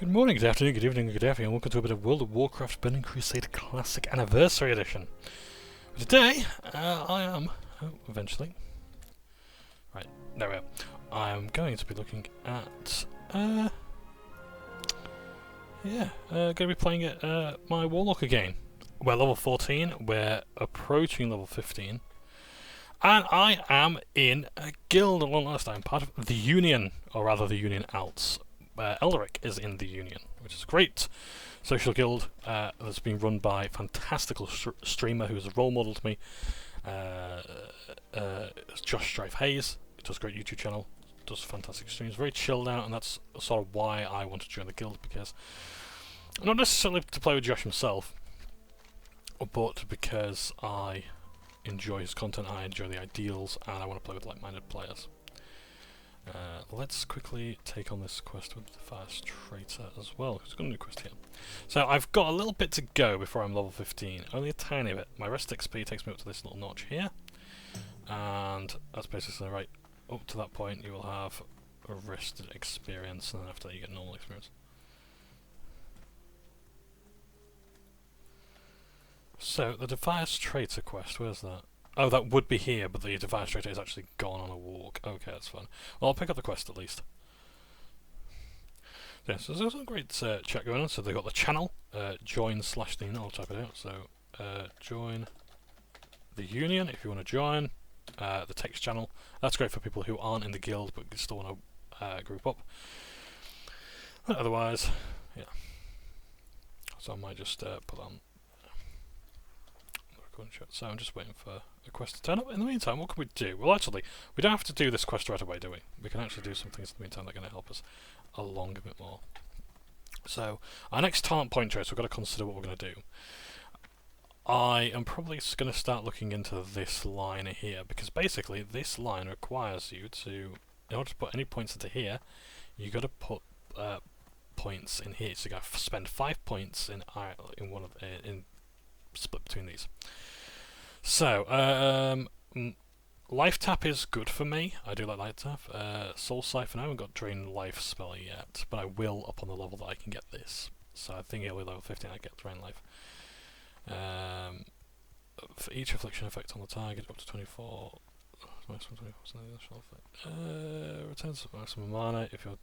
Good morning, good afternoon, good evening, good afternoon, and welcome to a bit of World of Warcraft Burning Crusade Classic Anniversary Edition. Today, I am... eventually. Right, there we are. I am going to be looking at... going to be playing at my Warlock again. We're level 14, we're approaching level 15. And I am in a guild, one last time, part of the Union, or rather the Union Alts. Elderic is in the Union, which is a great social guild that's been run by a fantastical streamer who's a role model to me. It's Josh Strife Hayes. He does a great YouTube channel, does fantastic streams, very chilled out, and that's sort of why I want to join the guild, because not necessarily to play with Josh himself, but because I enjoy his content, I enjoy the ideals, and I want to play with like-minded players. Let's quickly take on this quest with the Fast Traitor as well, because we've got a new quest here. So I've got a little bit to go before I'm level 15, only a tiny bit. My rest XP takes me up to this little notch here, and that's basically right. Up to that point you will have a rested experience, and then after that you get normal experience. So the Defiance Traitor quest, where's that? Oh, that would be here, but the Defiance Traitor is actually gone on a walk. Okay, that's fun. Well, I'll pick up the quest at least. Yeah, so there's a great chat going on. So they've got the channel, join/the, I'll type it out. So, join the Union if you want to join. The text channel. That's great for people who aren't in the guild but still want to group up. But otherwise, yeah. So I might just put on. So I'm just waiting for the quest to turn up. In the meantime, what can we do? Well, actually, we don't have to do this quest right away, do we? We can actually do some things in the meantime that are going to help us along a bit more. So, our next talent point choice, we've got to consider what we're going to do. I am probably going to start looking into this line here, because basically this line requires you to, in order to put any points into here, you've got to put points in here. So you got to spend 5 points in one of split between these. So, Life Tap is good for me. I do like Life Tap. Soul Siphon, I haven't got Drain Life spell yet, but I will up on the level that I can get this. So I think it'll be level 15 I get Drain Life. For each affliction effect on the target, up to 24. Returns maximum mana if you're...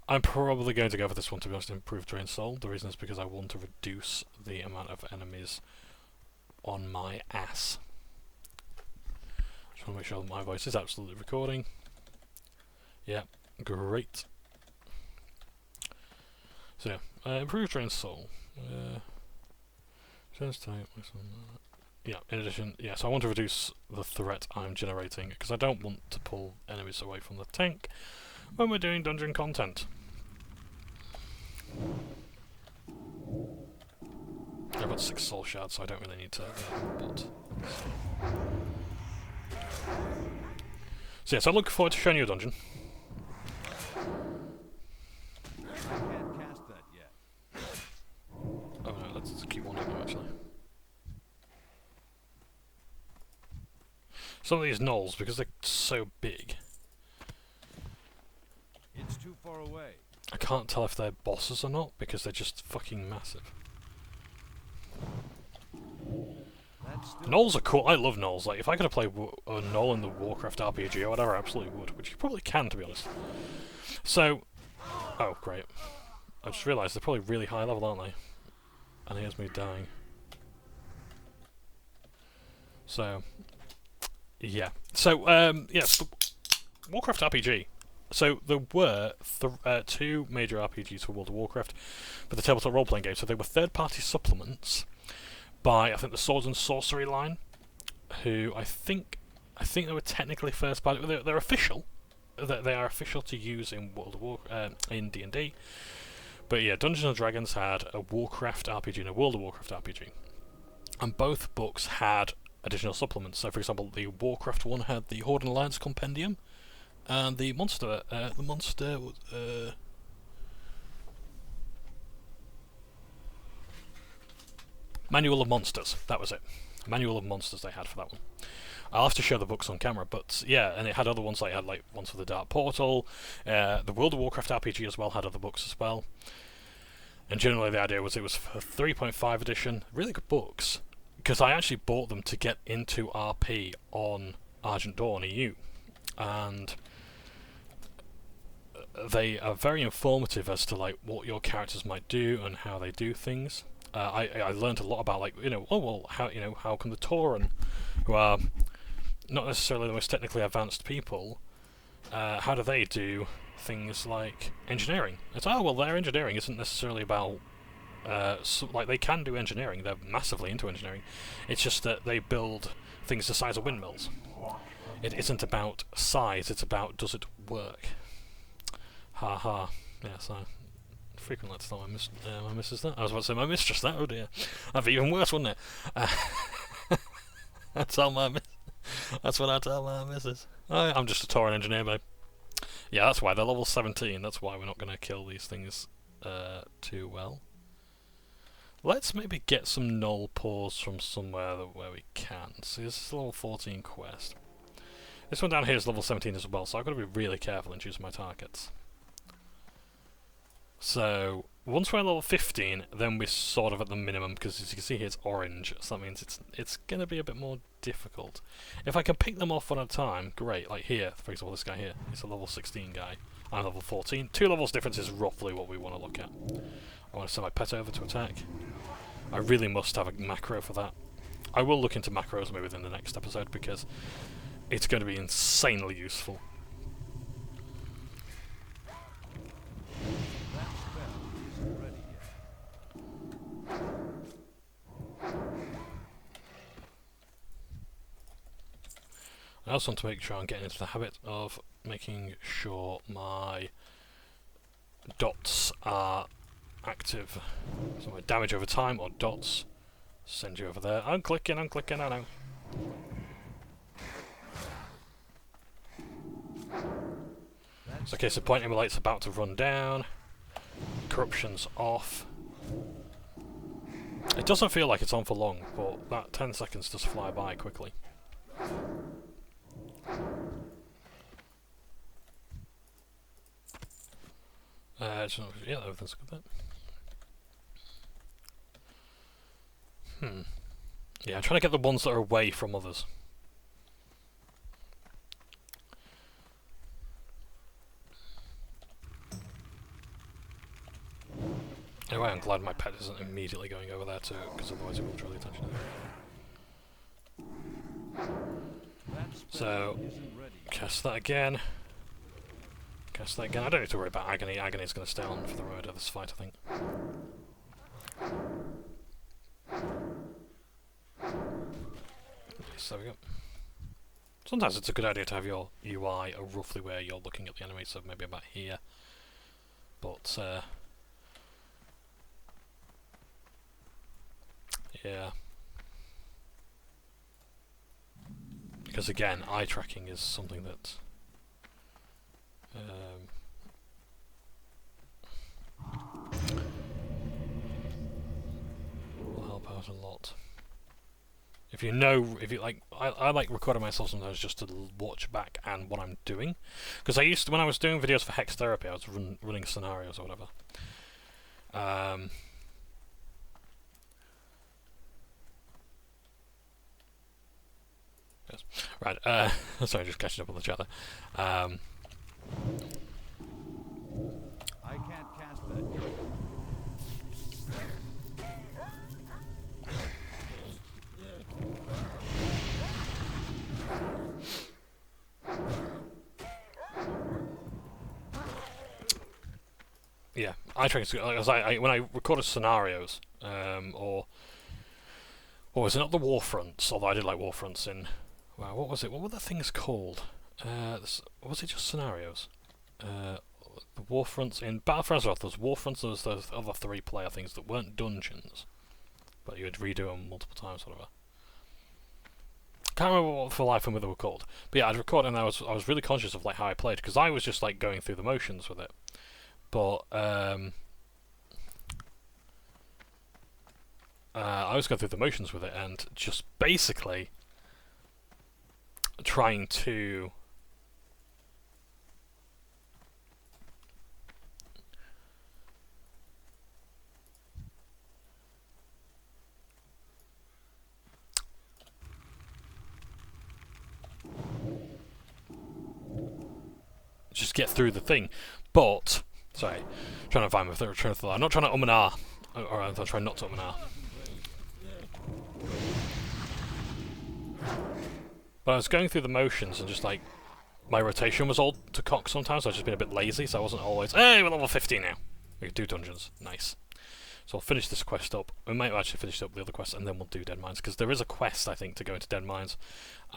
I'm probably going to go for this one, to be honest, Improved Drain Soul. The reason is because I want to reduce the amount of enemies on my ass. Just want to make sure that my voice is absolutely recording. Yeah, great. So, Improved Drain Soul. Yeah, in addition, yeah, so I want to reduce the threat I'm generating, because I don't want to pull enemies away from the tank when we're doing dungeon content. I've got 6 soul shards, so I don't really need to but so yes, I look forward to showing you a dungeon. I can't cast that yet. Oh no, let's just keep one of them actually. Some of these gnolls, because they're so big, It's too far away. I can't tell if they're bosses or not, because they're just fucking massive. Gnolls are cool. I love gnolls. Like, if I could have played a gnoll in the Warcraft RPG or whatever, I absolutely would. Which you probably can, to be honest. So... Oh, great. I just realised they're probably really high level, aren't they? And here's me dying. So... Yeah. So, yes, Warcraft RPG. So there were 2 major RPGs for World of Warcraft for the tabletop role-playing game. So they were third-party supplements by, I think, the Swords and Sorcery line, who I think they were technically first-party. They're official. They are official to use in World of Warcraft, in D&D. But yeah, Dungeons and Dragons had a Warcraft RPG and a World of Warcraft RPG, and both books had additional supplements. So, for example, the Warcraft one had the Horde and Alliance Compendium. And the Manual of Monsters, that was it. Manual of Monsters they had for that one. I'll have to show the books on camera, but yeah, and it had other ones, like it had like ones for the Dark Portal. The World of Warcraft RPG as well had other books as well. And generally the idea was it was for 3.5 edition, really good books, because I actually bought them to get into RP on Argent Dawn EU, and they are very informative as to like what your characters might do and how they do things. I learned a lot about, like, how can the Tauren, who are not necessarily the most technically advanced people, how do they do things like engineering? It's their engineering isn't necessarily about like, they can do engineering, they're massively into engineering, it's just that they build things the size of windmills. It isn't about size, it's about does it work. Ha ha. Yes, I frequently like to tell my missus that. I was about to say my mistress that, oh dear. That'd be even worse, wouldn't it? That's what I tell my missus. I'm just a Tauren engineer, babe. Yeah, that's why they're level 17. That's why we're not going to kill these things too well. Let's maybe get some null pores from somewhere where we can. So this is a level 14 quest. This one down here is level 17 as well, so I've got to be really careful in choosing my targets. So once we're level 15, then we're sort of at the minimum, because as you can see here it's orange, so that means it's going to be a bit more difficult. If I can pick them off one at a time, great. Like here, for example, this guy here, he's a level 16 guy. I'm level 14. 2 levels difference is roughly what we want to look at. I want to send my pet over to attack. I really must have a macro for that. I will look into macros maybe within the next episode, because it's going to be insanely useful. I also want to make sure I'm getting into the habit of making sure my dots are active. So my damage over time, or dots, send you over there. I'm clicking, I know. So okay, so point emulate's about to run down. Corruption's off. It doesn't feel like it's on for long, but that 10 seconds does fly by quickly. Yeah, everything's good then. Yeah, I'm trying to get the ones that are away from others. Anyway, I'm glad my pet isn't immediately going over there too, because otherwise it will draw the attention of it. So, cast that again. Cast that again. I don't need to worry about Agony. Agony is going to stay on for the road of this fight, I think. Yes, there we go. Sometimes it's a good idea to have your UI roughly where you're looking at the enemy, so maybe about here. But, yeah. Because again, eye tracking is something that will help out a lot. If you like, I like recording myself sometimes just to watch back and what I'm doing, because when I was doing videos for Hex Therapy, I was running scenarios or whatever. Yes. Right. Sorry, just catching up on the chat there. I can't cast that yet. Yeah, eye tracking. When I recorded scenarios, or was it not the war fronts? Although I did like war fronts in. Wow, what was it? What were the things called? Was it just scenarios? The war fronts in Battle for Azeroth. There was war fronts. There was those other 3-player things that weren't dungeons, but you would redo them multiple times, whatever. Can't remember what for life and whether they were called. But yeah, I'd record and I was really conscious of like how I played, because I was just like going through the motions with it. But I was going through the motions with it and just basically trying to get through the thing. But sorry, trying to find my train of thought. I'm not trying to and ah, or I'm trying not to and ah. But I was going through the motions and just like my rotation was all to cock sometimes. So I've just been a bit lazy, so I wasn't always. Hey, we're level 15 now. We can do dungeons. Nice. So I'll finish this quest up. We might actually finish up the other quest, and then we'll do Deadmines, because there is a quest I think to go into Deadmines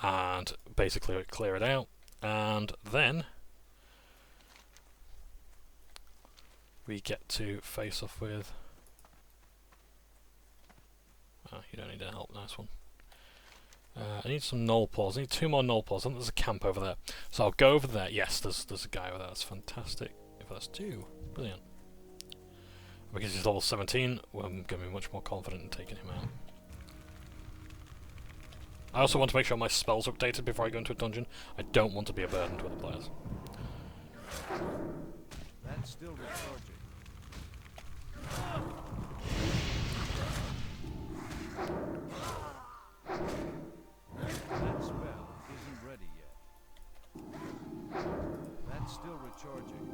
and basically clear it out, and then we get to face off with. Oh, you don't need any help. Nice one. I need some null paws. I need 2 more null paws. I think there's a camp over there. So I'll go over there. Yes, there's a guy over there. That's fantastic. If that's 2, brilliant. Because he's level 17, well, I'm going to be much more confident in taking him out. I also want to make sure my spells are updated before I go into a dungeon. I don't want to be a burden to other players. That's still recharging. That spell isn't ready yet. That's still recharging.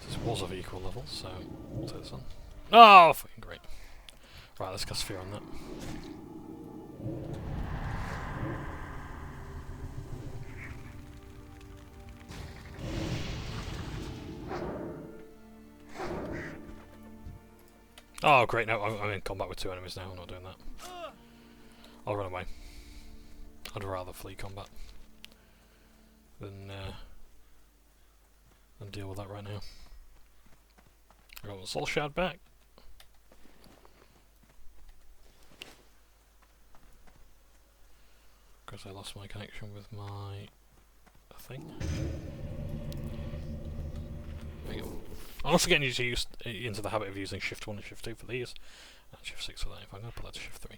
This was of equal level, so we'll take this on. Oh, fucking great. Right, let's cast Fear on that. Oh, great, no, I'm in combat with 2 enemies now, I'm not doing that. I'll run away. I'd rather flee combat than deal with that right now. I got the Soul Shard back. Because I lost my connection with my thing. There you go. I'm also getting used to into the habit of using Shift 1 and Shift 2 for these, and Shift 6 for that. If I'm going to put that to Shift 3.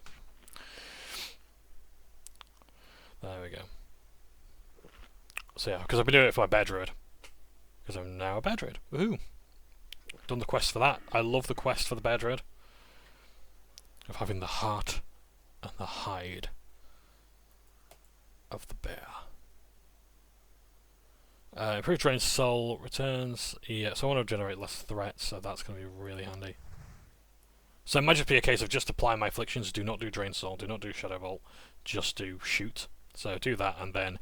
There we go. So yeah, because I've been doing it for my Bear Druid. Because I'm now a Bear Druid. Woohoo! Done the quest for that. I love the quest for the Bear Druid. Of having the heart and the hide of the bear. Improved drain soul returns. Yeah, so I want to generate less threats, so that's going to be really handy. So it might just be a case of just apply my afflictions, do not do drain soul, do not do shadow bolt, just do shoot. So do that, and then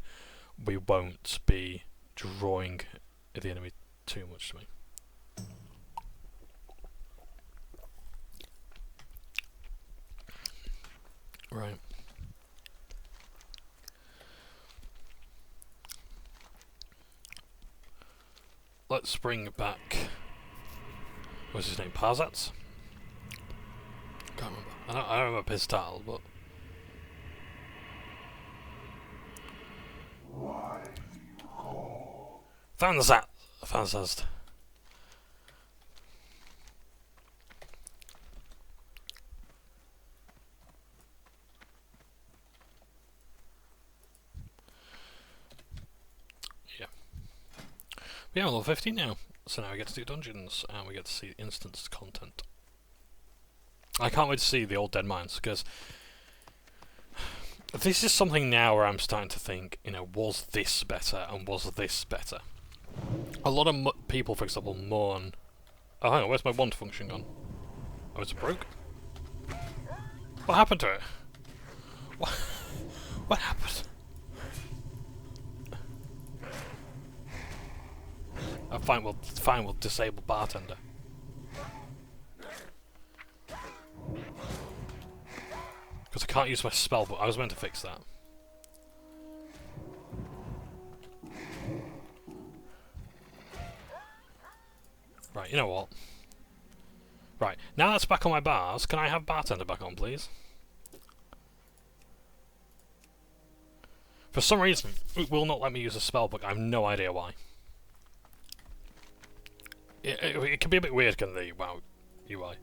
we won't be drawing the enemy too much to me. Right. Let's bring back. What's his name? Parzats? Can't remember. I don't remember his title, but. Fansast. Yeah, we're level 15 now, so now we get to do dungeons, and we get to see instance content. I can't wait to see the old Deadmines, because this is something now where I'm starting to think, you know, was this better, and was this better? A lot of people, for example, mourn... Oh, hang on, where's my wand function gone? Oh, it's broke? What happened to it? What happened? Oh, fine, we'll disable bartender. Because I can't use my spell, but I was meant to fix that. Right, you know what? Right, now that's back on my bars, can I have bartender back on, please? For some reason, it will not let me use a spell book. I have no idea why. It can be a bit weird, can the WoW UI?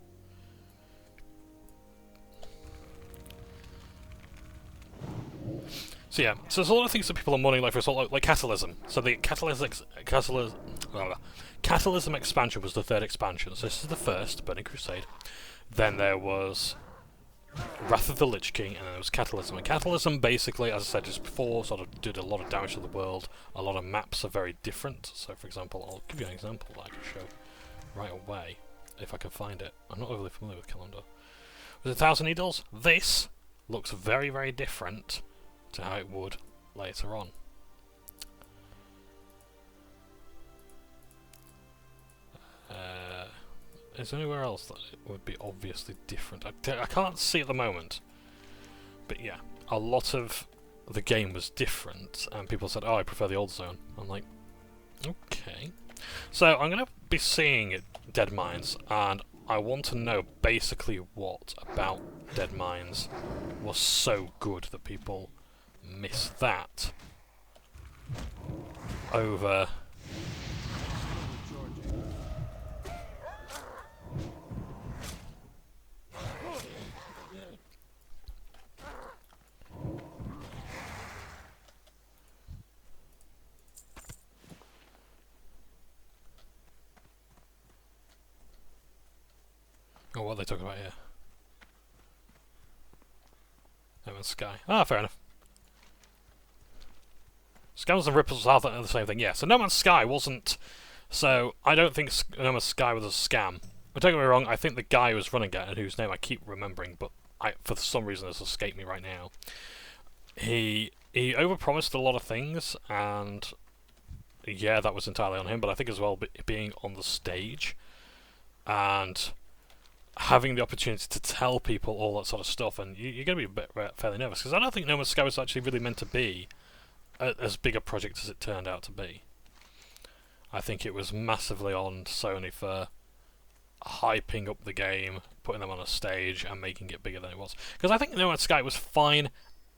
So yeah, so there's a lot of things that people are mourning, like for example, like Catalysm. So the Catalysm expansion was the 3rd expansion. So this is the first, Burning Crusade. Then there was Wrath of the Lich King, and then there was Catalysm. And Catalysm, basically, as I said just before, sort of did a lot of damage to the world. A lot of maps are very different. So, for example, I'll give you an example that I can show right away, if I can find it. I'm not overly familiar with Calendar. With 1,000 Needles, this looks very, very different to how it would later on. Is there anywhere else that it would be obviously different? I can't see at the moment. But yeah, a lot of the game was different, and people said, oh, I prefer the old zone. I'm like, okay. So I'm going to be seeing Deadmines, and I want to know basically what about Deadmines was so good that people miss that over... Oh, what are they talking about here? No Man's Sky. Ah, fair enough. Scams and ripples are the same thing, yeah. So No Man's Sky wasn't... So, I don't think No Man's Sky was a scam. But don't get me wrong, I think the guy who was running it, and whose name I keep remembering, but for some reason it's escaped me right now. He overpromised a lot of things, and... Yeah, that was entirely on him, but I think as well, being on the stage, and... having the opportunity to tell people all that sort of stuff, and you're going to be fairly nervous, because I don't think No Man's Sky was actually really meant to be as big a project as it turned out to be. I think it was massively on Sony for hyping up the game, putting them on a stage, and making it bigger than it was. Because I think No Man's Sky was fine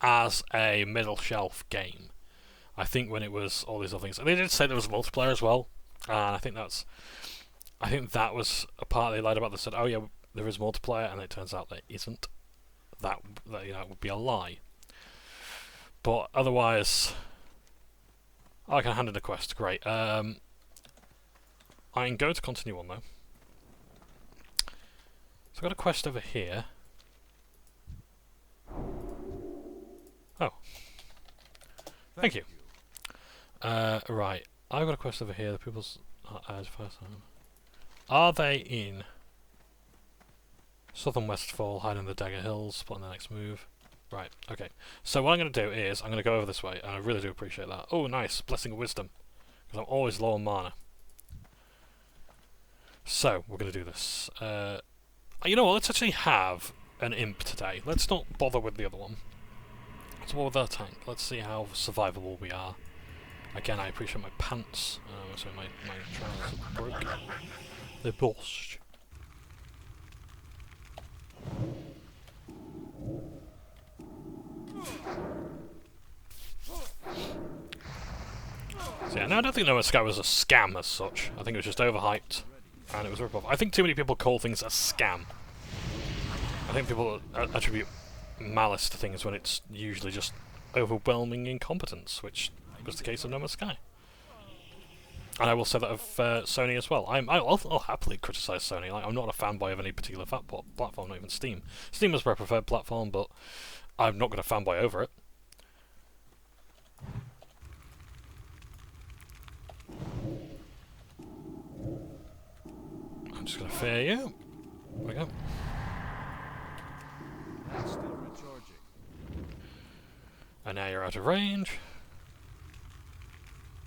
as a middle shelf game. I think when it was all these other things, they did say there was multiplayer as well, and I think that was a part they lied about. They said, "Oh yeah, there is multiplayer," and it turns out there isn't. That would be a lie. But otherwise, I can hand in a quest. Great. I can go to continue on though. So I've got a quest over here. Oh, thank you. Right, I've got a quest over here. The people's are they in Southern Westfall, hiding in the Dagger Hills, plotting the next move? Right, okay. So what I'm going to do is, I'm going to go over this way, and I really do appreciate that. Oh, nice, Blessing of Wisdom, because I'm always low on mana. So, we're going to do this. You know what, let's actually have an imp today. Let's not bother with the other one. Let's bother with our tank. Let's see how survivable we are. Again, I appreciate my pants. So my trousers broke. They're burst. So yeah, no, I don't think No Man's Sky was a scam as such. I think it was just overhyped, and it was a rip-off. I think too many people call things a scam. I think people attribute malice to things when it's usually just overwhelming incompetence, which was the case of No Man's Sky. And I will say that of Sony as well. I'll happily criticise Sony. Like, I'm not a fanboy of any particular platform, not even Steam. Steam is my preferred platform, but I'm not going to fanboy over it. I'm just going to fear you. There we go. That's still recharging. And now you're out of range.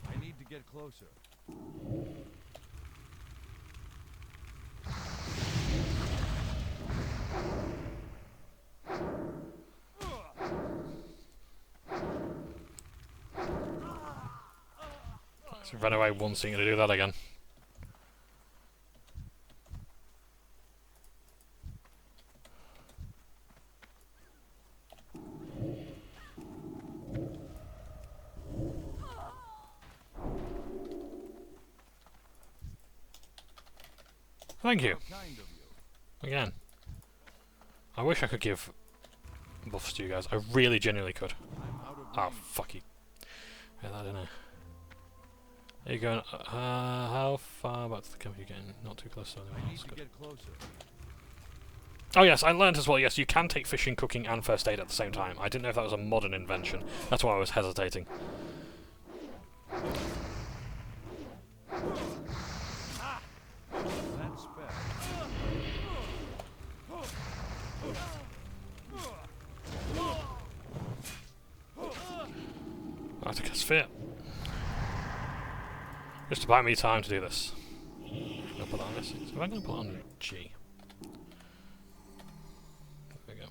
I need to get closer. So run away once, you're going to do that again. Thank you. Kind of you. Again. I wish I could give buffs to you guys. I really genuinely could. I'm out of Oh, range. fuck you. Yeah, that didn't I? Are you going, how far back to the camp are you getting? Not too close to anyone I need else. to Good. get closer. Oh yes, I learned as well, yes, you can take fishing, cooking and first aid at the same time. I didn't know if that was a modern invention. That's why I was hesitating. That's better. I have to cast Fear. Just to buy me time to do this. I'm going to put that on this. So I'm going to put it on G. There we go.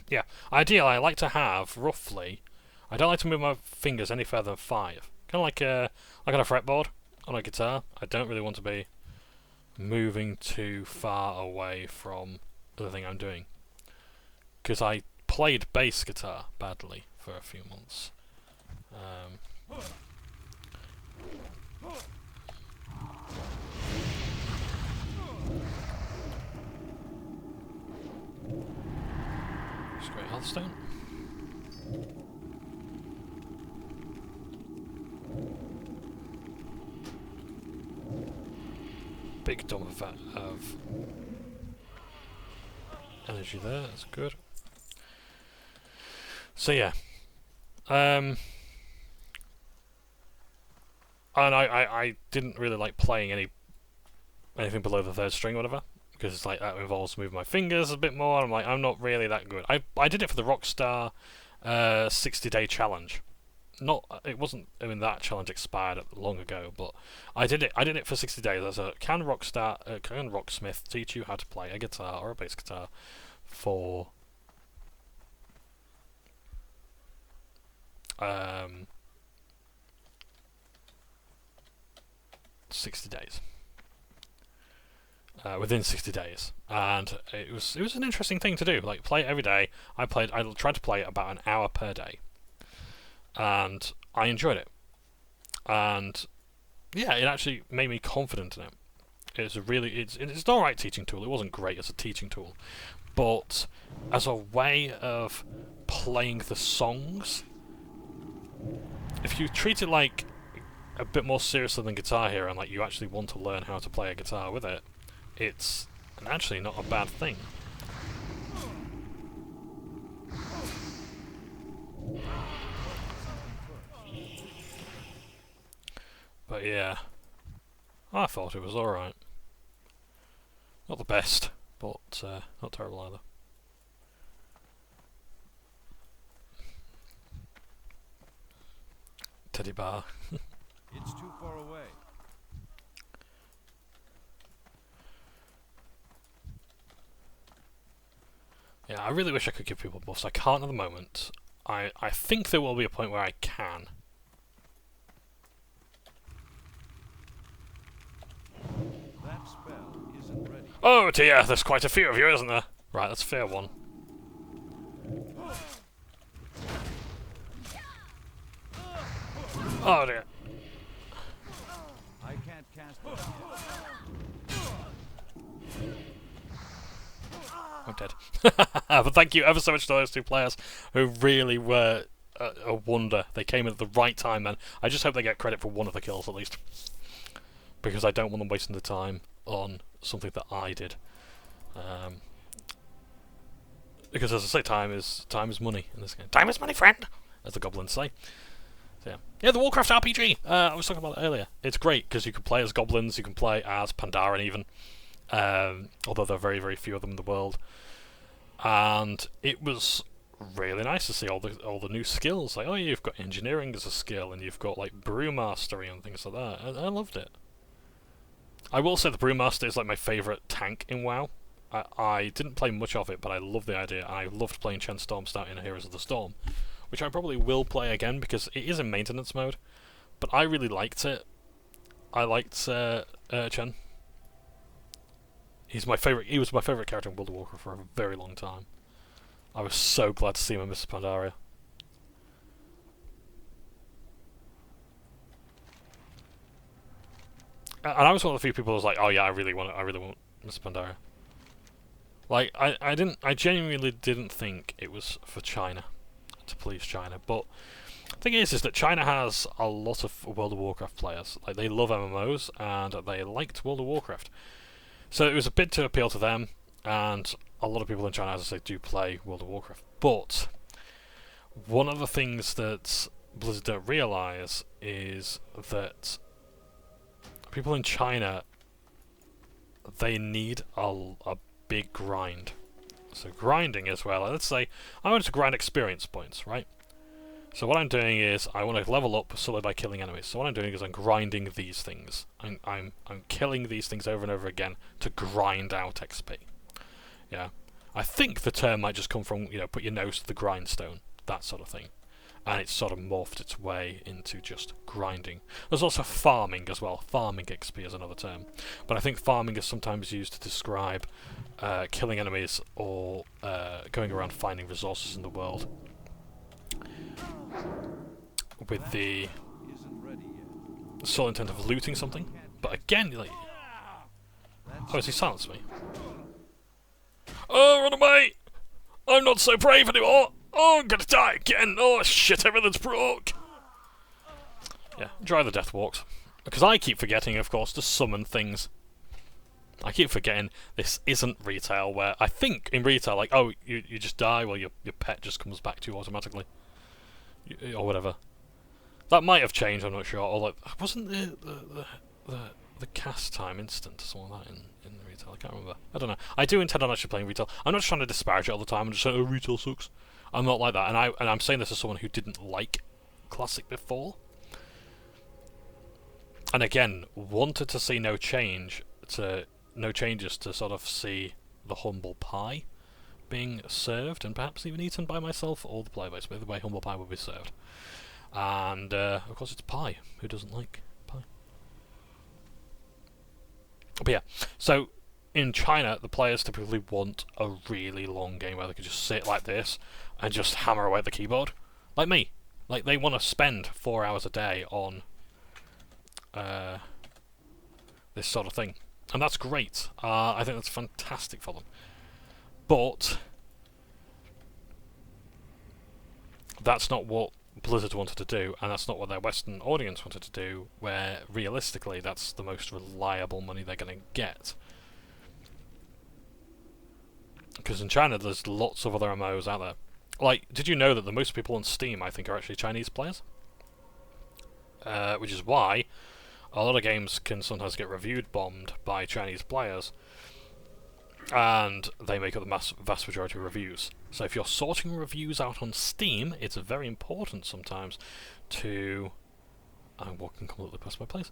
Yeah, ideally I like to have roughly. I don't like to move my fingers any further than 5. Kind of like on a fretboard on a guitar. I don't really want to be moving too far away from the thing I'm doing, because I played bass guitar badly for a few months. Just great Healthstone. Big dump of energy there, that's good. So yeah. And I didn't really like playing anything below the 3rd string or whatever, because it's like that involves moving my fingers a bit more. I'm like, I'm not really that good. I did it for the Rockstar 60-day challenge. It wasn't. I mean, that challenge expired long ago, but I did it for 60 days. As a can Rocksmith teach you how to play a guitar or a bass guitar for 60 days. Within 60 days, and it was an interesting thing to do. Like, play it every day. I tried to play it about an hour per day, and I enjoyed it. And yeah, it actually made me confident in it. It's an alright teaching tool. It wasn't great as a teaching tool, but as a way of playing the songs, if you treat it like a bit more seriously than Guitar Hero, and like you actually want to learn how to play a guitar with it, it's actually not a bad thing. But yeah, I thought it was alright. Not the best, but not terrible either. Teddy bar. It's too far away. Yeah, I really wish I could give people buffs. I can't at the moment. I think there will be a point where I can. That spell isn't ready. Oh dear, there's quite a few of you, isn't there? Right, that's a fair one. Oh dear. I can't cast it yet. I'm dead. But thank you ever so much to those two players who really were a wonder. They came in at the right time, man. I just hope they get credit for one of the kills at least, because I don't want them wasting the time on something that I did. Because as I say, time is money in this game. Time is money, friend, as the goblins say. So yeah, the Warcraft RPG. I was talking about it earlier. It's great because you can play as goblins, you can play as Pandaren even. Although there are very, very few of them in the world, and it was really nice to see all the new skills. Like, oh, you've got engineering as a skill, and you've got like brewmastery and things like that. I loved it. I will say the brewmaster is like my favourite tank in WoW. I didn't play much of it, but I love the idea. I loved playing Chen Stormstout in Heroes of the Storm, which I probably will play again because it is in maintenance mode. But I really liked it. I liked Chen. He was my favourite character in World of Warcraft for a very long time. I was so glad to see him in Mr. Pandaria. And I was one of the few people who was like, oh yeah, I really want Mr. Pandaria. Like, I genuinely didn't think it was for China, to please China. But the thing is that China has a lot of World of Warcraft players. Like, they love MMOs, and they liked World of Warcraft. So it was a bit to appeal to them, and a lot of people in China, as I say, do play World of Warcraft. But one of the things that Blizzard don't realise is that people in China, they need a big grind. So grinding is, well, let's say I want to grind experience points, right? So what I'm doing is I want to level up solely by killing enemies. So what I'm doing is I'm grinding these things. I'm killing these things over and over again to grind out XP. Yeah, I think the term might just come from, you know, put your nose to the grindstone, that sort of thing. And it's sort of morphed its way into just grinding. There's also farming as well. Farming XP is another term. But I think farming is sometimes used to describe killing enemies or going around finding resources in the world. With the sole intent of looting something. But again, like... Oh, has he silenced me? Oh, run away! I'm not so brave anymore! Oh, I'm gonna die again! Oh shit, everything's broke! Yeah, dry the death walks. Because I keep forgetting, of course, to summon things. I keep forgetting this isn't retail, where I think in retail, like, oh, you just die, well, your pet just comes back to you automatically. Or whatever. That might have changed, I'm not sure. Or like, wasn't the cast time instant or something like that in the retail? I can't remember. I don't know. I do intend on actually playing retail. I'm not just trying to disparage it all the time. I'm just saying, oh, retail sucks. I'm not like that, and I'm saying this as someone who didn't like Classic before. And again, wanted to see no changes to sort of see the humble pie being served, and perhaps even eaten by myself or the player base, but the way humble pie will be served. And of course it's pie. Who doesn't like pie? But yeah, so in China, the players typically want a really long game where they could just sit like this and just hammer away at the keyboard. Like me. Like, they want to spend 4 hours a day on this sort of thing. And that's great. I think that's fantastic for them. But that's not what Blizzard wanted to do, and that's not what their Western audience wanted to do, where realistically that's the most reliable money they're going to get. Because in China there's lots of other MMOs out there. Like, did you know that the most people on Steam, I think, are actually Chinese players? Which is why a lot of games can sometimes get reviewed bombed by Chinese players, and they make up the vast majority of reviews. So if you're sorting reviews out on Steam, it's very important sometimes to... I'm walking completely past my place.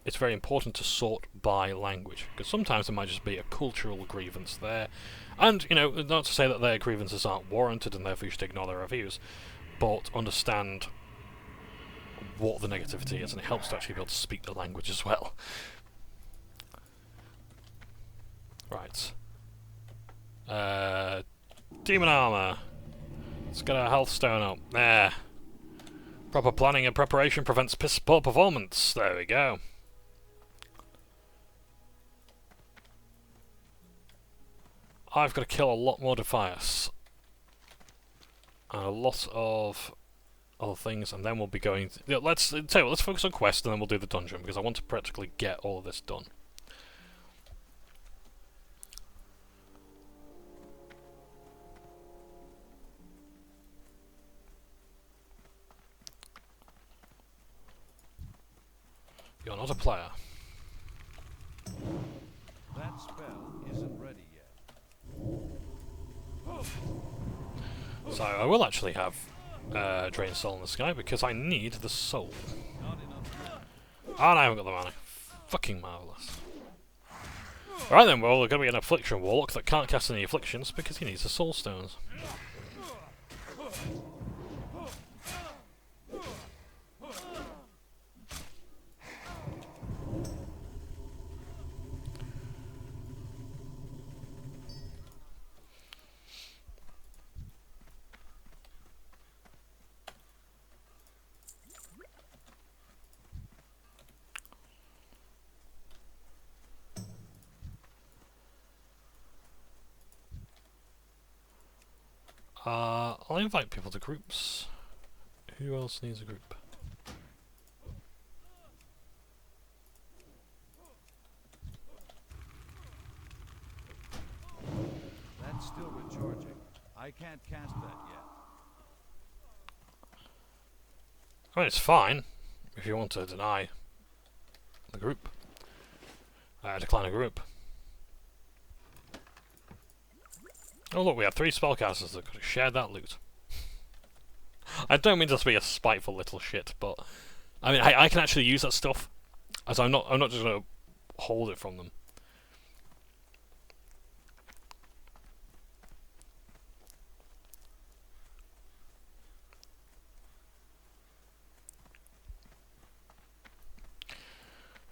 It's very important to sort by language, because sometimes there might just be a cultural grievance there. And, you know, not to say that their grievances aren't warranted and therefore you should ignore their reviews, but understand what the negativity is, and it helps to actually be able to speak the language as well. Right. Demon armor. Let's get our health stone up. There. Proper planning and preparation prevents piss poor performance. There we go. I've got to kill a lot more Defias. And a lot of other things, and then we'll be going to, yeah, let's tell you what, let's focus on quest and then we'll do the dungeon, because I want to practically get all of this done. You're not a player. That spell isn't ready yet. So I will actually have Drain Soul in the sky, because I need the soul. And I haven't got the mana. Fucking marvellous. Right then, well, we're going to be an Affliction Warlock that can't cast any afflictions because he needs the soul stones. I'll invite people to groups. Who else needs a group? That's still recharging. I can't cast that yet. I mean, it's fine if you want to deny the group. Decline a group. Oh look, we have 3 spellcasters that could have shared that loot. I don't mean to be a spiteful little shit, but I mean I can actually use that stuff, as I'm not just gonna hold it from them.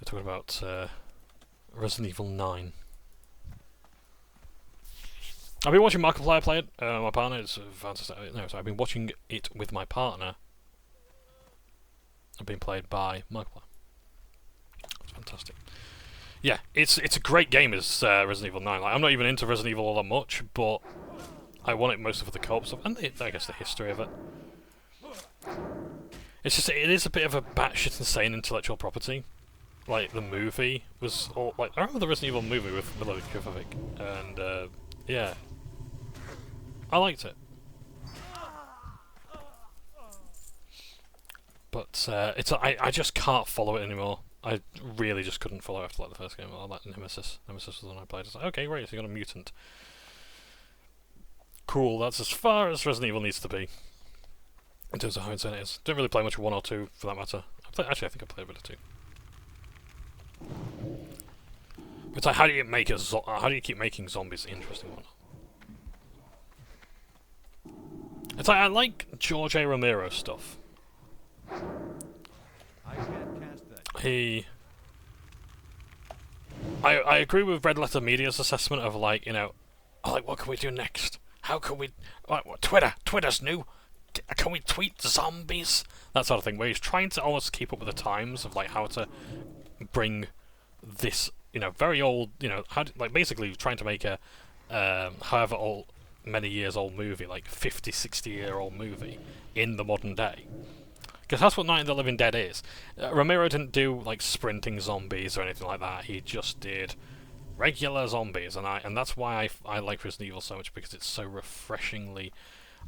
We're talking about Resident Evil 9. I've been watching Markiplier play it. My partner is fantastic. No, sorry, I've been watching it with my partner. I've been played by Markiplier. It's fantastic. Yeah, it's a great game as Resident Evil 9. Like, I'm not even into Resident Evil all that much, but I want it mostly for the co-op stuff and I guess the history of it. It's just it is a bit of a batshit insane intellectual property. Like the movie was all like I remember the Resident Evil movie with Mila Jovovich, and yeah, I liked it. But I just can't follow it anymore. I really just couldn't follow it after like the first game. Or like Nemesis. Nemesis was the one I played. It's like, okay, great, so you got a mutant. Cool, that's as far as Resident Evil needs to be. In terms of how insane it is. Didn't really play much of 1 or 2 for that matter. Actually, I think I played a bit of 2. It's like, how do you keep making zombies interesting one? It's like, I like George A. Romero stuff. I can't cast that. I agree with Red Letter Media's assessment of like, you know, like what can we do next? How can we? What, Twitter's new. Can we tweet zombies? That sort of thing. Where he's trying to almost keep up with the times of like how to bring this, you know, very old, you know, like basically trying to make a however old, many years old movie, like 50, 60-year-old movie in the modern day. Because that's what Night of the Living Dead is. Romero didn't do like sprinting zombies or anything like that. He just did regular zombies, and that's why I like Resident Evil so much, because it's so refreshingly,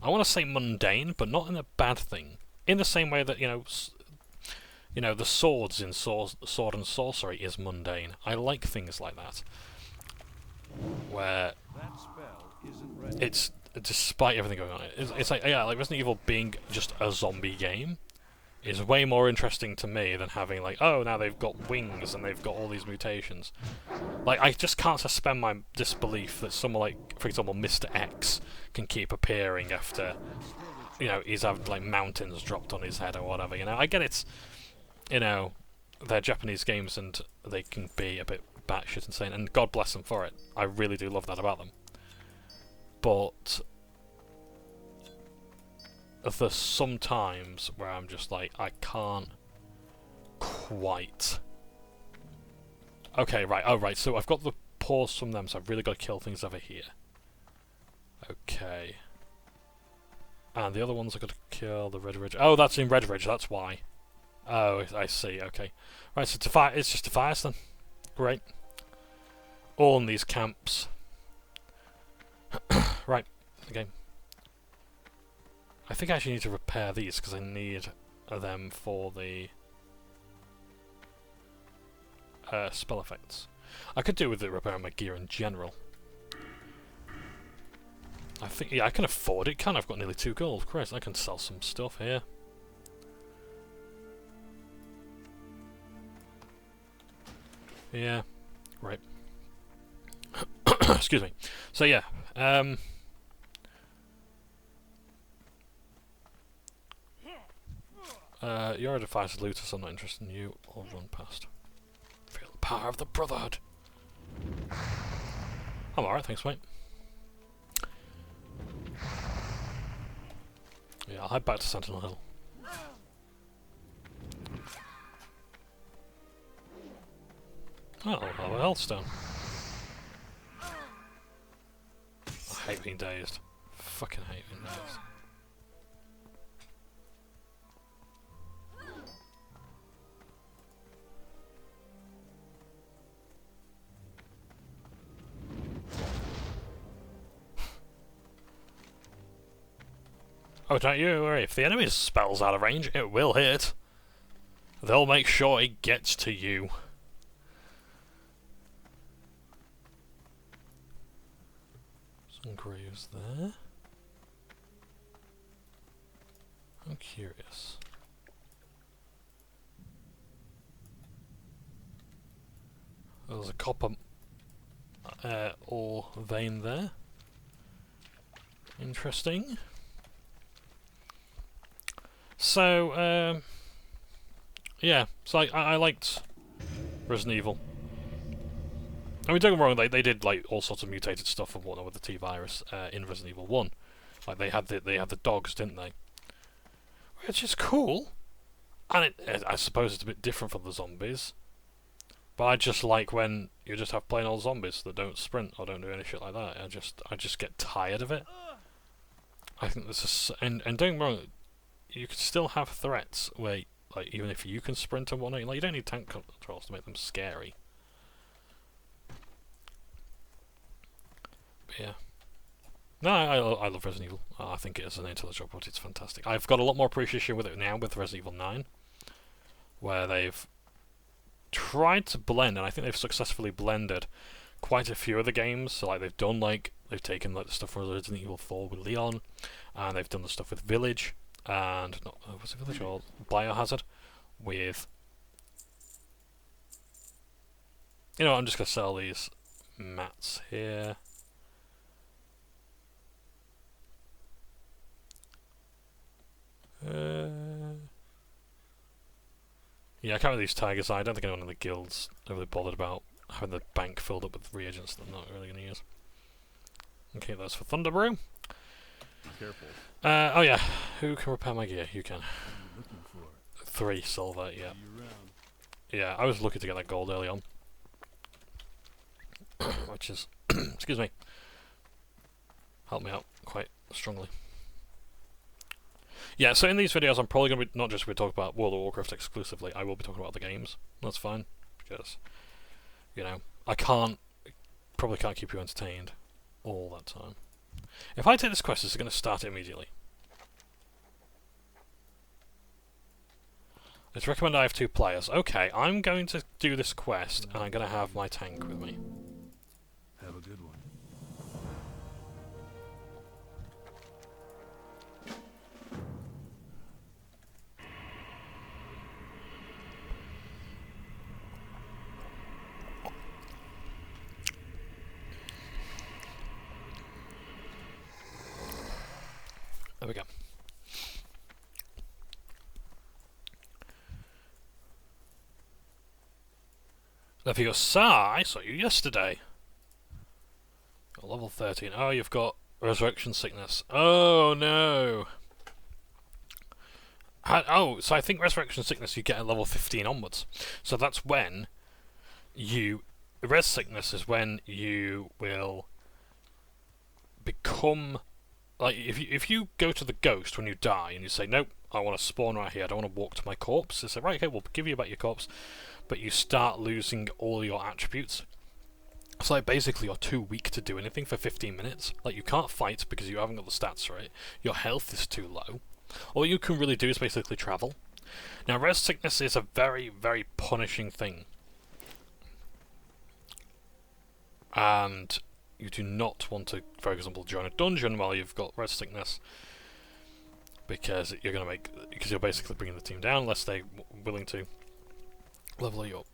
I want to say mundane, but not in a bad thing. In the same way that you know, the swords in Sword and Sorcery is mundane. I like things like that, where That spell isn't ready. it's despite everything going on. It's like, yeah, like Resident Evil being just a zombie game is way more interesting to me than having like, oh, now they've got wings and they've got all these mutations. Like, I just can't suspend my disbelief that someone like, for example, Mr. X can keep appearing after, you know, he's had like mountains dropped on his head or whatever. You know, I get it's, you know, they're Japanese games and they can be a bit batshit insane, and God bless them for it. I really do love that about them. But there's some times where I'm just like, I can't quite. Okay, right, oh right, so I've got the pause from them, so I've really got to kill things over here. Okay. And the other ones I've got to kill the Red Ridge. Oh, that's in Red Ridge, that's why. Oh, I see, okay. Right, so it's just Defias then. Great. All in these camps. Right, okay. I think I actually need to repair these because I need them for the spell effects. I could do with it repairing my gear in general. I think, yeah, I can afford it. I've got nearly 2 gold. Christ, I can sell some stuff here. Yeah, right. Excuse me. So yeah, you're a Defias looter, so I'm not interested in you. I'll run past. Feel the power of the Brotherhood. I'm alright, thanks, mate. Yeah, I'll head back to Sentinel Hill. Oh, I'll have a health stone. I hate being dazed. Fucking hate being dazed. Oh, don't you worry. If the enemy's spell's out of range, it will hit. They'll make sure it gets to you. Some graves there. I'm curious. There's a copper ore vein there. Interesting. So, yeah, so I liked Resident Evil. I mean, don't get me wrong, they did like all sorts of mutated stuff and whatnot with the T-virus in Resident Evil 1. Like they had the dogs, didn't they? Which is cool, and I suppose it's a bit different from the zombies. But I just like when you just have plain old zombies that don't sprint or don't do any shit like that. I just get tired of it. I think this is and don't get me wrong, you can still have threats where like even if you can sprint and whatnot, like you don't need tank controls to make them scary. But yeah. No, I love Resident Evil. I think it is an intellectual property. It's fantastic. I've got a lot more appreciation with it now with Resident Evil 9, where they've tried to blend, and I think they've successfully blended quite a few of the games. So like they've taken like the stuff from Resident Evil 4 with Leon, and they've done the stuff with Village, and was it Village or Biohazard with. You know, I'm just gonna sell these mats here. Yeah, I can't really use Tiger's Eye. I don't think anyone in the guilds are really bothered about having the bank filled up with reagents that I'm not really going to use. Okay, that's for Thunder Brew. Be careful. Oh yeah, who can repair my gear? You can. What are you looking for? 3 silver, yeah. See you around. Yeah, I was lucky to get that gold early on. Which is, excuse me, helped me out quite strongly. Yeah, so in these videos I'm probably going to be not just talking about World of Warcraft exclusively, I will be talking about other games. That's fine, because, you know, probably can't keep you entertained all that time. If I take this quest, it's going to start immediately. Let's recommend I have 2 players. Okay, I'm going to do this quest, and I'm going to have my tank with me. Have a good one. There we go. Leviosa, I saw you yesterday. Got level 13. Oh, you've got Resurrection Sickness. Oh, no. So I think Resurrection Sickness you get at level 15 onwards. So that's when Res Sickness is when you will become. Like, if you go to the ghost when you die and you say, nope, I want to spawn right here, I don't want to walk to my corpse, they say, right, okay, we'll give you back your corpse, but you start losing all your attributes. So, like, basically you're too weak to do anything for 15 minutes. Like, you can't fight because you haven't got the stats right, your health is too low. All you can really do is basically travel. Now, Res Sickness is a very, very punishing thing. And you do not want to, for example, join a dungeon while you've got Res Sickness, because you're basically bringing the team down unless they're willing to level you up.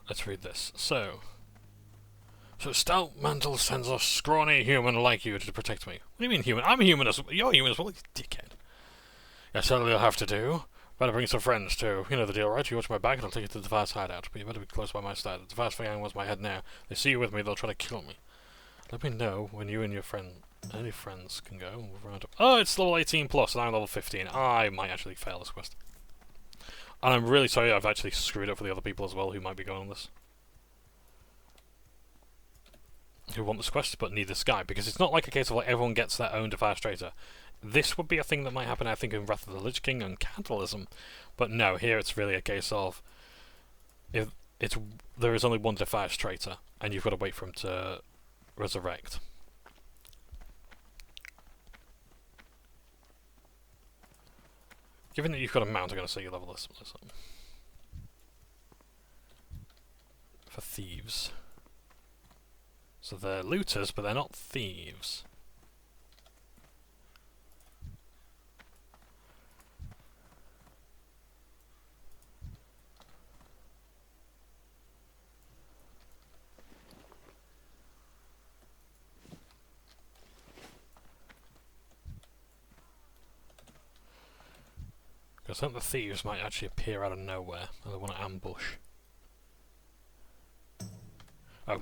Let's read this. So Stout Mantle sends a scrawny human like you to protect me. What do you mean human? I'm human as well. You're human as well, you dickhead. Yes, all you'll have to do. Better bring some friends too. You know the deal, right? You watch my back and I'll take you to the Defiance hideout. But you better be close by my side. The Defiance gang was my head now. They see you with me, they'll try to kill me. Let me know when you and your any friends can go. We'll round up. Oh, it's level 18 plus and I'm level 15. I might actually fail this quest. And I'm really sorry I've actually screwed up for the other people as well who might be going on this. Who want this quest but need this guy. Because it's not like a case of like everyone gets their own Defiastrator. This would be a thing that might happen, I think, in Wrath of the Lich King and Catalysm. But no, here it's really a case of... if it's there is only one Defias traitor, and you've got to wait for him to resurrect. Given that you've got a mount, I'm going to say you level this up. For thieves. So they're looters, but they're not thieves. Because I think the thieves might actually appear out of nowhere, and they want to ambush. Oh,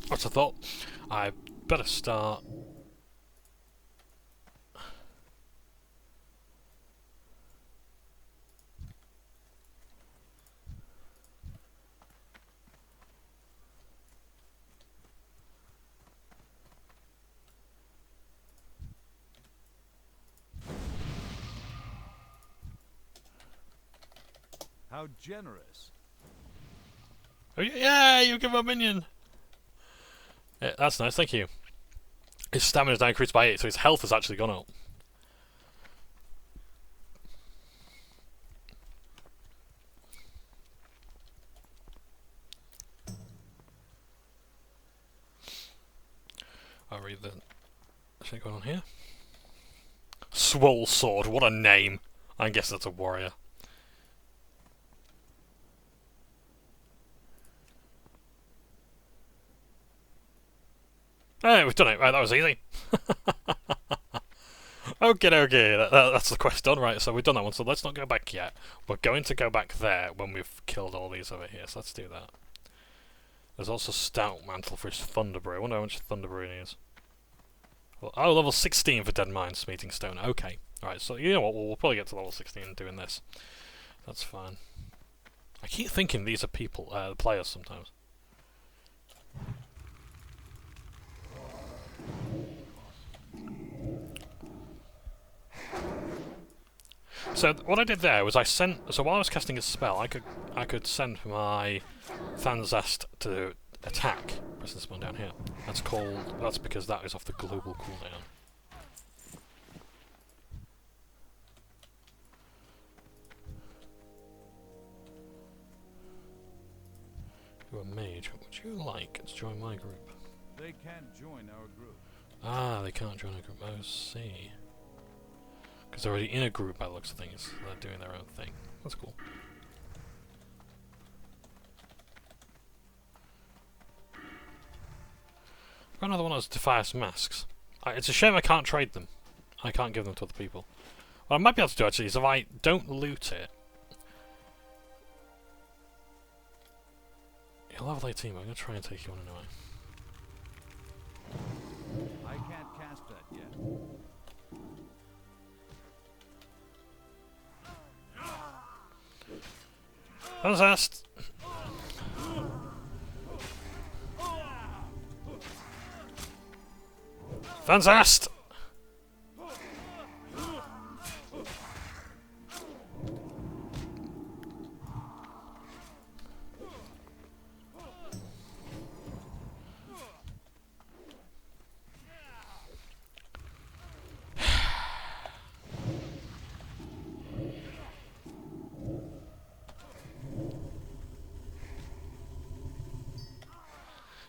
that's a thought. I better start. How generous. Oh yeah, you give him a minion! Yeah, that's nice, thank you. His stamina's now increased by 8, so his health has actually gone up. I'll read the shit going on here. Swole Sword, what a name! I guess that's a warrior. Hey, we've done it. Right, that was easy. Okay. That's the quest done, right? So we've done that one, so let's not go back yet. We're going to go back there when we've killed all these over here, so let's do that. There's also Stout Mantle for his Thunderbrew. I wonder how much Thunderbrew he is. Well, oh, level 16 for Deadmines Meeting Stone. Okay. Alright, so you know what? We'll probably get to level 16 doing this. That's fine. I keep thinking these are people, players sometimes. So what I did there was I sent. So while I was casting a spell, I could send my Thanzast to attack. Press this one down here. That's called. That's because that is off the global cooldown. You're a mage. What would you like to join my group? They can't join our group. Ah, they can't join a group. I see. Because they're already in a group by the looks of things. They're doing their own thing. That's cool. Got another one of those Defias masks. It's a shame I can't trade them. I can't give them to other people. What I might be able to do actually is if I don't loot it. You're level 18, I'm going to try and take you on anyway. I can't cast that yet. Thanzast! Thanzast!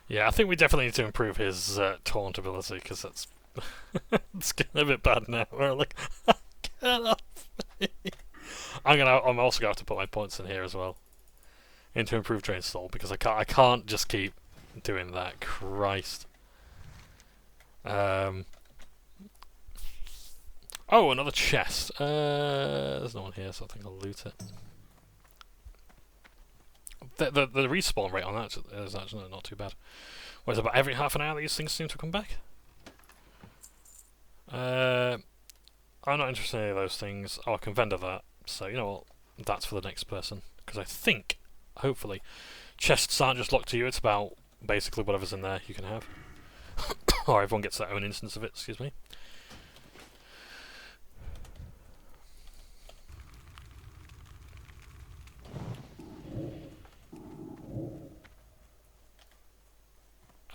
Yeah, I think we definitely need to improve his taunt ability, because that's it's getting a bit bad now. We're like, get off me! I'm also gonna have to put my points in here as well, into improve train stall, because I can't just keep doing that. Christ. Oh, another chest. There's no one here, so I think I'll loot it. The respawn rate on that is actually not too bad. What is it, about every half an hour these things seem to come back? I'm not interested in any of those things. Oh, I can vendor that. So, you know what? That's for the next person. Because I think, hopefully, chests aren't just locked to you. It's about basically whatever's in there you can have. Or everyone gets their own instance of it, excuse me.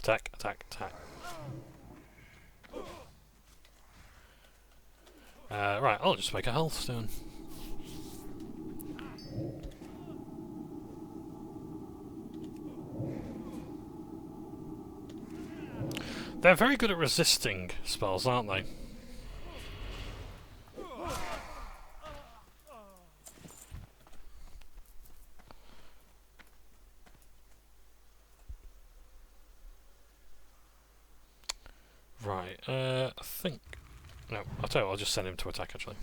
Attack, attack, attack. Right, I'll just make a health stone. They're very good at resisting spells, aren't they? Right, I think... No, I'll tell you what, I'll just send him to attack, actually.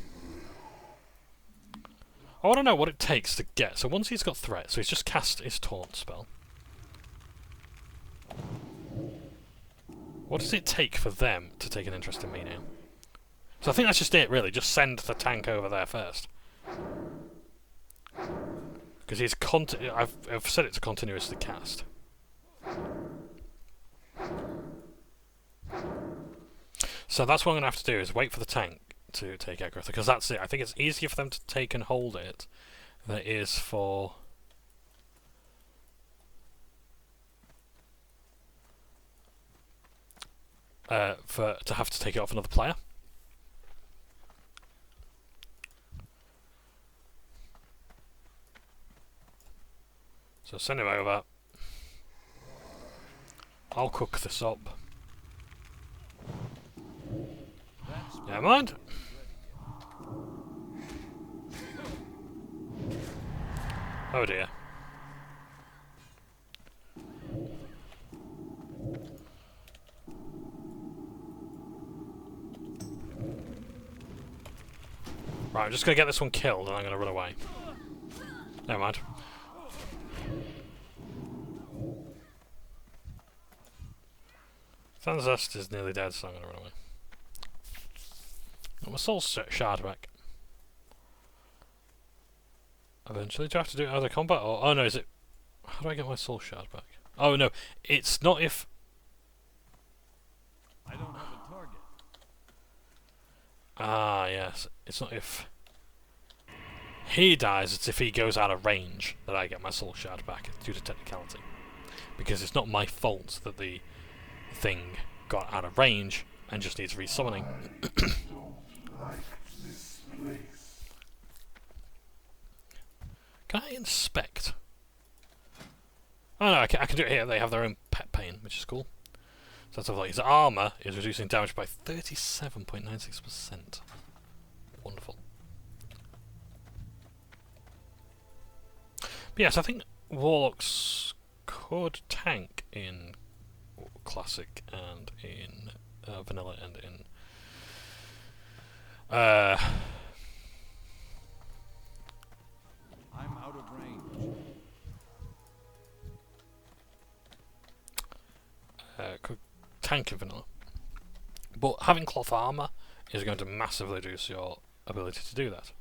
I want to know what it takes to get... So once he's got threat, so he's just cast his taunt spell. What does it take for them to take an interest in me now? So I think that's just it, really. Just send the tank over there first. Because he's I've set it to continuously cast. So that's what I'm going to have to do, is wait for the tank to take aggro, because that's it. I think it's easier for them to take and hold it than it is for... to have to take it off another player. So send him over. I'll cook this up. Never mind. Oh dear. Right, I'm just going to get this one killed and I'm going to run away. Never mind. Thanzest is nearly dead, so I'm going to run away. Got my soul shard back. Eventually, do I have to do it out of combat? Or, oh no, is it... How do I get my soul shard back? Oh no, it's not if... I don't have a target. Ah, yes. It's not if he dies, it's if he goes out of range that I get my soul shard back due to technicality. Because it's not my fault that the thing got out of range and just needs resummoning. Can I inspect? Oh no, I can do it here. They have their own pet pane, which is cool. So that's like his armor is reducing damage by 37.96%. Wonderful. But yes, I think Warlocks could tank in Classic and in Vanilla and in I'm out of range. could tank in Vanilla. But having cloth armor is going to massively reduce your ability to do that.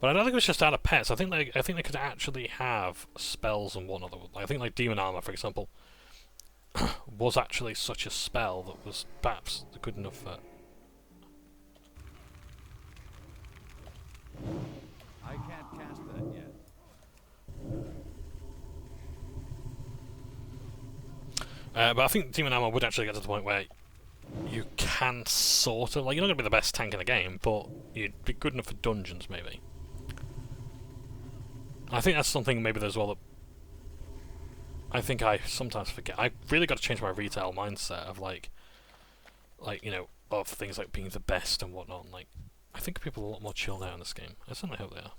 But I don't think it's just out of pets. I think they could actually have spells and whatnot. I think like demon armor, for example, was actually such a spell that was perhaps good enough for... I can't cast that yet. But I think demon armor would actually get to the point where you can sort of... Like, you're not going to be the best tank in the game, but you'd be good enough for dungeons, maybe. I think that's something maybe as well that I think I sometimes forget. I really got to change my retail mindset of like you know, of things like being the best and whatnot. And, like, I think people are a lot more chilled out in this game. I certainly hope they are.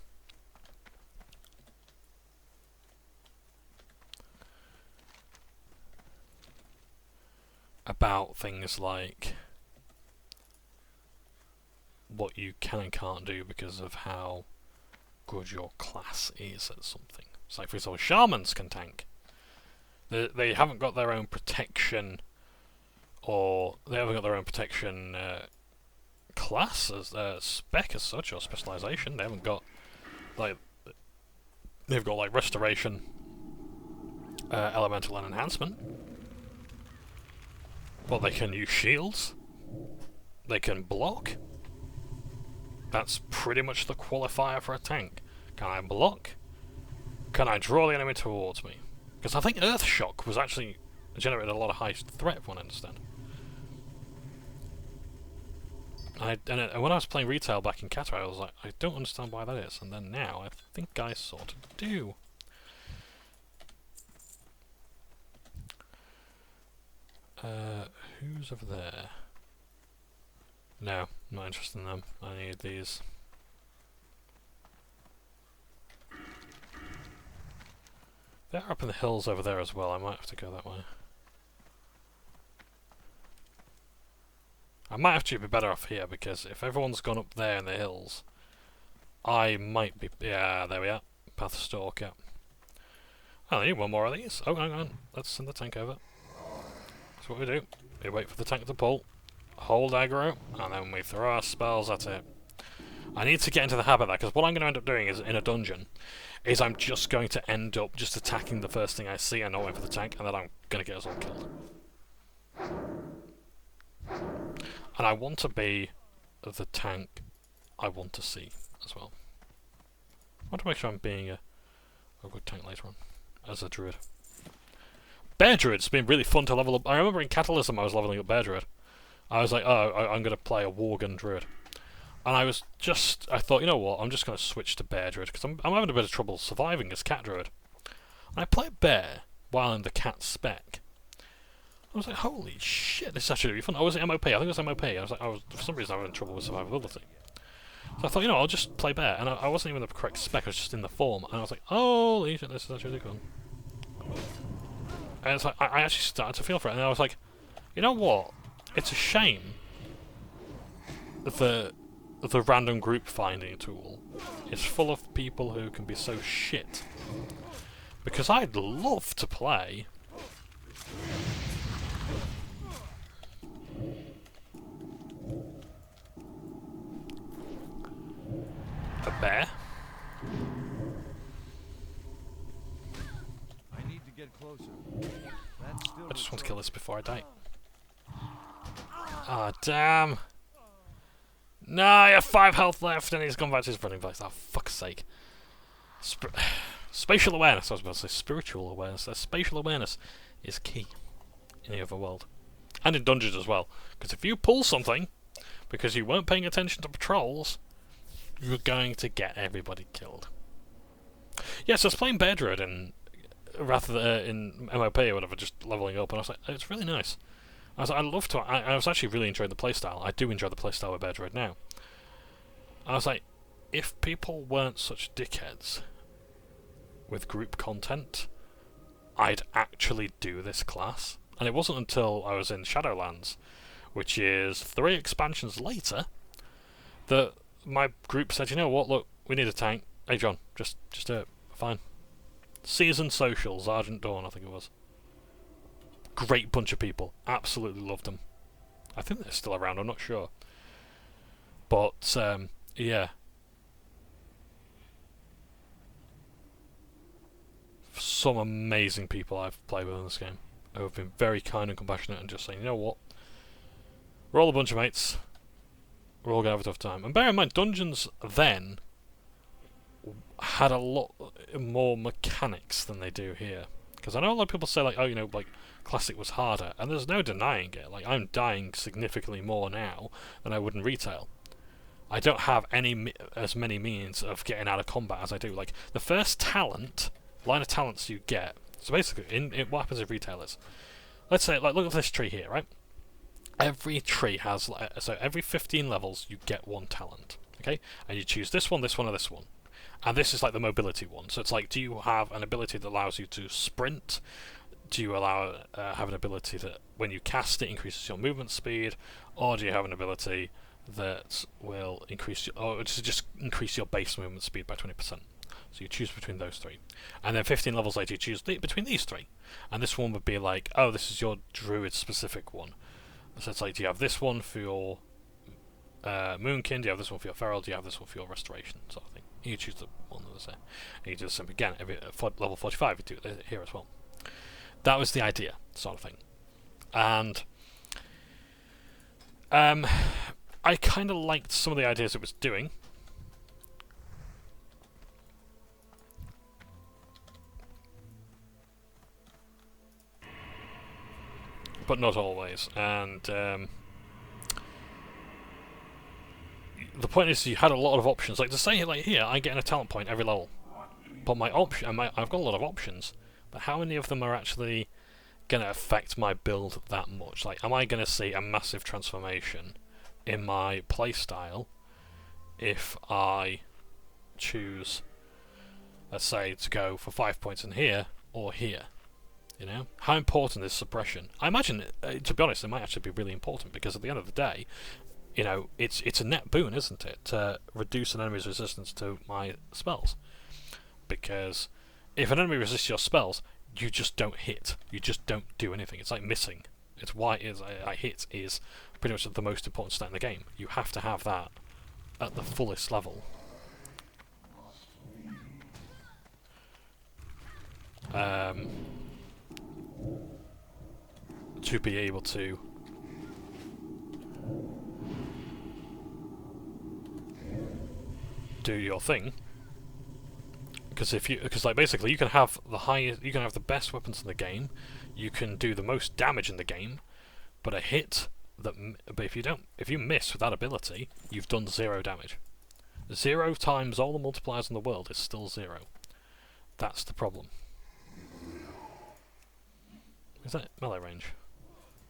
About things like what you can and can't do because of how good your class is at something. It's like, for example, shamans can tank. They haven't got their own protection, or they haven't got their own protection class as spec as such, or specialization. They haven't got like they've got like restoration, elemental, and enhancement. But they can use shields. They can block. That's pretty much the qualifier for a tank. Can I block? Can I draw the enemy towards me? Because I think Earth Shock was actually generated a lot of high threat, from what I understand. And when I was playing retail back in Qatar, I was like, I don't understand why that is. And then now, I think I sort of do. Who's over there? No, not interested in them. I need these. They're up in the hills over there as well. I might have to go that way. I might actually be better off here, because if everyone's gone up there in the hills, I might be... Yeah, there we are. Path Stalk, yeah. Oh, I need one more of these. Oh, hang on. Let's send the tank over. That's what we do. We wait for the tank to pull, hold aggro, and then we throw our spells at it. I need to get into the habit of that, because what I'm going to end up doing is, in a dungeon, is I'm just going to end up just attacking the first thing I see and not waiting for the tank, and then I'm going to get us all killed. And I want to be the tank I want to see as well. I want to make sure I'm being a good tank later on, as a druid. Bear Druid's been really fun to level up. I remember in Catalysm I was leveling up Bear Druid. I was like, oh, I'm going to play a Worgen Druid. And I thought, you know what, I'm just going to switch to Bear Druid, because I'm having a bit of trouble surviving as Cat Druid. And I played Bear while in the Cat spec. I was like, holy shit, this is actually really fun. Oh, was it MOP? I think it was MOP. For some reason I was having trouble with survivability. So I thought, you know, I'll just play Bear. And I wasn't even the correct spec, I was just in the form. And I was like, holy shit, this is actually really cool. And it's like, I actually started to feel for it. And I was like, you know what? It's a shame the random group finding tool is full of people who can be so shit. Because I'd love to play a bear. I need to get closer. That's still I just want to kill this before I die. Ah, damn. No, I have 5 health left and he's gone back to his running place. Oh, fuck's sake. Spatial awareness, I was about to say spiritual awareness. Spatial awareness is key in the overworld. And in dungeons as well. Because if you pull something, because you weren't paying attention to patrols, you're going to get everybody killed. Yeah, so I was playing Bear Druid in MOP or whatever, just leveling up, and I was like, it's really nice. I was actually really enjoying the playstyle. I do enjoy the playstyle with Bear Druid now. I was like, if people weren't such dickheads with group content, I'd actually do this class. And it wasn't until I was in Shadowlands, which is 3 expansions later, that my group said, you know what, look, we need a tank. Hey John, just do it. Fine. Season Socials, Argent Dawn, I think it was. Great bunch of people. Absolutely loved them. I think they're still around, I'm not sure. But, yeah. Some amazing people I've played with in this game, who have been very kind and compassionate and just saying, you know what, we're all a bunch of mates, we're all going to have a tough time. And bear in mind, dungeons then had a lot more mechanics than they do here. Because I know a lot of people say, like, oh, you know, like, Classic was harder, and there's no denying it. Like, I'm dying significantly more now than I would in retail. I don't have as many means of getting out of combat as I do. Like, the first line of talents you get, so basically, what happens in retail is, let's say, like, look at this tree here, right? Every tree has, so every 15 levels, you get 1 talent, okay? And you choose this one, or this one. And this is like the mobility one. So it's like, do you have an ability that allows you to sprint? Do you have an ability that, when you cast it, increases your movement speed? Or do you have an ability that will increase just increase your base movement speed by 20%? So you choose between those 3. And then 15 levels later, you choose between these 3. And this one would be like, oh, this is your druid-specific one. So it's like, do you have this one for your Moonkin? Do you have this one for your Feral? Do you have this one for your Restoration? Sort of thing. You choose the one that was there. And you do the same again. Level 45, you do it here as well. That was the idea, sort of thing. And I kind of liked some of the ideas it was doing. but not always. And the point is, you had a lot of options. Like to say, like here, I get a talent point every level, but I've got a lot of options. But how many of them are actually going to affect my build that much? Like, am I going to see a massive transformation in my playstyle if I choose, let's say, to go for 5 points in here or here? You know, how important is suppression? I imagine, to be honest, it might actually be really important, because at the end of the day, you know, it's a net boon, isn't it, to reduce an enemy's resistance to my spells? Because if an enemy resists your spells, you just don't hit. You just don't do anything. It's like missing. It's why I hit is pretty much the most important stat in the game. You have to have that at the fullest level. To be able to do your thing. Because like basically you can have the best weapons in the game, you can do the most damage in the game, but but if you miss with that ability, you've done 0 damage. 0 times all the multipliers in the world is still 0. That's the problem. Is that melee range?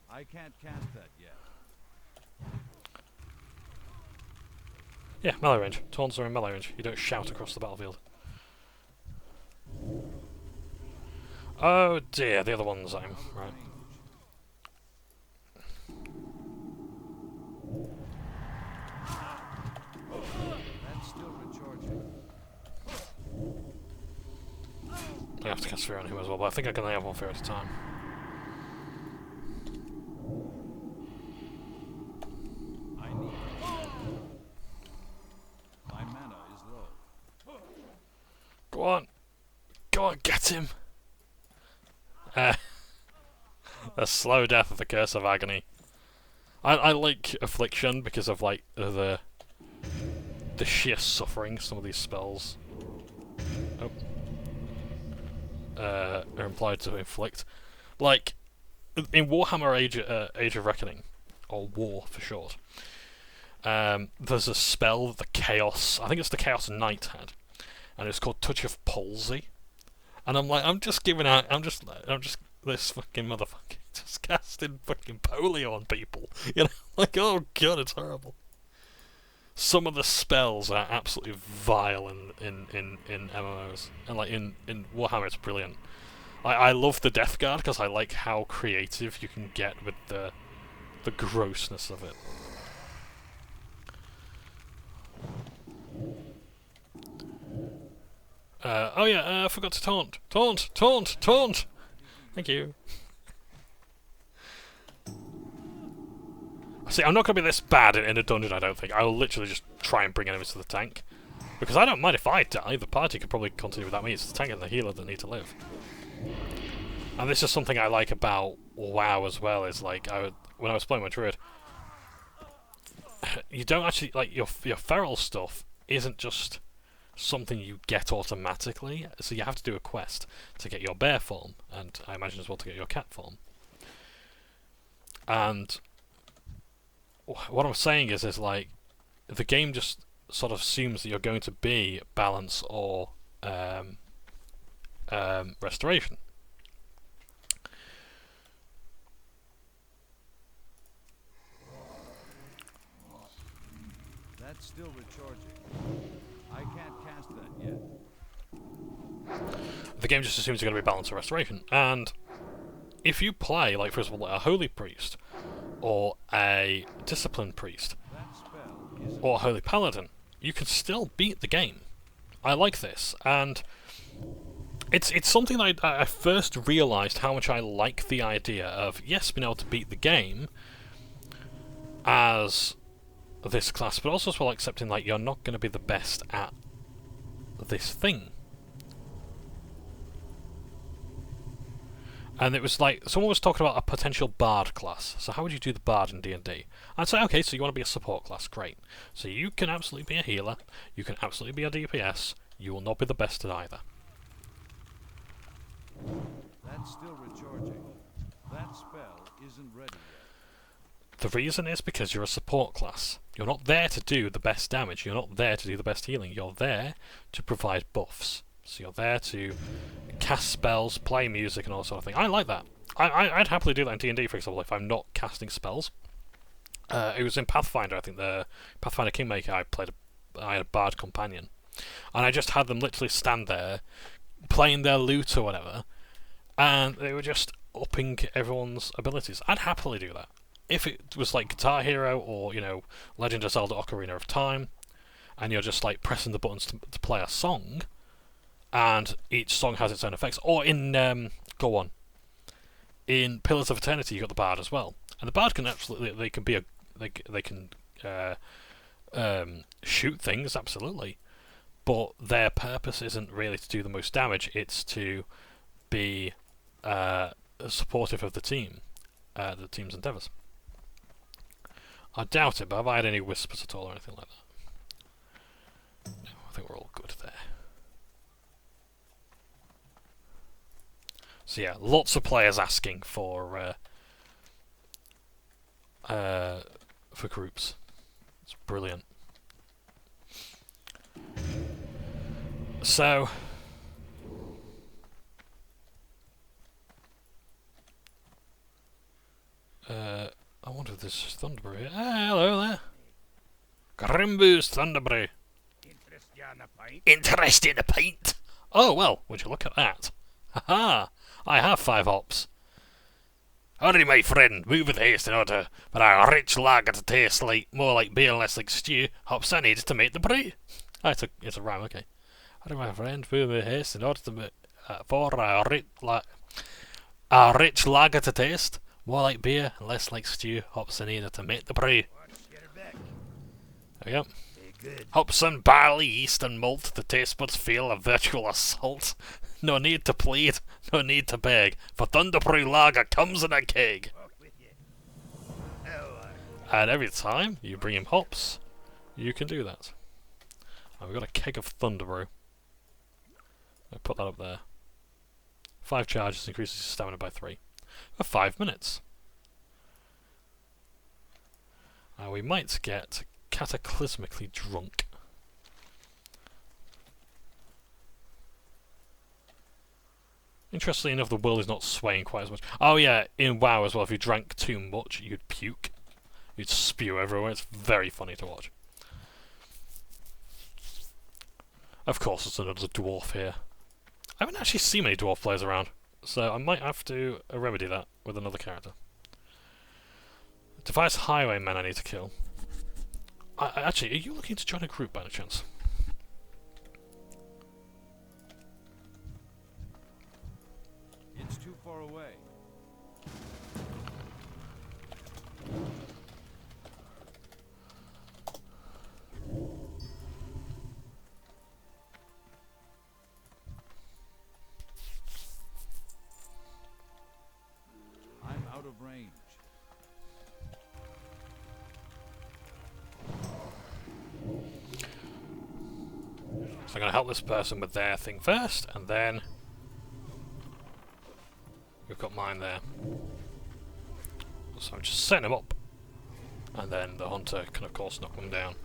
I can't cast that yet. Yeah, melee range. Taunts are in melee range. You don't shout across the battlefield. Oh dear, the other ones I'm right. That's still recharging. I have to cast fear on him as well, but I think I can only have one fear at a time. I need. My mana is low. Go on! Go on, get him! A slow death of the Curse of Agony. I like Affliction because of like the sheer suffering some of these spells are implied to inflict. Like in Warhammer Age of Reckoning, or War for short, there's a spell that the Chaos, I think it's the Chaos Knight had, and it's called Touch of Palsy. And I'm like, I'm just this fucking motherfucker just casting fucking polio on people. You know, like, oh god, it's horrible. Some of the spells are absolutely vile in MMOs, and like in Warhammer, it's brilliant. I love the Death Guard because I like how creative you can get with the grossness of it. Oh yeah, I forgot to taunt. Taunt! Thank you. See, I'm not going to be this bad in a dungeon, I don't think. I will literally just try and bring enemies to the tank. Because I don't mind if I die, the party could probably continue without me. It's the tank and the healer that need to live. And this is something I like about WoW as well, is like, when I was playing my druid, you don't actually, like, your feral stuff isn't just something you get automatically, so you have to do a quest to get your bear form, and I imagine as well to get your cat form. And what I'm saying is like, the game just sort of assumes that you're going to be balance or restoration. That's still recharging. I can't cast that yet. The game just assumes you're going to be balance or restoration, and if you play, like for example, a holy priest or a disciplined priest or a holy paladin, you can still beat the game. I like this, and it's something that I first realised how much I like the idea of, yes, being able to beat the game as this class, but also as well accepting like you're not going to be the best at this thing. And it was like, someone was talking about a potential bard class. So how would you do the bard in D&D? I'd say, okay, so you want to be a support class, great. So you can absolutely be a healer, you can absolutely be a DPS, you will not be the best at either. That's still recharging. That spell isn't ready yet. The reason is because you're a support class. You're not there to do the best damage. You're not there to do the best healing. You're there to provide buffs. So you're there to cast spells, play music, and all that sort of thing. I like that. I'd happily do that in D&D, for example, if I'm not casting spells. It was in Pathfinder, I think, the Pathfinder Kingmaker, I had a bard companion. And I just had them literally stand there, playing their lute or whatever, and they were just upping everyone's abilities. I'd happily do that. If it was like Guitar Hero or, you know, Legend of Zelda Ocarina of Time, and you're just like pressing the buttons to play a song, and each song has its own effects, or in in Pillars of Eternity you got the bard as well, and the bard can absolutely they can shoot things, absolutely, but their purpose isn't really to do the most damage. It's to be supportive of the team's endeavours. I doubt it, but have I had any whispers at all or anything like that? No, I think we're all good there. So yeah, lots of players asking for groups. It's brilliant. So I wonder if there's Thunderbrew here. Ah, hello there. Grimbo's Thunderbrew. Interest in a pint? Oh well, would you look at that? Haha! I have 5 hops. Hurry, my friend, move with haste in order for a rich lager to taste more like beer and less like stew. Hops are needed to make the brew. Oh, it's a rhyme, okay. Hurry, my friend, move with haste in order to for a rich lager to taste more like beer and less like stew. Hops are needed to make the brew. There we go. Hops and barley, yeast and malt, the taste buds feel a virtual assault. No need to plead, no need to beg, for Thunderbrew Lager comes in a keg. And every time you bring him hops, you can do that. And we've got a keg of Thunderbrew. I'll put that up there. 5 charges increases your stamina by 3. For 5 minutes. We might get cataclysmically drunk. Interestingly enough, the world is not swaying quite as much. Oh yeah, in WoW as well, if you drank too much, you'd puke. You'd spew everywhere. It's very funny to watch. Of course, there's another dwarf here. I haven't actually seen many dwarf players around, so I might have to remedy that with another character. Device highwaymen I need to kill. Actually, are you looking to join a group by any chance? It's too far away. I'm out of range. So I'm going to help this person with their thing first, and then we've got mine there. So I'm just setting them up, and then the hunter can of course knock them down.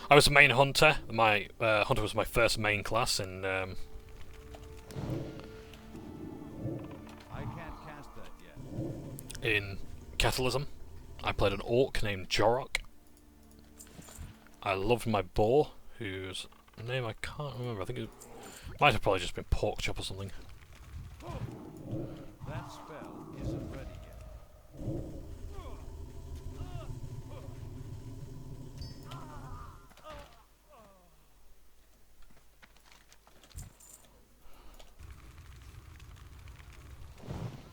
I was a main hunter. My hunter was my first main class in I can't cast that yet. in Catalysm. I played an orc named Jorok. I loved my boar, whose name I can't remember. I think it might have probably just been Porkchop or something. That spell isn't ready yet.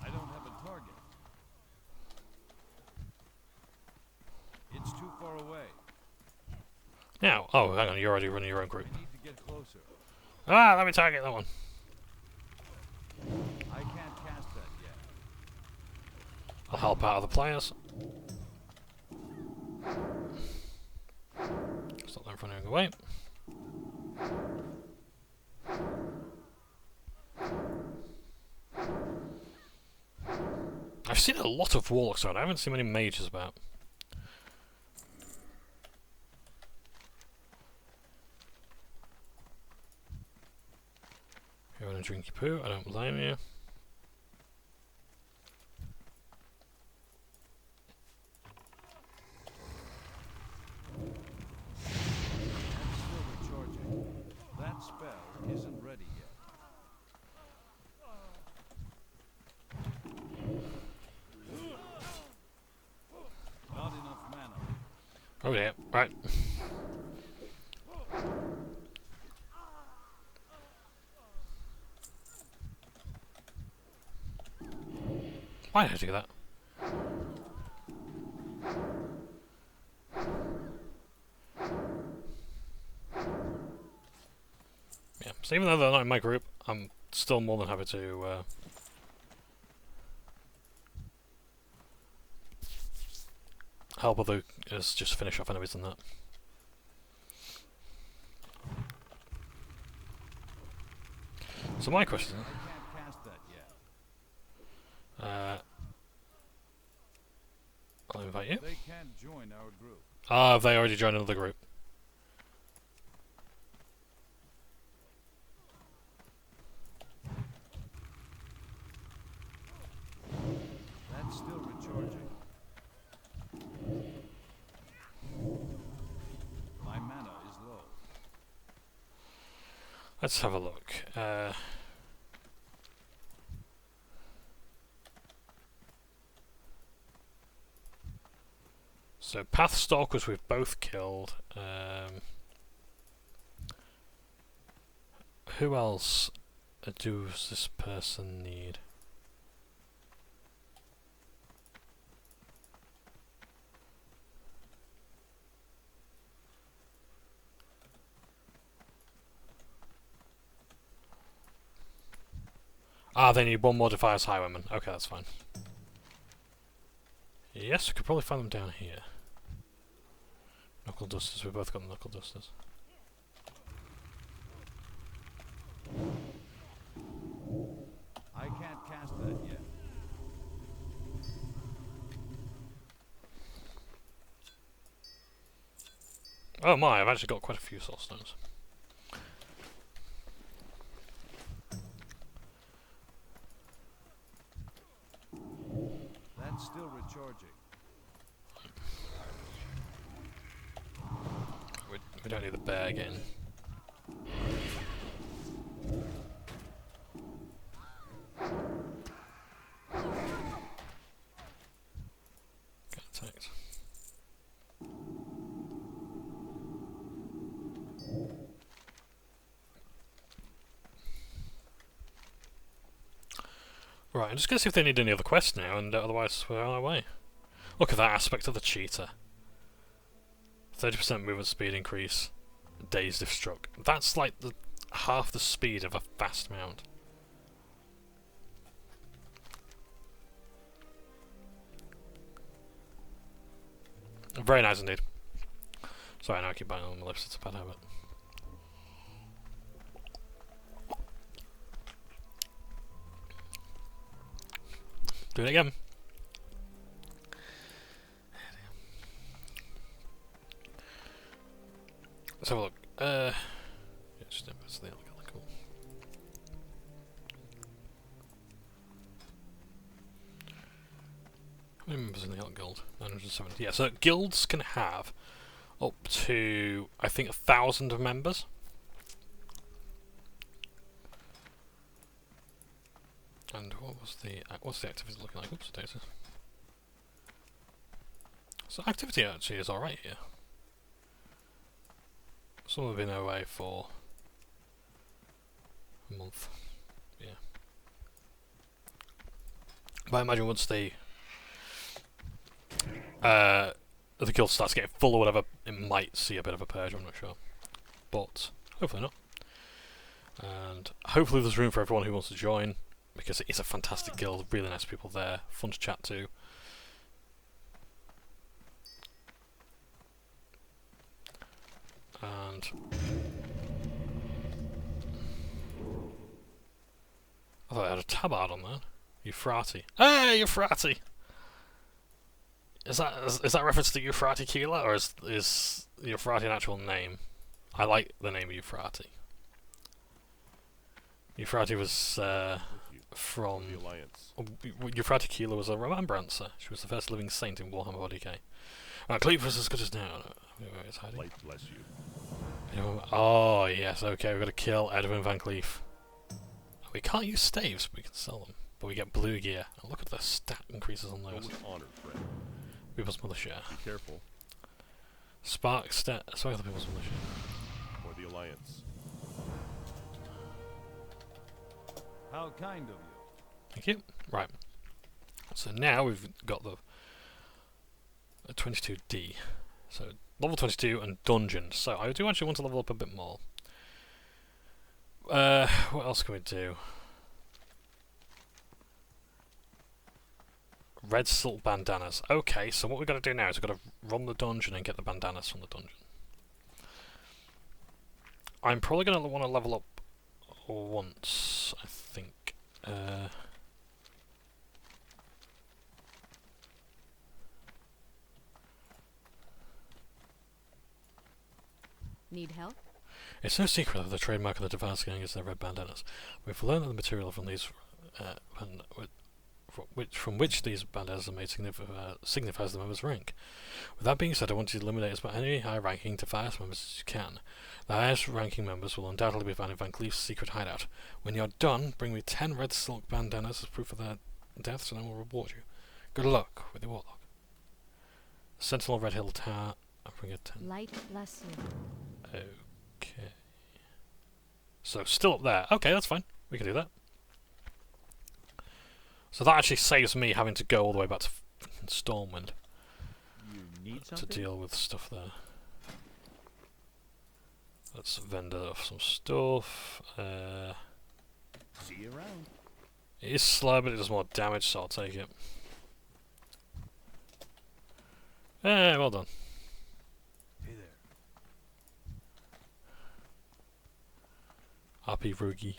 I don't have a target. It's too far away. Now, oh, hang on, you're already running your own group. I need to get closer. Ah, let me target that one. I can't cast that yet. I'll help out other players. Stop them from running away. I've seen a lot of warlocks around. I haven't seen many mages about. You want to drink your poo? I don't blame you. Still recharging. That spell isn't ready yet. Not enough mana. Oh yeah, right. Why did I do that? Yeah, so even though they're not in my group, I'm still more than happy to help others just finish off enemies and that. So my question, I can't cast that yet. I'll invite you. They can't join our group. Ah, they already joined another group. That's still recharging. My mana is low. Let's have a look. So Pathstalkers we've both killed. Who else does this person need? Ah, they need one more Defiance Highwayman. Okay, that's fine. Yes, we could probably find them down here. Knuckle Dusters, we've both got the Knuckle Dusters. I can't cast that yet. Oh my, I've actually got quite a few Soul Stones. That's still recharging. We don't need the bear getting. Get attacked. Right, I'm just going to see if they need any other quests now, and otherwise we're on our way. Look at that aspect of the cheetah. 30% movement speed increase, dazed if struck. That's like half the speed of a fast mount. Very nice indeed. Sorry, I know I keep biting on my lips, it's a bad habit. Do it again. Let's have a look. Yeah, just it's the other colour, cool. How many members in the Elk Guild? 970. Yeah, so guilds can have up to, I think, 1,000 members. And what's the activity looking like? Oops, data. So activity actually is alright here. Some have been away for a month. Yeah. But I imagine once the guild starts getting full or whatever, it might see a bit of a purge, I'm not sure. But hopefully not. And hopefully there's room for everyone who wants to join, because it is a fantastic guild, really nice people there, fun to chat to. And I thought I had a tabard on that. Euphrati. Hey, Euphrati! Is that reference to Euphrati Keeler, or is Euphrati an actual name? I like the name Euphrati. Euphrati was from The Alliance. Euphrati Keeler was a remembrancer. She was the first living saint in Warhammer 40k. Cleave was as good as now. It's hiding. Light bless you. Oh yes, okay. We've got to kill Edwin Van Cleef. We can't use staves, but we can sell them. But we get blue gear. And look at the stat increases on Go those. with honor, friend. People's militia. Be careful. Spark stat. Spark the people's militia. For the Alliance. How kind of you. Thank you. Right. So now we've got the 22D. So level 22 and dungeons. So I do actually want to level up a bit more. What else can we do? Red silk bandanas. Okay, so what we've got to do now is we've got to run the dungeon and get the bandanas from the dungeon. I'm probably going to want to level up once, I think. Need help? It's no secret that the trademark of the Device Gang is their red bandanas. We've learned that the material from these, from which these bandanas are made signifies the member's rank. With that being said, I want you to eliminate as many high-ranking Device members as you can. The highest-ranking members will undoubtedly be found in Van Cleef's secret hideout. When you're done, bring me 10 red silk bandanas as proof of their deaths, and I will reward you. Good luck with the Warlock. Sentinel Red Hill Tower. I'll bring it 10. Light bless you. Okay. So, still up there. Okay, that's fine. We can do that. So that actually saves me having to go all the way back to Stormwind You need to something? deal with stuff there. Let's vendor off some stuff. See you around. It is slow, but it does more damage, so I'll take it. Well done. Hey there. RP Rugi.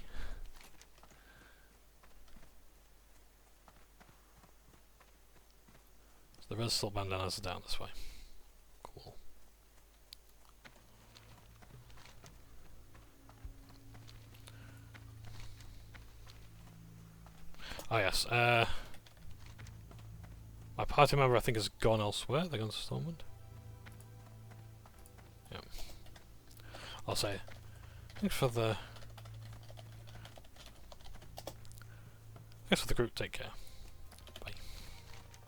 So the red silk bandanas are down this way. Cool. Oh yes, my party member I think has gone elsewhere. They're gone to Stormwind. Yeah. I'll say thanks for the group, take care. Bye.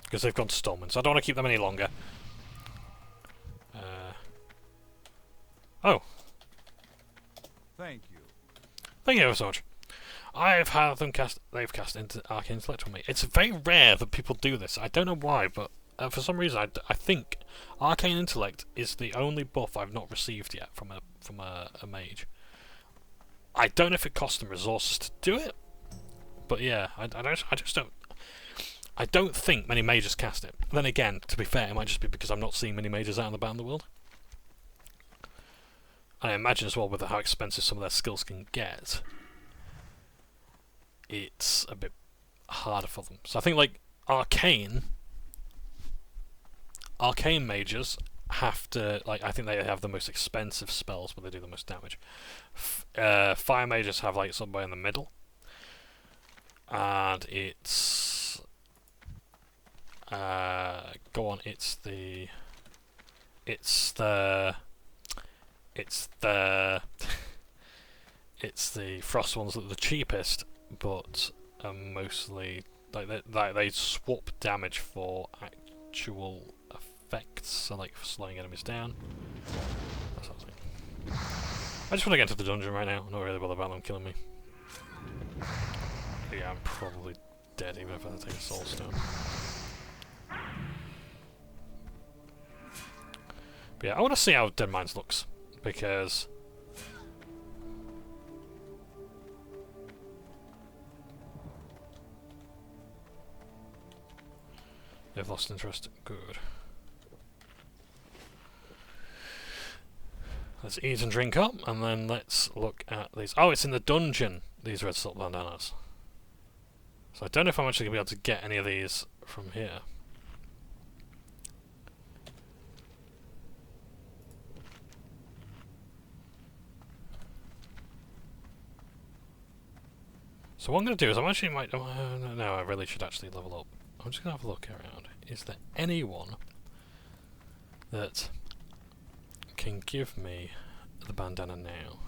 Because they've gone to Stormwind, so I don't want to keep them any longer. Oh. Thank you. Thank you ever so much. I've had them they've cast into Arcane Intellect on me. It's very rare that people do this. I don't know why, but for some reason I think Arcane Intellect is the only buff I've not received yet from a mage. I don't know if it costs them resources to do it, but yeah, I just don't. I don't think many mages cast it. Then again, to be fair, it might just be because I'm not seeing many mages out and about in the world. And I imagine as well with how expensive some of their skills can get, it's a bit harder for them. So I think like arcane mages have to, like, I think they have the most expensive spells, but they do the most damage. Fire mages have like somewhere in the middle, and it's it's the frost ones that are the cheapest, but mostly like they swap damage for actual effects, so like for slowing enemies down. That sort of thing. I just want to get into the dungeon right now. I'm not really bothered about them killing me. Yeah, I'm probably dead even if I take a soul stone. But yeah, I want to see how Deadmines looks, because they've lost interest. Good. Let's eat and drink up, and then let's look at these. Oh, it's in the dungeon, these red silk bandanas. So I don't know if I'm actually going to be able to get any of these from here. So what I'm going to do is I'm actually might... no, I really should actually level up. I'm just going to have a look around. Is there anyone that can give me the bandana now?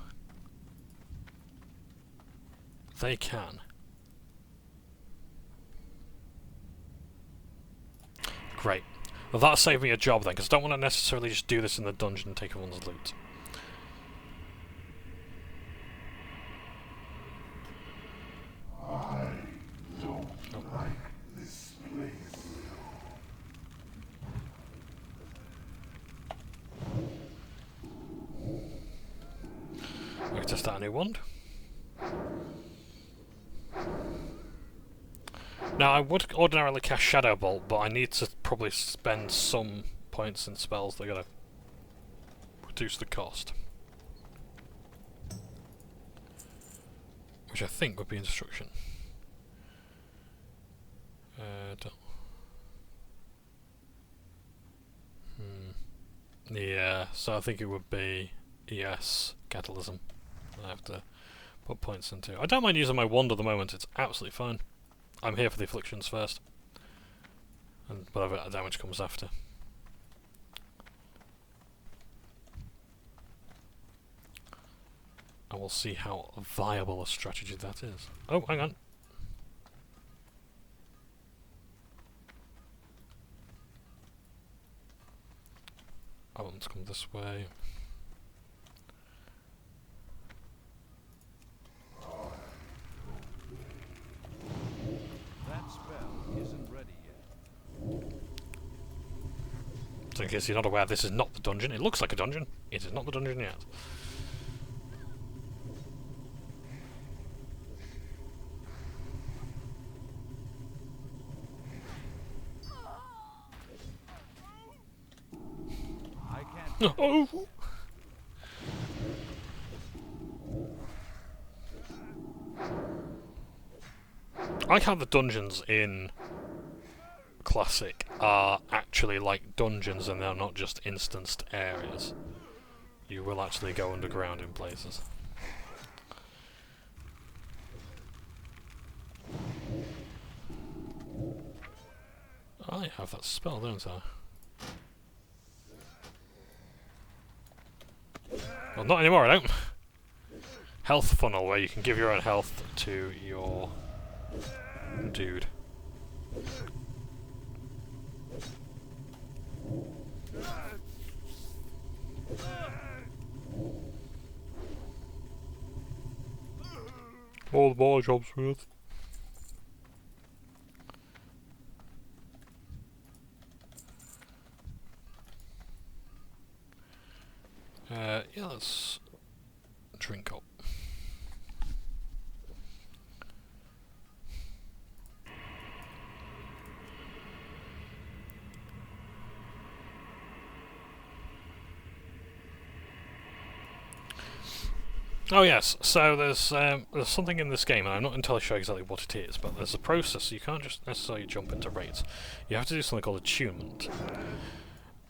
They can. Great. Well, that'll save me a job then, because I don't want to necessarily just do this in the dungeon and take everyone's loot. We can test out a new wand. Now, I would ordinarily cast Shadow Bolt, but I need to probably spend some points in spells that are going to reduce the cost. Which I think would be Instruction. Yeah, so I think it would be, yes, Catalysm. I have to put points into. I don't mind using my wand at the moment, it's absolutely fine. I'm here for the afflictions first. And whatever damage comes after. And we'll see how viable a strategy that is. Oh, hang on. I want to come this way. That spell isn't ready yet. So in case you're not aware, this is not the dungeon. It looks like a dungeon. It is not the dungeon yet. I can't. Oh! I like how the dungeons in Classic are actually like dungeons and they're not just instanced areas. You will actually go underground in places. I have that spell, don't I? Well, not anymore, I don't. Health funnel, where you can give your own health to your dude. All the bar jobs worth. Yeah, let's drink up. Oh yes, so there's something in this game, and I'm not entirely sure exactly what it is, but there's a process, so you can't just necessarily jump into raids. You have to do something called attunement.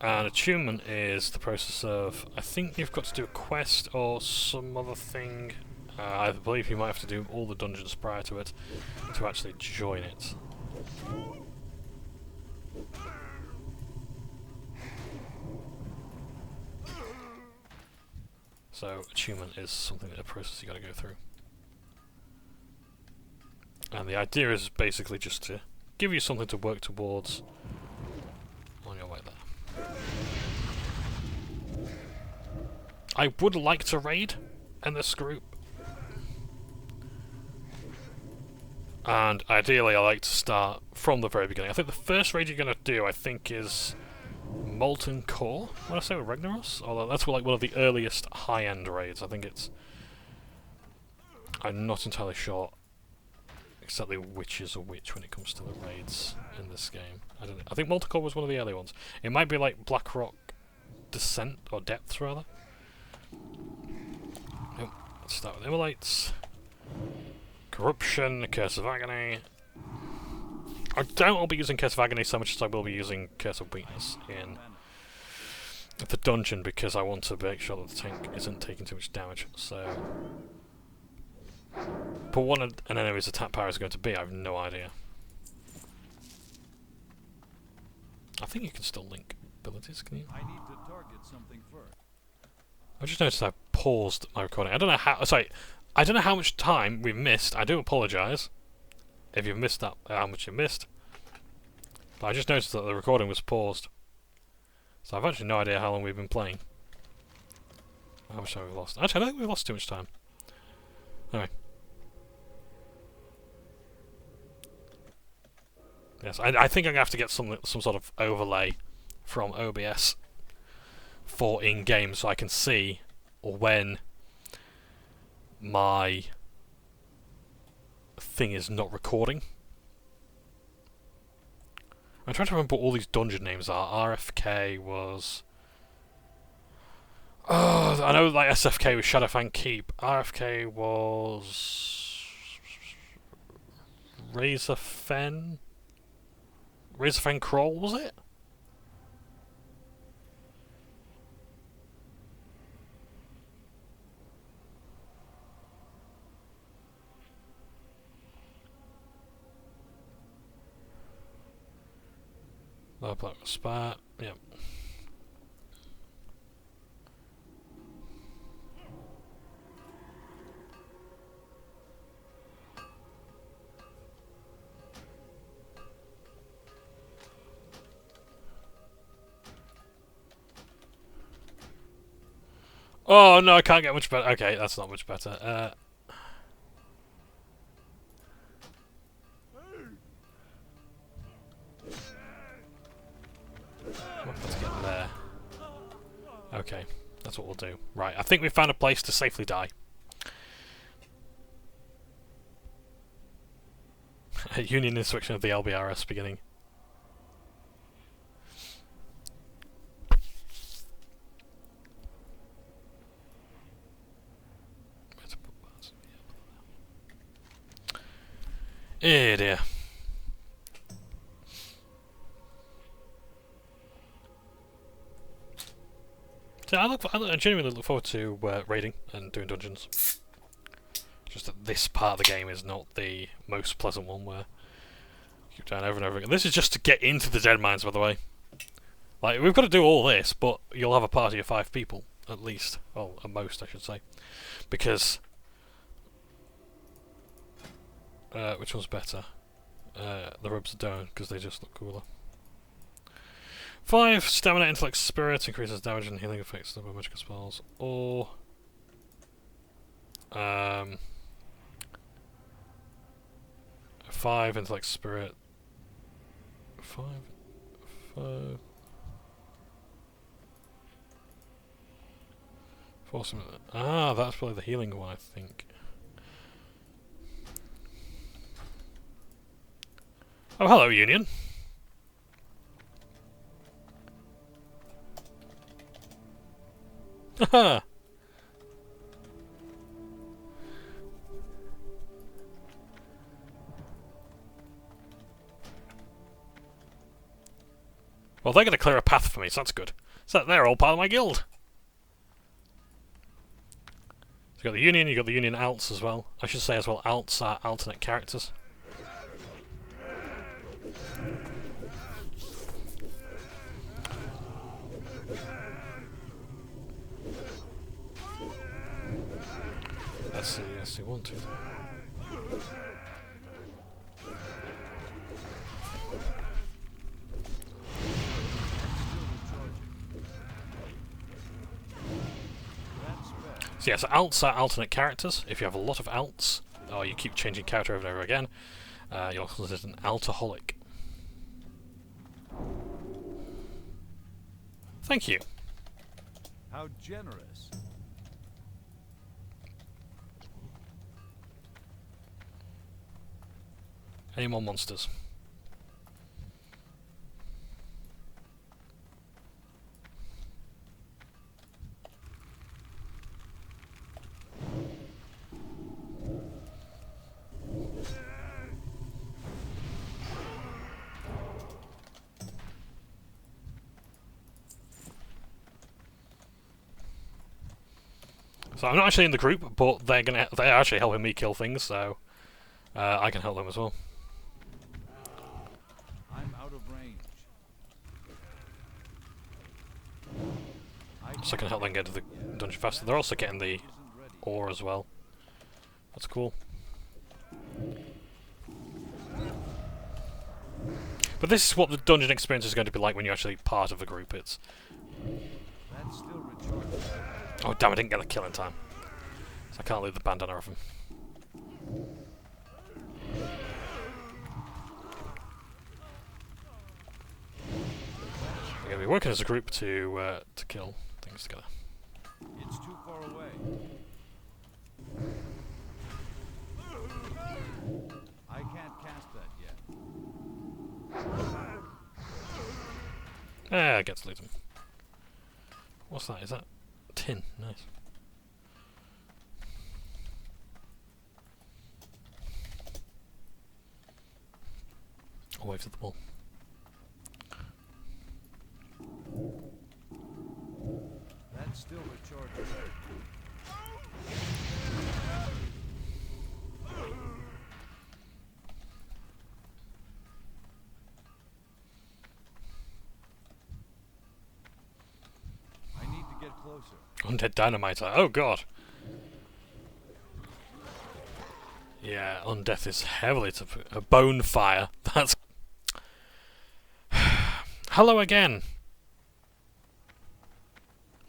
And attunement is the process of, I think you've got to do a quest or some other thing. I believe you might have to do all the dungeons prior to it to actually join it. So attunement is something, a process you got to go through. And the idea is basically just to give you something to work towards on your way there. I would like to raid in this group. And ideally I like to start from the very beginning. I think the first raid you're going to do, I think, is Molten Core, when I say with Ragnaros. Although that's like one of the earliest high-end raids. I think it's... I'm not entirely sure exactly which is which when it comes to the raids in this game. I don't know. I think Molten Core was one of the early ones. It might be like Blackrock Descent, or Depth rather. Nope. Let's start with Immolates. Corruption, Curse of Agony, I doubt I'll be using Curse of Agony so much as I will be using Curse of Weakness in the dungeon, because I want to make sure that the tank isn't taking too much damage. So, but what an enemy's attack power is going to be, I have no idea. I think you can still link abilities, can you? I need to target something first. I just noticed I paused my recording. I don't know how. Sorry, I don't know how much time we've missed. I do apologise if you've missed that. How much you missed. But I just noticed that the recording was paused. So I've actually no idea how long we've been playing. How much time we've lost? Actually, I don't think we've lost too much time. Anyway. Yes, I think I'm gonna have to get some sort of overlay from OBS for in-game, so I can see when my thing is not recording. I'm trying to remember what all these dungeon names are. RFK was... Oh, I know like SFK was Shadowfang Keep. RFK was... Razorfen Crawl, was it? Black Spat, yep. Oh no, I can't get much better. Okay, that's not much better. Let's get there. Okay, that's what we'll do. Right, I think we've found a place to safely die. Union instruction of the LBRS beginning. Eh dear. So I genuinely look forward to raiding and doing dungeons. Just that this part of the game is not the most pleasant one, where you keep down over and over again. This is just to get into the Deadmines, by the way. Like, we've got to do all this, but you'll have a party of 5 people, at least. Well, at most, I should say. Because... which one's better? The rubs don't, because they just look cooler. 5 stamina, intellect, spirit increases damage and healing effects of magical spells, or 5 intellect, spirit. 5. Ah, that's probably the healing one, I think. Oh, hello, Union. Haha. Well, they're going to clear a path for me, so that's good. So they're all part of my guild. So you got the Union, you got the Union alts as well. I should say as well, alts are alternate characters. Let's see, 1, 2, 3. So yes, alts are alternate characters. If you have a lot of alts, or you keep changing character over and over again, you're considered an altaholic. Thank you. How generous. Any more monsters? So I'm not actually in the group, but they're actually helping me kill things, so I can help them as well. I'm out of range. So I can help them get to the dungeon faster. They're also getting the ore as well. That's cool. But this is what the dungeon experience is going to be like when you're actually part of a group. It's... That's still recharging. Oh damn, I didn't get the kill in time. So I can't leave the bandana off him. We're going to be working as a group to kill things together. It's too far away. I can't cast that yet. I get to lose him. What's that? Is that tin? Nice. I'll wave to the ball. That's still recharging. I need to get closer. Undead Dynamiter. Oh god. Yeah, Undeath is heavily to a bone fire. That's... Hello again.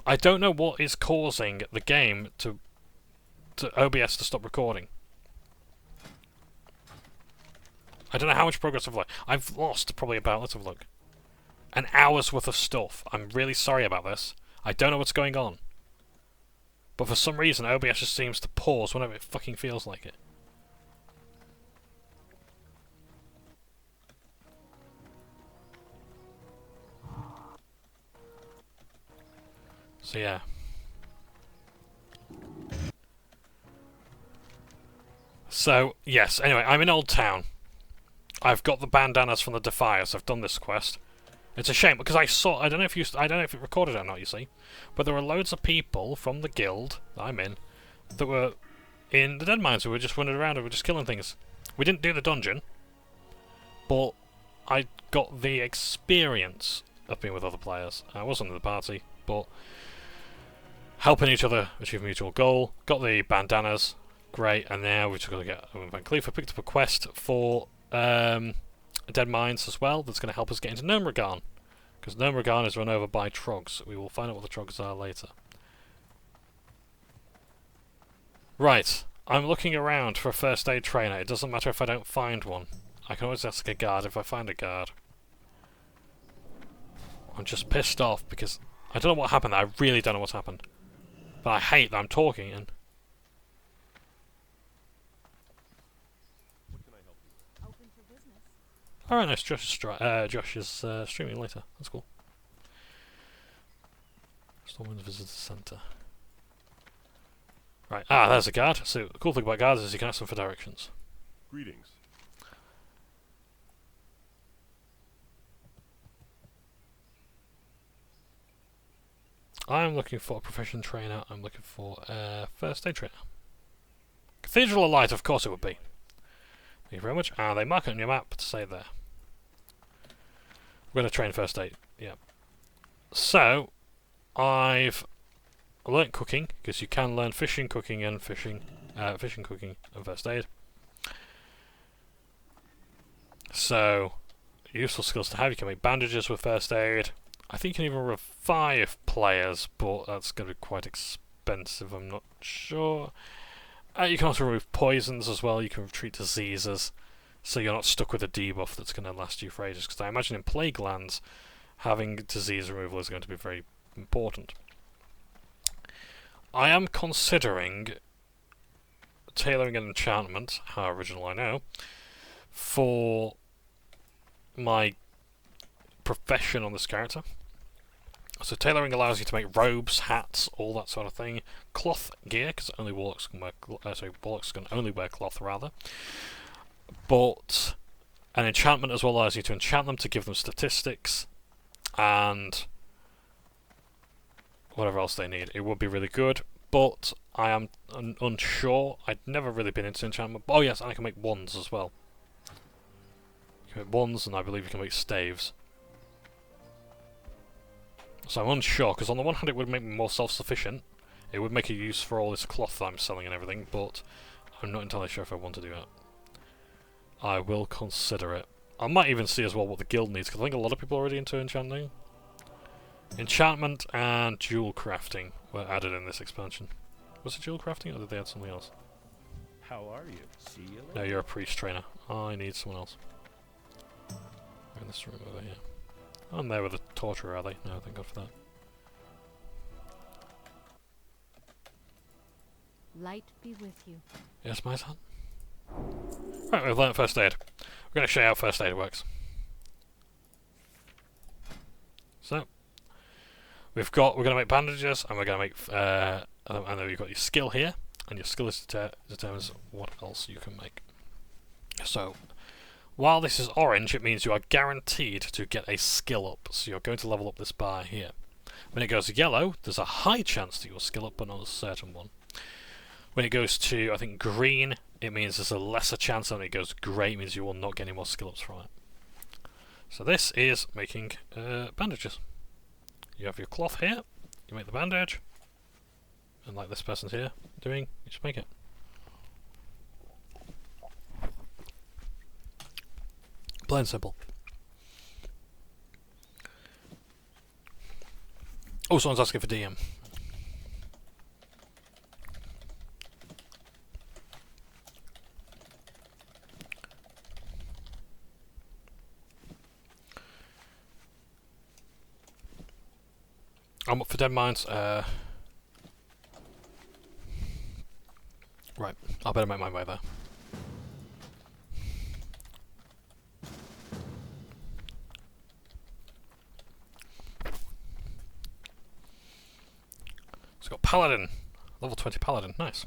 I don't know what is causing the game to OBS to stop recording. I don't know how much progress I've lost probably about, let's have a look, an hour's worth of stuff. I'm really sorry about this. I don't know what's going on. But for some reason OBS just seems to pause whenever it fucking feels like it. So yeah. So, yes, anyway, I'm in Old Town. I've got the bandanas from the Defiers. I've done this quest. It's a shame because I don't know if it recorded or not, you see, but there were loads of people from the guild that I'm in that were in the Deadmines who were just running around and were just killing things. We didn't do the dungeon, but I got the experience of being with other players. I wasn't in the party, but helping each other achieve a mutual goal. Got the bandanas, great, and now we've just got to get Van Cleef. I picked up a quest for Deadmines as well. That's going to help us get into Gnomeregan, because Gnomeregan is run over by trogs. We will find out what the trogs are later. Right, I'm looking around for a first aid trainer. It doesn't matter if I don't find one. I can always ask a guard if I find a guard. I'm just pissed off because I don't know what happened there. I really don't know what's happened. But I hate that I'm talking and... Open for business. Alright, nice. Josh is streaming later. That's cool. Stormwind Visitor Centre. Right, there's a guard. So the cool thing about guards is you can ask them for directions. Greetings. I'm looking for a profession trainer. I'm looking for a first aid trainer. Cathedral of Light, of course it would be. Thank you very much. And they mark it on your map to say there. We're going to train first aid. Yeah. So, I've learnt cooking, because you can learn fishing, cooking, and fishing, cooking, and first aid. So, useful skills to have. You can make bandages with first aid. I think you can even revive players, but that's going to be quite expensive, I'm not sure. You can also remove poisons as well, you can treat diseases, so you're not stuck with a debuff that's going to last you for ages, because I imagine in Plague Lands, having disease removal is going to be very important. I am considering tailoring an enchantment, how original I know, for my profession on this character. So tailoring allows you to make robes, hats, all that sort of thing. Cloth gear, because only warlocks can wear warlocks can only wear cloth rather. But an enchantment as well allows you to enchant them to give them statistics and whatever else they need. It would be really good, but I am unsure. I'd never really been into enchantment. Oh yes, I can make wands as well. You can make wands, and I believe you can make staves. So I'm unsure, because on the one hand it would make me more self-sufficient. It would make a use for all this cloth that I'm selling and everything, but I'm not entirely sure if I want to do that. I will consider it. I might even see as well what the guild needs, because I think a lot of people are already into enchanting. Enchantment and jewel crafting were added in this expansion. Was it jewel crafting, or did they add something else? How are you? See you later. No, you're a priest trainer. I need someone else. In this room over here. I'm there with a torturer, are they? No, thank God for that. Light be with you. Yes, my son. Right, we've learnt first aid. We're going to show you how first aid works. So, we're going to make bandages, and we're going to make, and then you've got your skill here, and your skill is determines what else you can make. So, while this is orange, it means you are guaranteed to get a skill up, so you're going to level up this bar here. When it goes yellow, there's a high chance that you'll skill up, but not a certain one. When it goes to, I think, green, it means there's a lesser chance, and when it goes grey, it means you will not get any more skill ups from it. So this is making bandages. You have your cloth here, you make the bandage, and like this person's here doing, you just make it. Plain simple. Oh, someone's asking for DM. I'm up for Deadmines. Right, I better make my way there. It's got Paladin, level 20 Paladin, nice.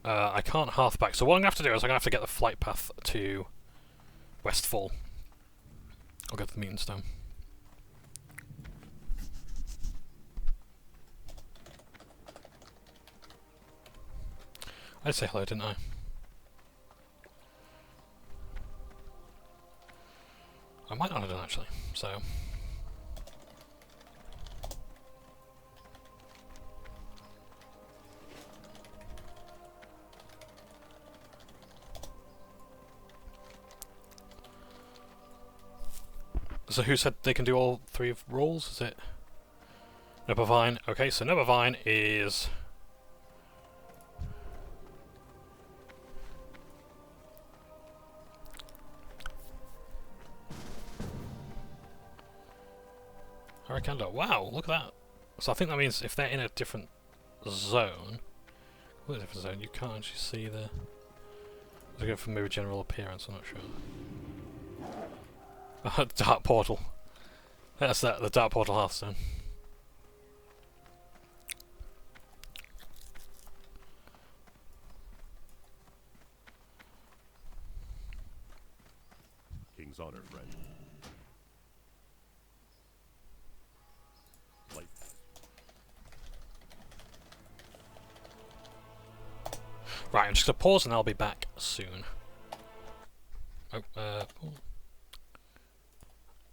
I can't hearth back, so what I'm going to have to do is I'm going to have to get the flight path to Westfall. I'll get the meeting stone. I did say hello, didn't I? I might not have done actually, so. So who said they can do all three of roles? Is it Nubavine? Okay, so Nubavine is Arikanda. Wow, look at that. So I think that means if they're in a different zone, what different zone? You can't actually see the. They go for maybe general appearance. I'm not sure. Dark Portal. That's that, the Dark Portal Hearthstone. King's honor, friend. Light. Right, I'm just gonna pause and I'll be back soon. Oh,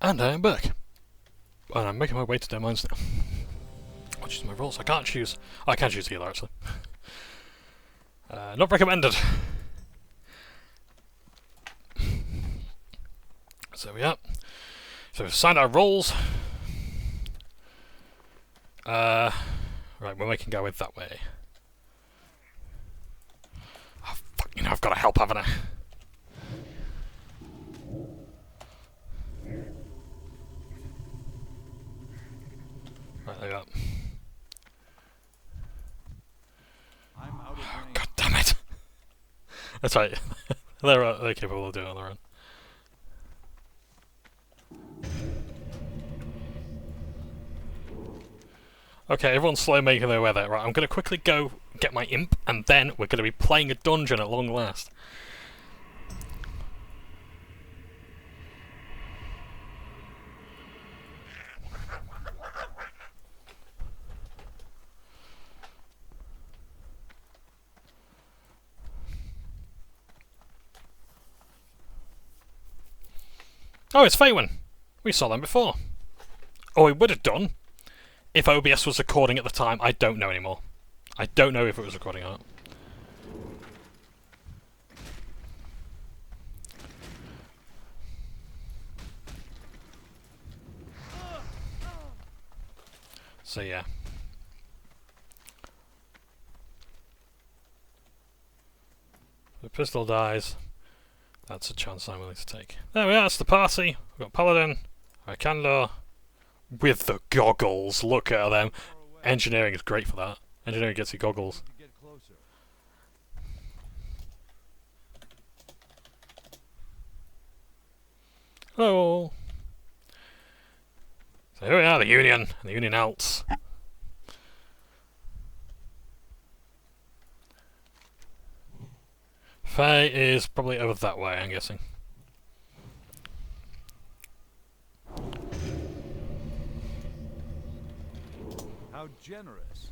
and I am back. And I'm making my way to Deadmines now. I'll choose my roles. I can't choose. Oh, I can choose healer actually. Not recommended. So we are. So we've signed our roles. Right, we're making our way that way. Oh, fuck, you know, I've got to help, haven't I? Right, there we go. I'm out of range. God damn it! That's right. They're capable of doing it on their own. Okay, everyone's slowly making their way there. Right, I'm going to quickly go get my imp, and then we're going to be playing a dungeon at long last. Oh, it's Faywin. We saw them before. Or we would have done if OBS was recording at the time. I don't know anymore. I don't know if it was recording or not. So yeah. The pistol dies. That's a chance I'm willing to take. There we are, that's the party. We've got Paladin, Arcandor, with the goggles. Look at them. Engineering is great for that. Engineering gets you goggles. Get closer. Hello. So here we are, the Union, and the Union Alts. Faye is probably over that way, I'm guessing. How generous.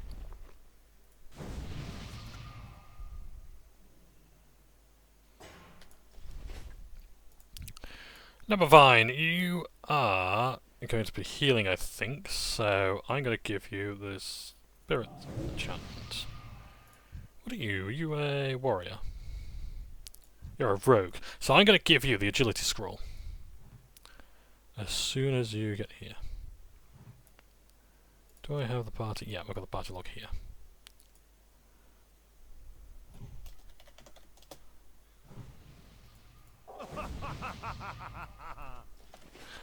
Number Vine, you are going to be healing, I think, so I'm going to give you this Spirit Enchantment. What are you? Are you a warrior? You're a rogue. So I'm going to give you the Agility Scroll as soon as you get here. Do I have the party? Yeah, I've got the party log here.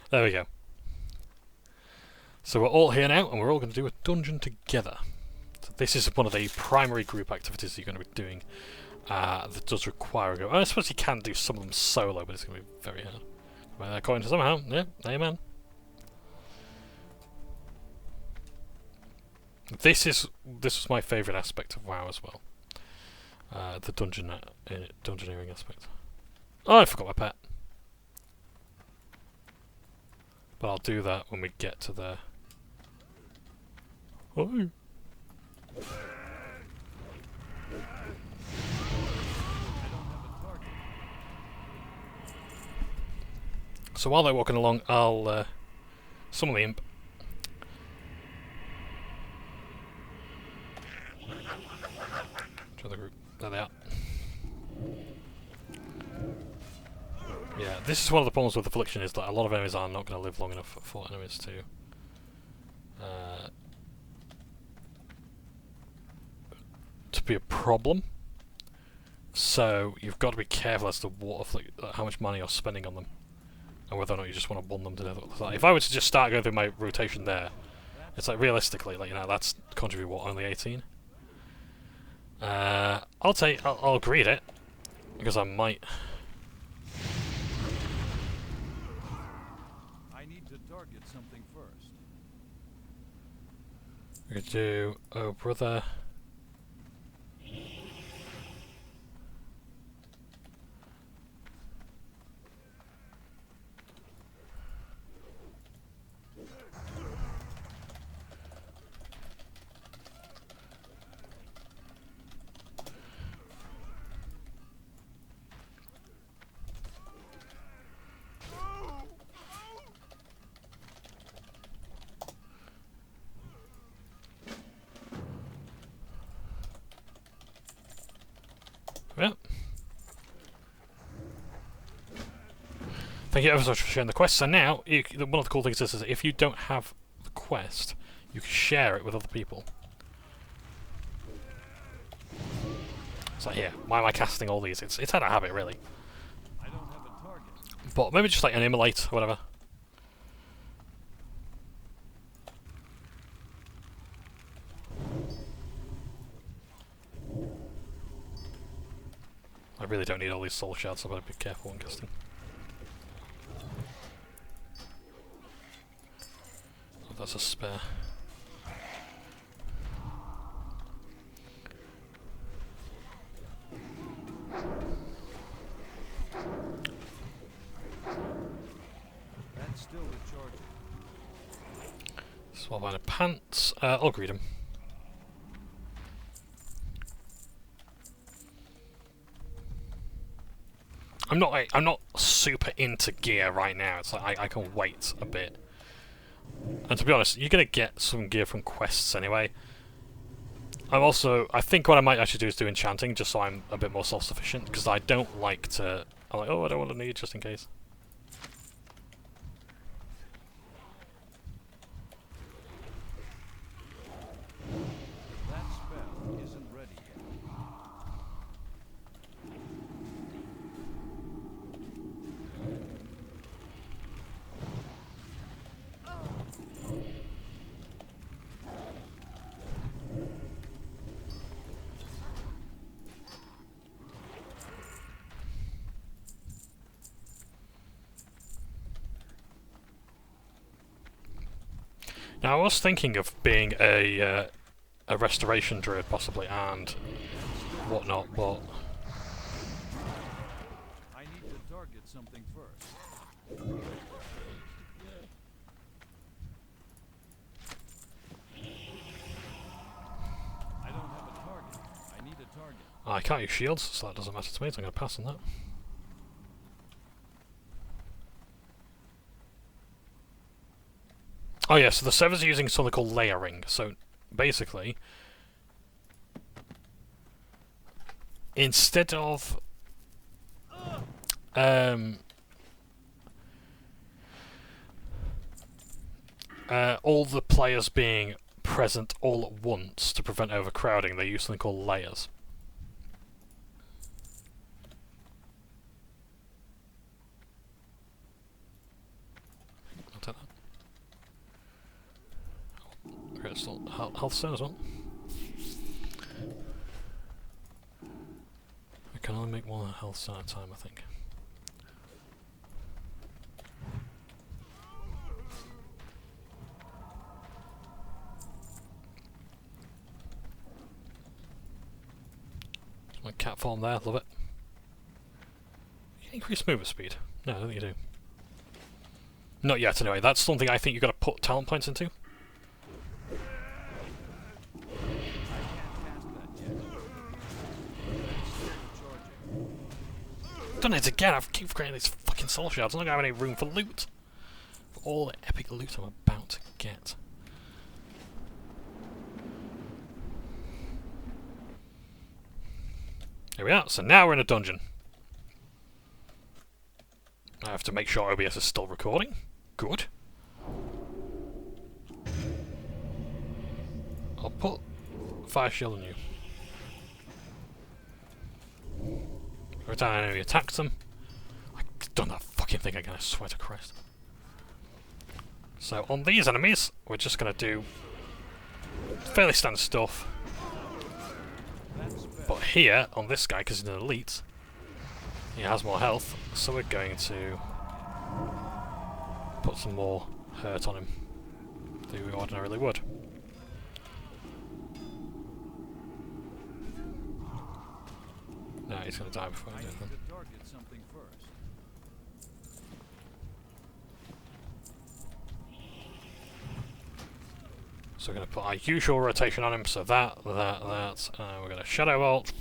There we go. So we're all here now, and we're all going to do a dungeon together. So this is one of the primary group activities you're going to be doing that does require a go. I suppose you can do some of them solo, but it's going to be very hard. Well, according to somehow, yeah, amen. This was my favourite aspect of WoW as well. The dungeoneering aspect. Oh, I forgot my pet. But I'll do that when we get to the... Oh. So while they're walking along, I'll summon the imp. Try the group. There they are. Yeah, this is one of the problems with Affliction, is that a lot of enemies are not going to live long enough for enemies to be a problem. So you've got to be careful as to what how much money you're spending on them, and whether or not you just want to bond them to death. If I were to just start going through my rotation there, it's like realistically, like, you know, that's contribute what, only 18. I'll greed it because I might. I need to target something first. We could do oh brother. Yeah. Thank you ever so much for sharing the quest. So now, one of the cool things is that if you don't have the quest, you can share it with other people. It's like, here, why am I casting all these? It's out of habit, really. I don't have a target. But maybe just like an immolate, or whatever. I really don't need all these soul shards, so I've got to be careful when casting. Oh, that's a spare. That's still recharging. Swap out of pants. I'll greet him. I'm not super into gear right now. It's like I can wait a bit. And to be honest, you're gonna get some gear from quests anyway. I think what I might actually do is do enchanting, just so I'm a bit more self-sufficient, because I don't like to... I'm like, oh, I don't want to need just in case. That spell isn't ready yet. Now, I was thinking of being a restoration druid, possibly, and whatnot, but... I need to target something first. I don't have a target. I need a target. I can't use shields, so that doesn't matter to me, so I'm going to pass on that. Oh yeah, so the servers are using something called layering. So basically, instead of all the players being present all at once to prevent overcrowding, they use something called layers. I'll take that. Crystal health stone as well. I can only make one health stone at a time, I think. There's my cat form there, love it. You increase movement speed? No, I don't think you do. Not yet, anyway. That's something I think you've got to put talent points into. Done it again, I keep creating these fucking soul shards. I'm not going to have any room for loot. For all the epic loot I'm about to get. Here we are, so now we're in a dungeon. I have to make sure OBS is still recording. Good. I'll put fire shield on you. Every time an enemy attacks them, I've done that fucking thing again, I swear to Christ. So on these enemies, we're just going to do fairly standard stuff. But here, on this guy, because he's an elite, he has more health, so we're going to put some more hurt on him than we ordinarily would. No, he's going to die before I do anything. Target something first. So we're going to put our usual rotation on him, so that, we're going to Shadow Bolt.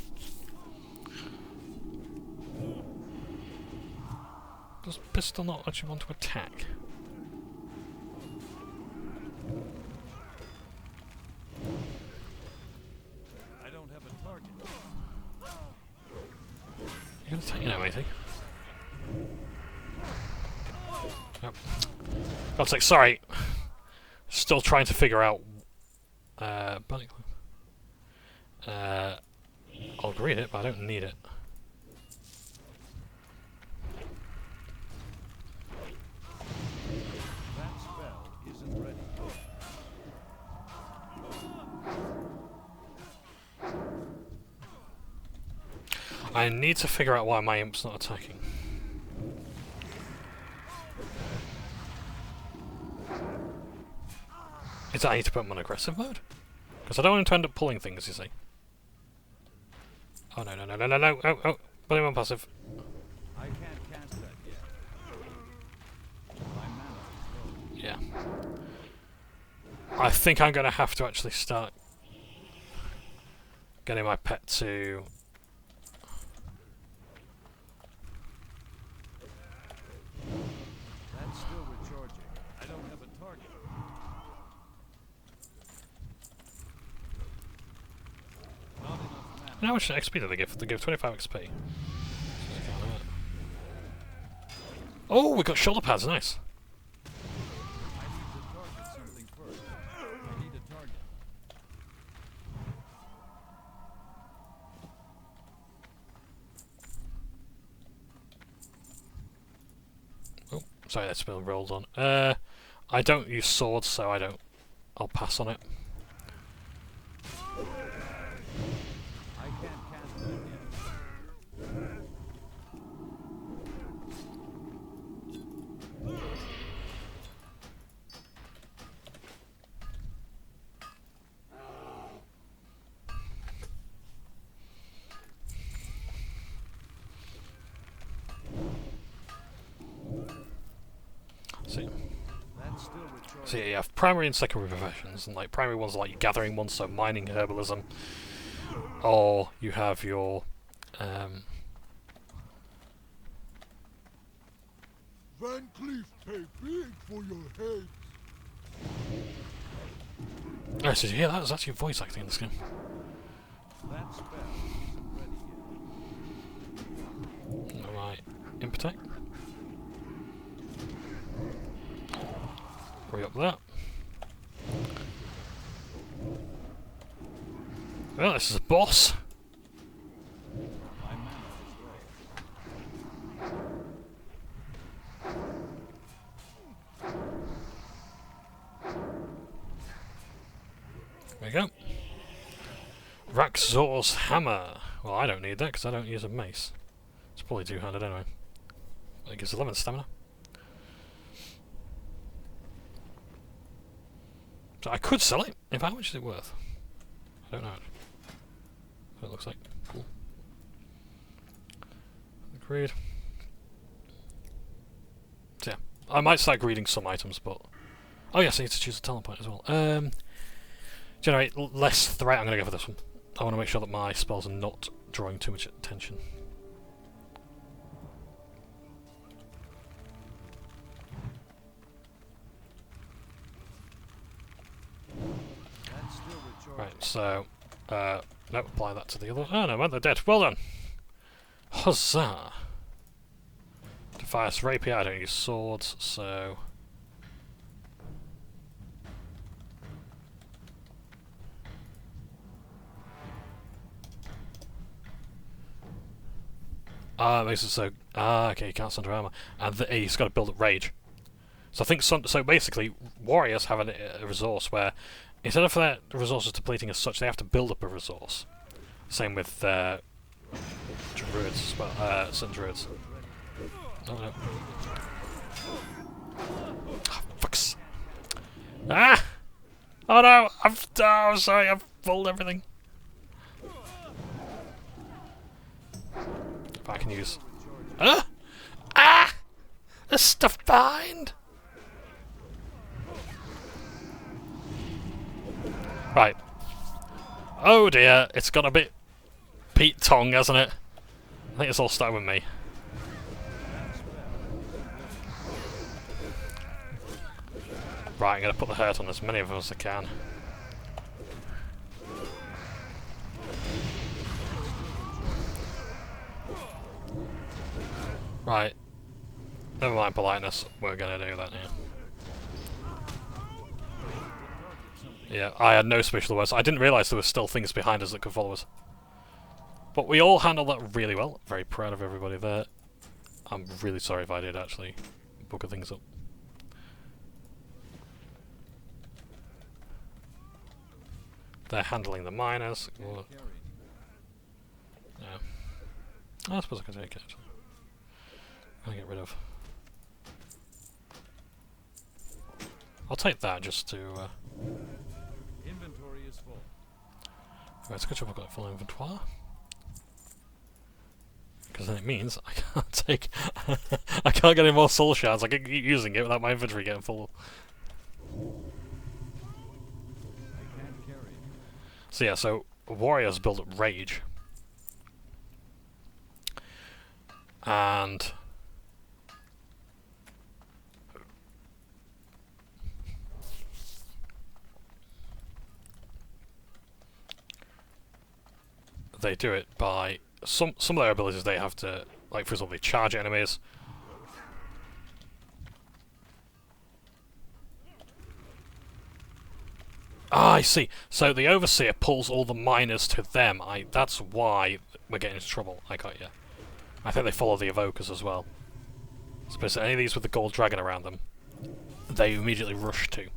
Does Pistol not actually want to attack? I don't have a target. You're going to take, you know anything? Nope. God's sake, sorry. Still trying to figure out. I'll read it, but I don't need it. That spell isn't ready. I need to figure out why my imp's not attacking. Is that I need to put him on aggressive mode? Because I don't want him to end up pulling things, you see. Oh no, no, no, no, no, no, oh, oh, put him on passive. I can't cast that yet. My mana is low. Yeah. I think I'm going to have to actually start getting my pet to How much XP do they give? They give 25 XP. Oh, we got shoulder pads, nice. I need to target something first. I need a target. Oh, sorry, that's been rolled on. I don't use swords, so I'll pass on it. I can't cast that yet. See. That's still recharging. So yeah, you have primary and secondary professions, and like primary ones are like your gathering ones, so mining, herbalism, or you have your Van Cleef pay big for your heads. oh, so yeah, that's actually voice acting in this game. That spell isn't ready yet. Alright, Impotec. Hurry up that. Well, this is a boss. My mana is low. There we go. Raxor's Hammer. Well, I don't need that because I don't use a mace. It's probably two-handed anyway. It gives 11 stamina. So I could sell it. In fact, how much is it worth? I don't know. What it looks like. Cool. Agreed. So yeah, I might start greeding some items, but oh yes, I need to choose a talent point as well. Generate less threat. I'm gonna go for this one. I want to make sure that my spells are not drawing too much attention. That's still recharging. Right, so no, apply that to the other. Oh no, man, they're dead. Well done. Huzzah! Defias rapier. I don't use swords, so. It makes it so. Okay, you can't send armor, and he's got to build up rage. So I think so. Basically, warriors have a resource where instead of their resources depleting as such, they have to build up a resource. Same with druids as well. Certain druids. Oh no! Oh, fucks! Ah! Oh no! I'm sorry. I've pulled everything. If I can use. Ah! There's stuff behind! Right. Oh dear, it's got a bit Pete Tong, hasn't it? I think it's all started with me. Right, I'm going to put the hurt on as many of them as I can. Right. Never mind politeness, we're going to do that now. Yeah, I had no special awareness. I didn't realise there were still things behind us that could follow us. But we all handled that really well. Very proud of everybody there. I'm really sorry if I did actually bugger things up. They're handling the miners. Can't carry Yeah. I suppose I can take it actually. I'll get rid of. I'll take that just to. Inventory is full. Right, it's a good job I've got full inventory. Because then it means I can't take. I can't get any more soul shards. I can keep using it without my inventory getting full. I can't carry. So yeah, so warriors build up rage. And they do it by some of their abilities. They have to, like for example, they charge enemies. Ah, I see. So the Overseer pulls all the miners to them. That's why we're getting into trouble. I got you. I think they follow the Evokers as well. So basically, any of these with the gold dragon around them, they immediately rush to.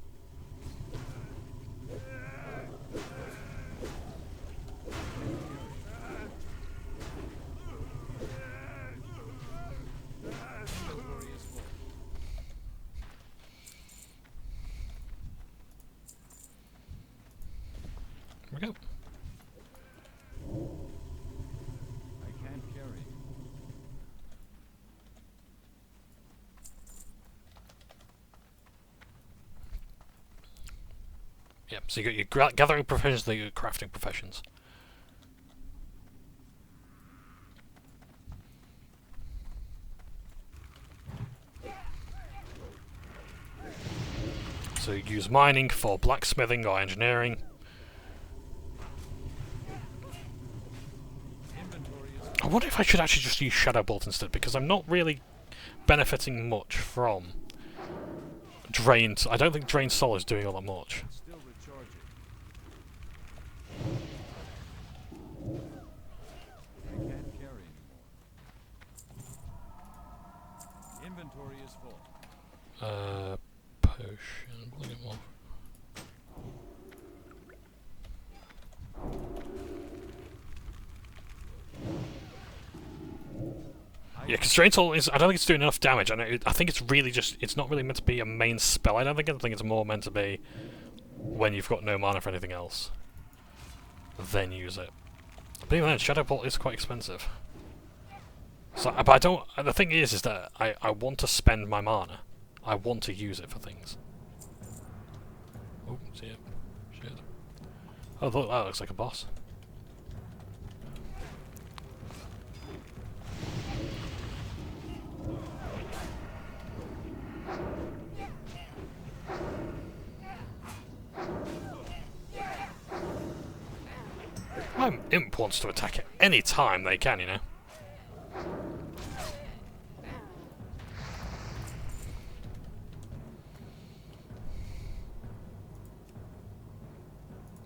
Here we go. I can't carry. Yeah, so you got your gathering professions, then your crafting professions. So you use mining for blacksmithing or engineering. I wonder if I should actually just use Shadow Bolt instead, because I'm not really benefiting much from Drained. I don't think Drained Soul is doing all that much. Still recharging. I can't carry anymore. Inventory is full. Potion. We'll get more. Yeah, because Drained Soul is. I don't think it's doing enough damage. I think it's really just. It's not really meant to be a main spell. I think it's more meant to be when you've got no mana for anything else. Then use it. But even then, Shadow Bolt is quite expensive. So, but I don't. The thing is that I want to spend my mana. I want to use it for things. Oh, see it. Shit. Oh, look, that looks like a boss. My imp wants to attack at any time they can, you know.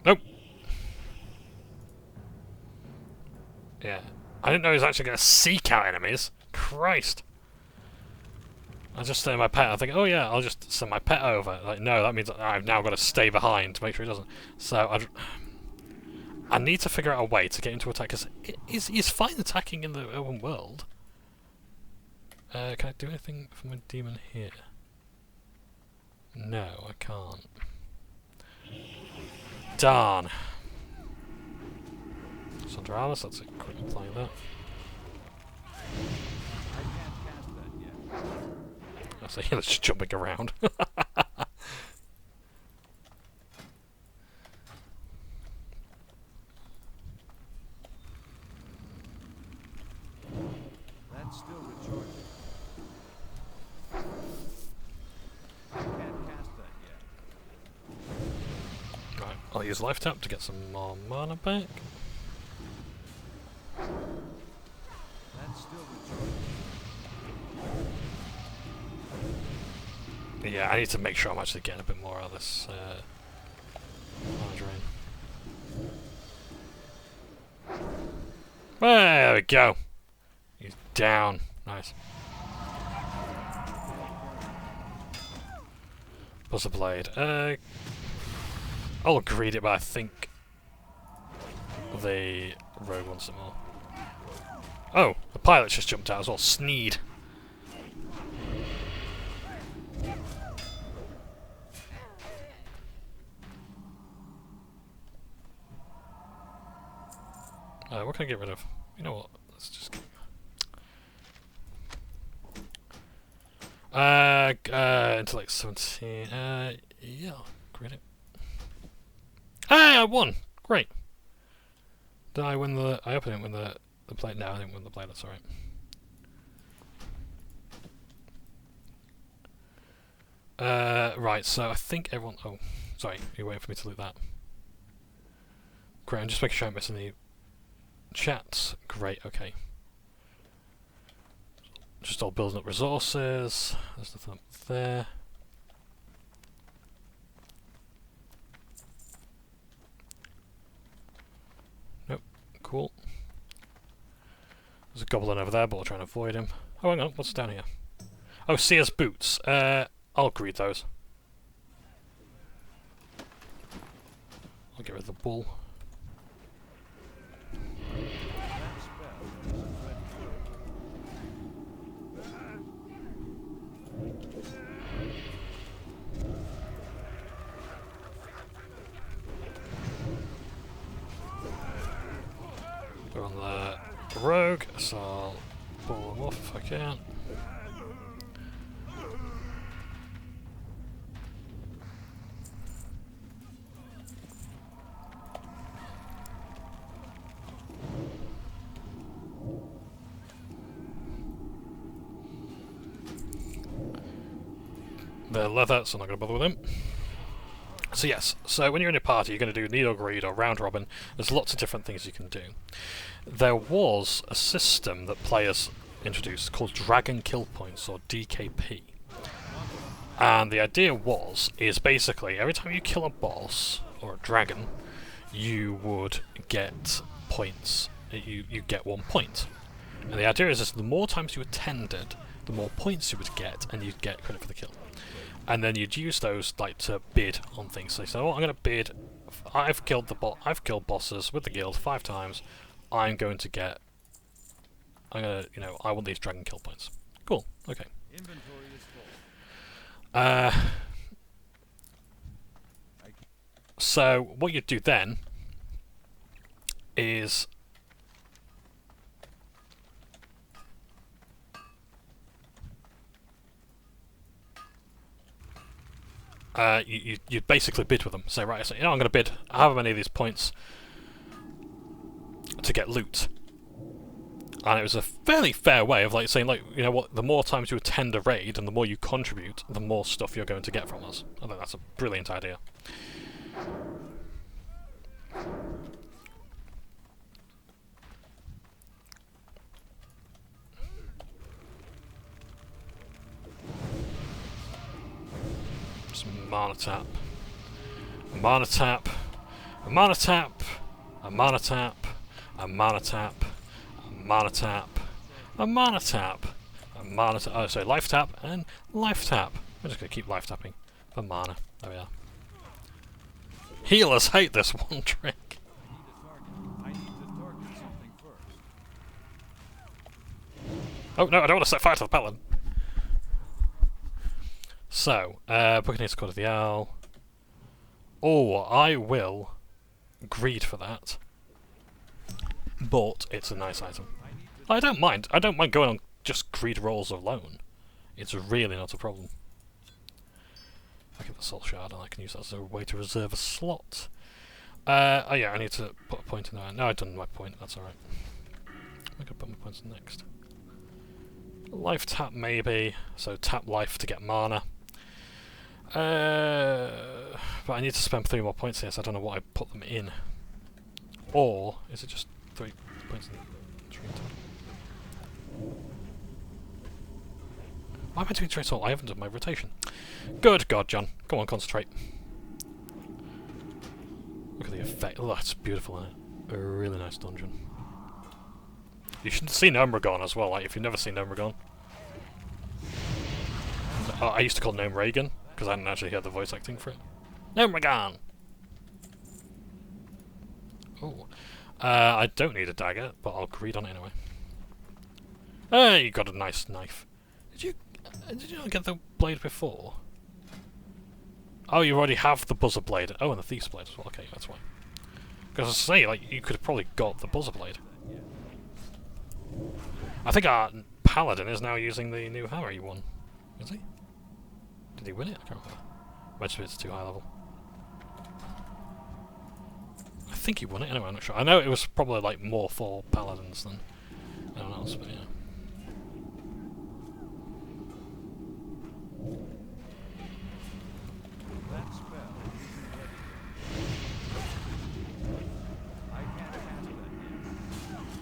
Nope. Yeah. I didn't know he was actually going to seek out enemies. Christ. I just send my pet. I think, oh yeah, I'll just send my pet over. Like, no, that means I've now got to stay behind to make sure he doesn't. So I need to figure out a way to get him to attack, because he's fine attacking in the open world. Can I do anything for my demon here? No, I can't. Darn. Sandralis, that's a quick apply that. I can't cast that yet. I say, let's just jumping around. That's still recharging. I can't cast that yet. Right, I'll use Life Tap to get some more mana back. That's still recharging. Yeah, I need to make sure I'm actually getting a bit more out of this mana drain. There we go. He's down. Nice. Buzzer Blade. I'll greed it, but I think the rogue wants it more. Oh, the pilot's just jumped out as well. Sneed. What can I get rid of? You know what? Let's just keep... Intellect 17. Yeah, great. Hey, I won! Great. Did I win the... I hope I didn't win the blade. No, I didn't win the blade, that's alright. Right, so I think everyone... Oh, sorry, you're waiting for me to loot that. Great, I'm just making sure I'm missing Chat. Great, okay. Just all building up resources. There's nothing up there. Nope. Cool. There's a goblin over there, but we'll try and avoid him. Oh, hang on. What's down here? Oh, Seer's boots. I'll greed those. I'll get rid of the bull. We're on the rogue, so I'll pull them off if I can. They're leather, so I'm not going to bother with them. So yes, so when you're in a party, you're going to do need or greed or round robin. There's lots of different things you can do. There was a system that players introduced called Dragon Kill Points, or DKP. And the idea is basically every time you kill a boss or a dragon, you would get points. You get 1 point. And the idea is the more times you attended, the more points you would get, and you'd get credit for the kill. And then you'd use those like to bid on things. So you say, "Oh, I'm going to bid. I've killed bosses with the guild 5 times. I'm going to get. I'm going to, I want these dragon kill points." Cool. Okay. Inventory is full. So what you'd do then is you'd basically bid with them. Say, right, so, I'm going to bid however many of these points to get loot. And it was a fairly fair way of saying, what, the more times you attend a raid and the more you contribute, the more stuff you're going to get from us. I think that's a brilliant idea. Mana tap. A mana tap. A mana tap. A mana tap. A mana tap. A mana tap. A mana tap. A mana tap. Oh, sorry, life tap and life tap. I'm just going to keep life tapping for mana. There we are. Healers hate this one trick. I need to target something first. Oh no, I don't want to set fire to the paladin. So, Buccaneer's Court of the Owl. Oh, I will greed for that. But it's a nice item. I don't mind. I don't mind going on just greed rolls alone. It's really not a problem. I get the soul shard and I can use that as a way to reserve a slot. Oh yeah, I need to put a point in there. No, I've done my point, that's alright. I can put my points next. Life tap maybe, so tap life to get mana. But I need to spend 3 more points here, so I don't know what I put them in. Or is it just 3 points in the tree? Why am I doing trade all? I haven't done my rotation. Good God, John. Come on, concentrate. Look at the effect. Oh, that's beautiful, isn't it? A really nice dungeon. You should see Nomragon as well, if you've never seen Nomragon. I used to call Gnome Reagan, because I hadn't actually heard the voice acting for it. Nomragon! Oh. I don't need a dagger, but I'll greed on it anyway. Hey, you got a nice knife. Did you not get the blade before? Oh, you already have the buzzer blade. Oh, and the thief's blade as well. Okay, that's why. Because I was saying, you could have probably got the buzzer blade. I think our paladin is now using the new hammer he won. Is he? Did he win it? I can't remember. Might be it's too high level. I think he won it. Anyway, I'm not sure. I know it was probably more for paladins than anyone else, but yeah. That spell isn't ready. I can't cast that yet.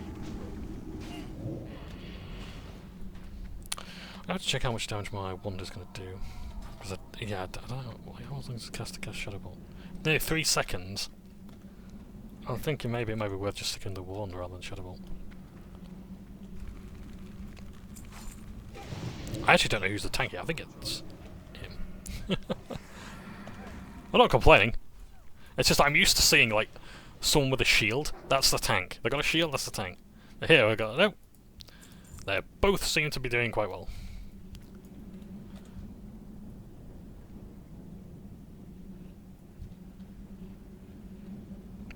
I have to check how much damage my wand is going to do. Because yeah, I don't know. How long does it cast to cast Shadow Bolt? Nearly 3 seconds. I'm thinking maybe it might be worth just sticking the wand rather than Shadow Bolt. I actually don't know who's the tank here. I think it's him. I'm not complaining. It's just I'm used to seeing like someone with a shield. That's the tank. They got a shield. That's the tank. Here we got no. They both seem to be doing quite well.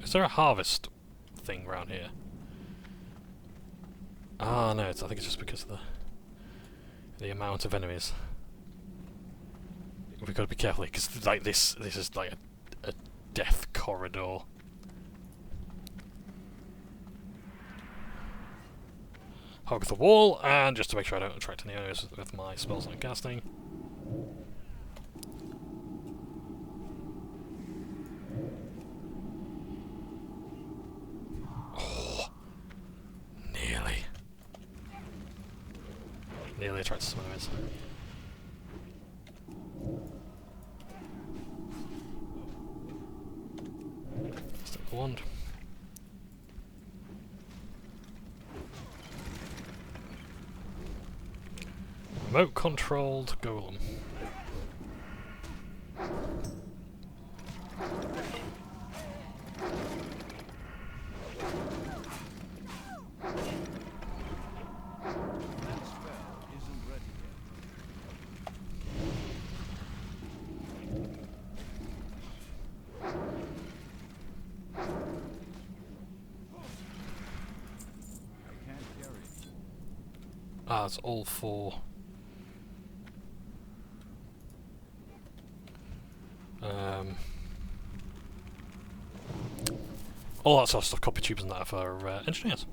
Is there a harvest thing around here? Ah, no. I think it's just because of the amount of enemies. We've got to be careful because like this is like a death corridor. Hug the wall, and just to make sure I don't attract any enemies with my spells I'm casting. Oh, nearly attracted some enemies. Stick the wand. Remote controlled golem. Ah, it's all 4. All that sort of stuff, copy tubes and that for engineers.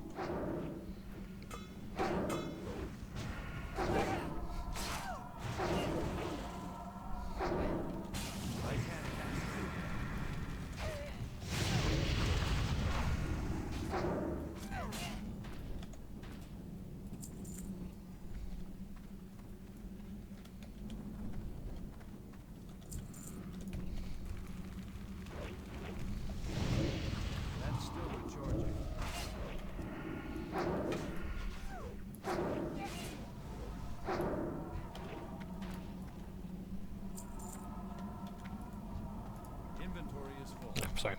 Sorry.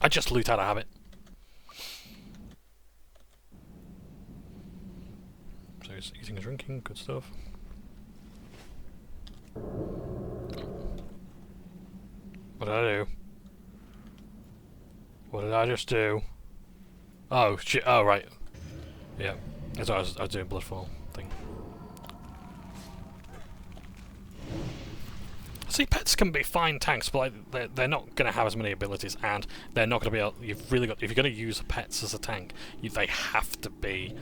I just loot out of habit. So he's eating and drinking, good stuff. What did I do? What did I just do? Oh shit! Oh right. Yeah, that's what I was doing. Bloodfall thing. See, pets can be fine tanks, but like, they're not going to have as many abilities, and they're not going to be able. You've really got. If you're going to use pets as a tank, they have to be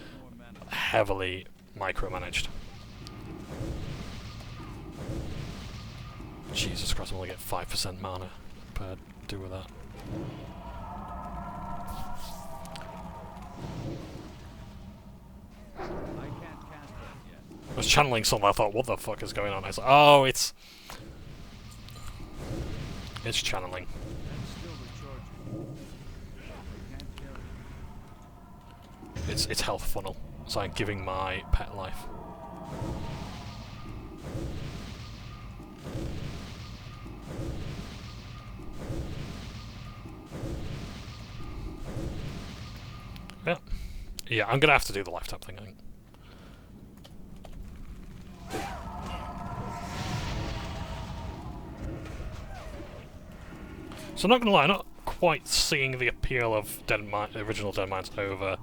heavily micromanaged. Jesus Christ! I'm only get 5% mana per do with that. I was channeling something. I thought, what the fuck is going on? I was like, oh, it's channeling. It's health funnel. So I'm giving my pet life. Yeah. Yeah, I'm gonna have to do the lifetime thing, I think. So I'm not gonna lie, I'm not quite seeing the appeal of original Deadmines over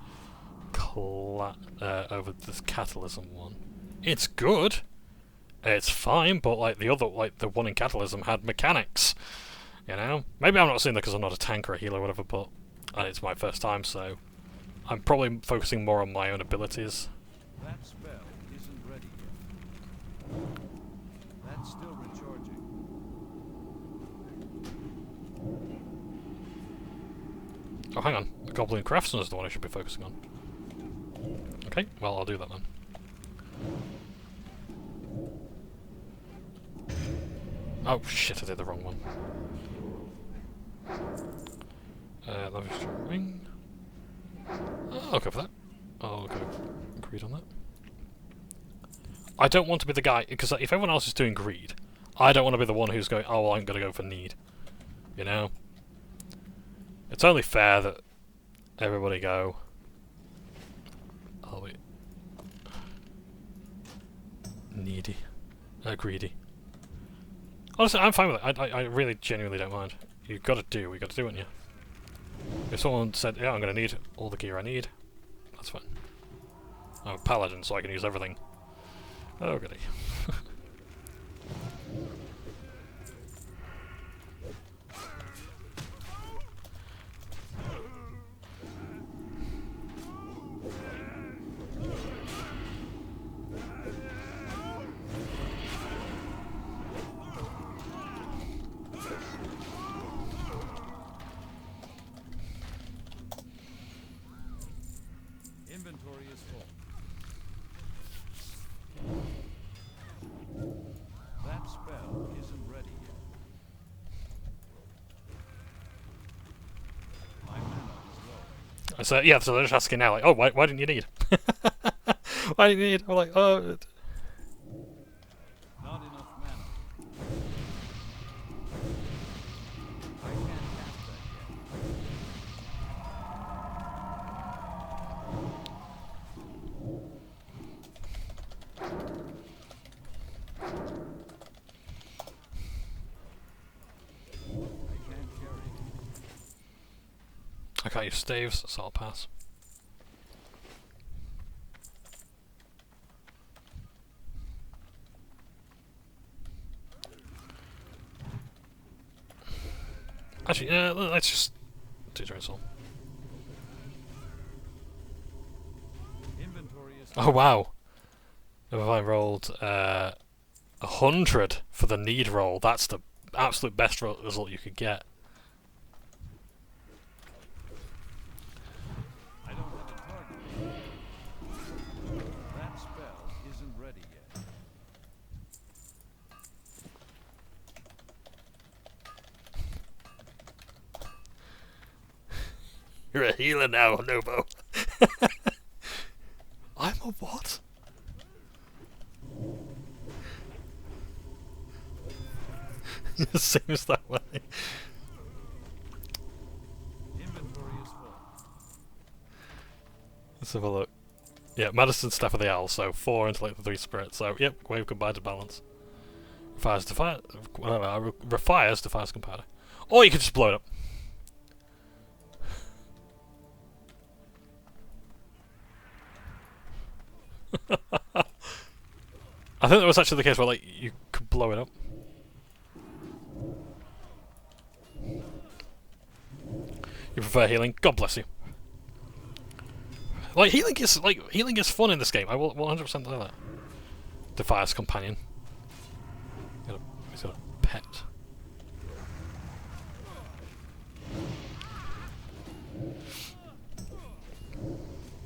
over this Catalysm one. It's good, it's fine, but like the one in Catalysm had mechanics. You know, maybe I'm not seeing that because I'm not a tank or a healer or whatever, but it's my first time, so I'm probably focusing more on my own abilities. That spell isn't ready yet. That's still recharging. Oh, hang on. The Goblin Craftsman is the one I should be focusing on. Okay, well, I'll do that then. Oh shit, I did the wrong one. Leverage ring. I'll go for that. I'll go greed on that. I don't want to be the guy, because if everyone else is doing greed, I don't want to be the one who's going, oh, well, I'm going to go for need. You know? It's only fair that everybody go. Oh, wait. Needy. Greedy. Honestly, I'm fine with it. I really genuinely don't mind. You've got to do what you got to do, haven't you? If someone said, yeah, I'm going to need all the gear I need, that's fine. I'm a paladin, so I can use everything. Oh, goody. Inventory is full. That spell isn't ready yet. My mana is low. So, yeah, so they're just asking now, like, oh, why didn't you need? Why didn't you need? I'm like, oh... Not enough mana. I can't cast that yet. I can't carry. I can't use staves, so I'll pass. Actually, let's just do Drain Soul. Inventory is Oh wow! If I rolled 100 for the need roll, that's the absolute best result you could get. I don't have a target. That spell isn't ready yet. You're a healer now, Nobo. I'm a what? It seems that way. Inventory is full. Let's have a look. Yeah, Madison Staff of the Owl, so 4 intellect and 3 spirit, so yep, wave combined to balance. Refires defies compounder. Or you could just blow it up. I think that was actually the case where like you could blow it up. You prefer healing? God bless you. Like healing is fun in this game. I will 100% say that. Defias companion. He's got a pet.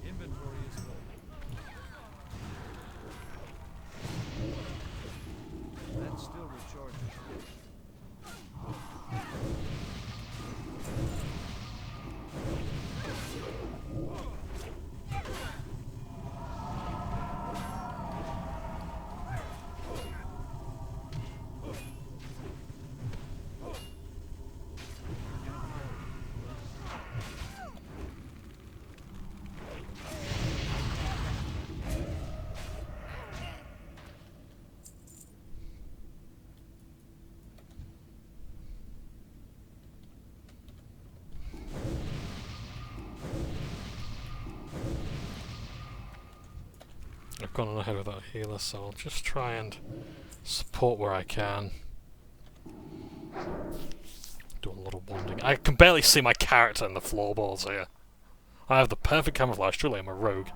Inventory is full. That still recharges. I've gone on ahead without a healer, so I'll just try and support where I can. Do a lot of wanding. I can barely see my character in the floorboards here. I have the perfect camouflage, truly I'm a rogue.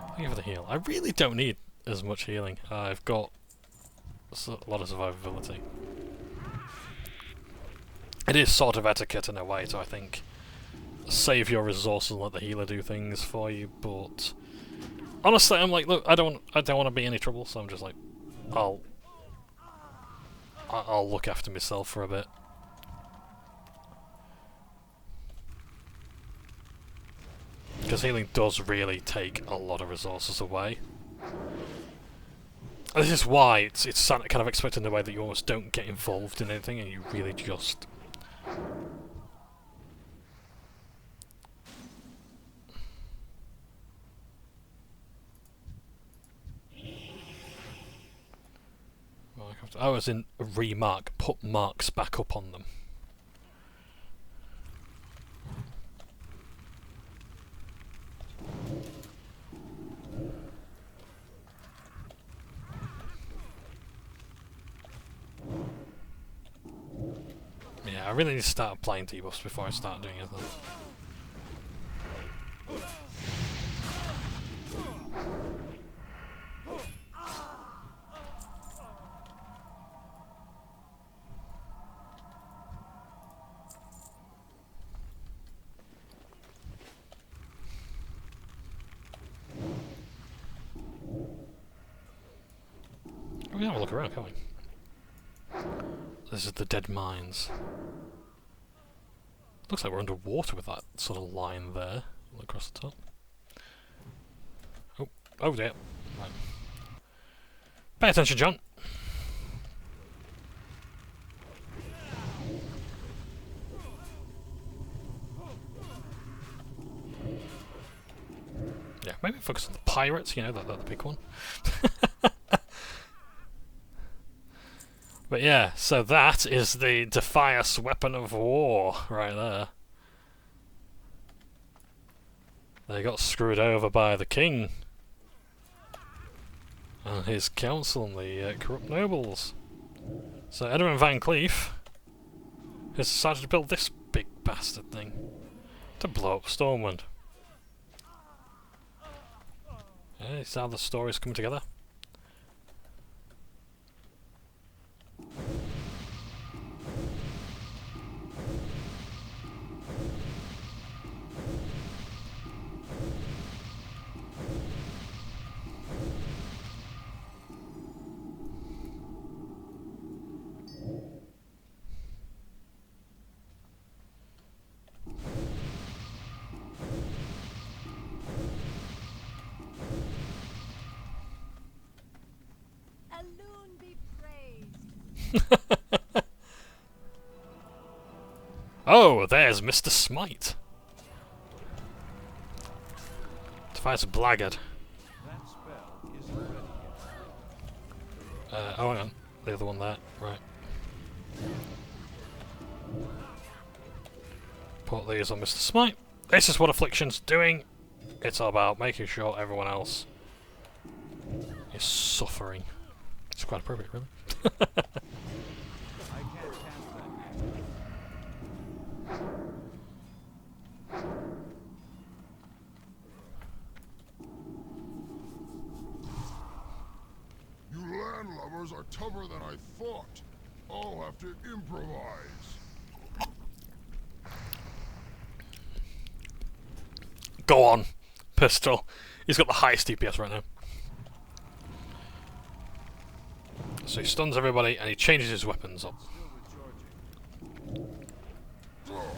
Thank you for the heal. I really don't need as much healing. I've got a lot of survivability. It is sort of etiquette in a way, so I think save your resources and let the healer do things for you, but honestly I'm like, look, I don't want to be in any trouble, so I'm just like, I'll I'll look after myself for a bit. Because healing does really take a lot of resources away. And this is why it's kind of expected in a way that you almost don't get involved in anything and you really just... I was in remark, put marks back up on them. Yeah, I really need to start applying debuffs before I start doing anything. We can have a look around, can't we? This is the Deadmines. Looks like we're underwater with that sort of line there across the top. Oh dear. Right. Pay attention, John. Yeah, maybe focus on the pirates, you know, that the big one. But yeah, so that is the Defias weapon of war right there. They got screwed over by the king and his council and the corrupt nobles. So Edwin Van Cleef has decided to build this big bastard thing to blow up Stormwind. Yeah, see how the story's coming together. Alone be praised. Oh, there's Mr. Smite. Defias a blackguard. That spell isn't ready yet. Oh, hang on. The other one there. Right. Put these on Mr. Smite. This is what Affliction's doing. It's all about making sure everyone else is suffering. It's quite appropriate, really. I can't cast that yet. You landlubbers are tougher than I thought. I'll have to improvise. Go on, Pistol. He's got the highest DPS right now. So he stuns everybody and he changes his weapons up. Still recharging. Oh,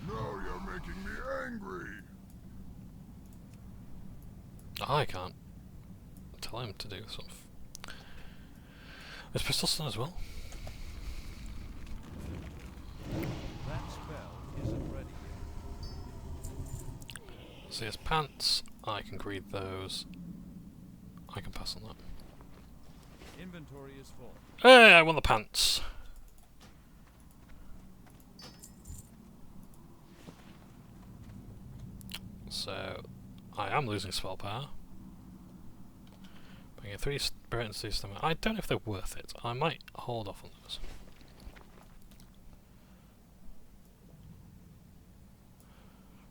now you're making me angry. I can't tell him to do stuff. Is Pistol stun as well? That spell isn't ready yet. So he has pants. I can greed those. I can pass on that. Inventory is full. Hey, I won the pants. So, I am losing spell power. Bringing 3 spirit and 2 stamina. I don't know if they're worth it. I might hold off on those.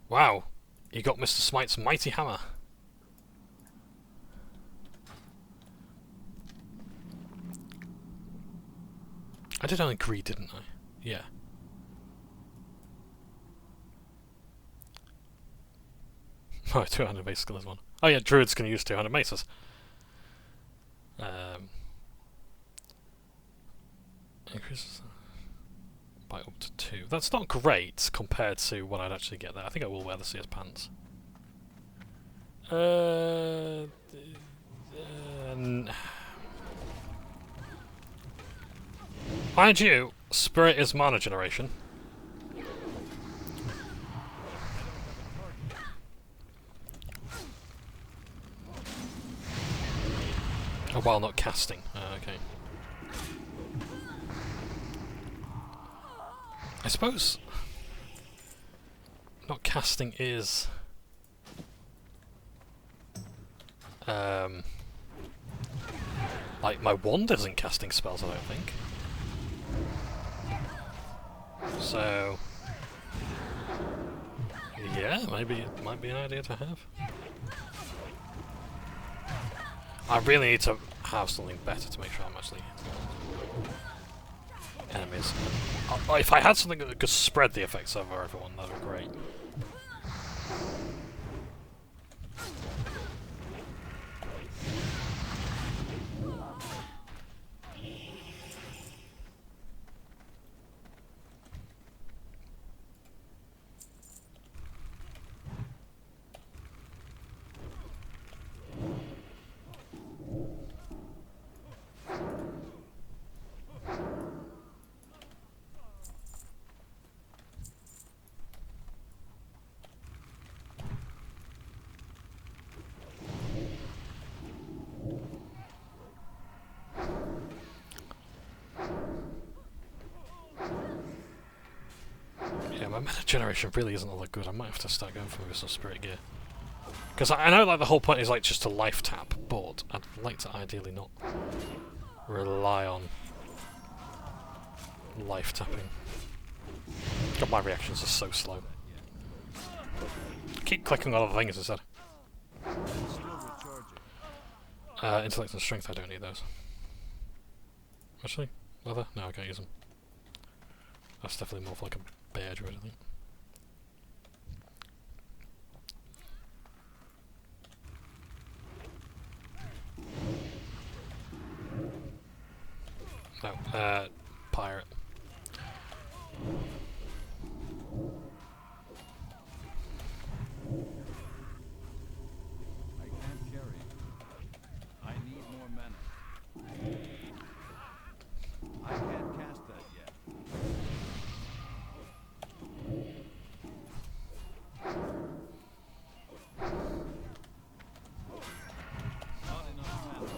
Wow, you got Mr. Smite's mighty hammer. I did only greed, didn't I? Yeah. Oh, 200 base skill is one. Oh yeah, druids can use 200 maces. Increases by up to 2. That's not great compared to what I'd actually get there. I think I will wear the Sears pants. Mind you, Spirit is mana generation. Oh, while not casting. Okay. I suppose not casting is like my wand isn't casting spells, I don't think. So yeah, maybe it might be an idea to have. I really need to have something better to make sure I'm actually enemies. If I had something that could spread the effects over everyone, that would be great. Yeah, my meta generation really isn't all that good. I might have to start going for some spirit gear. Because I know like the whole point is like just to life tap, but I'd like to ideally not rely on life tapping. God, my reactions are so slow. Keep clicking on other things instead. Intellect and strength, I don't need those. Actually, leather? No, I can't use them. That's definitely more for like a bear druid, I think. No, pirate. I can't carry it. I need more mana. I can't cast that yet. Not enough mana.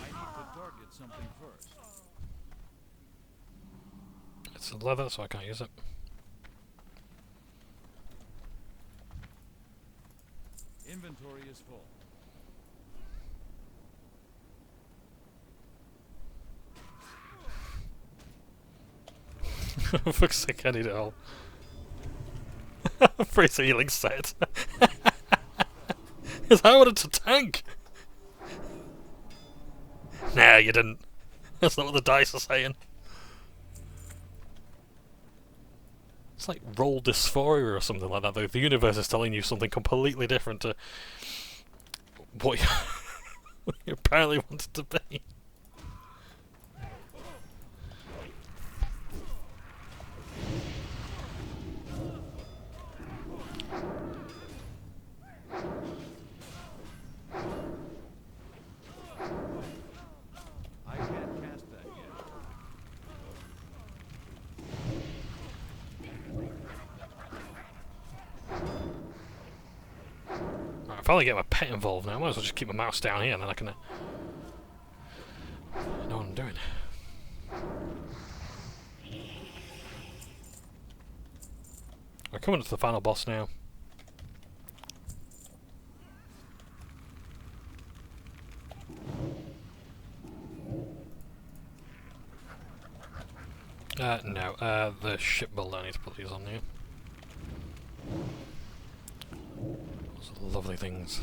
I need to target something first. It's a leather, so I can't use it. Inventory is full. For fuck's sake, I need it all. Freeze healing set. Because I wanted to tank! Nah, you didn't. That's not what the dice are saying. It's like roll dysphoria or something like that, though. The universe is telling you something completely different to what you, what you apparently wanted to be. I can't cast that yet. Right, I finally get my pet involved now. I might as well just keep my mouse down here and then I can know what I'm doing. We're coming to the final boss now. No, the ship builder, I need to put these on here. Those are lovely things.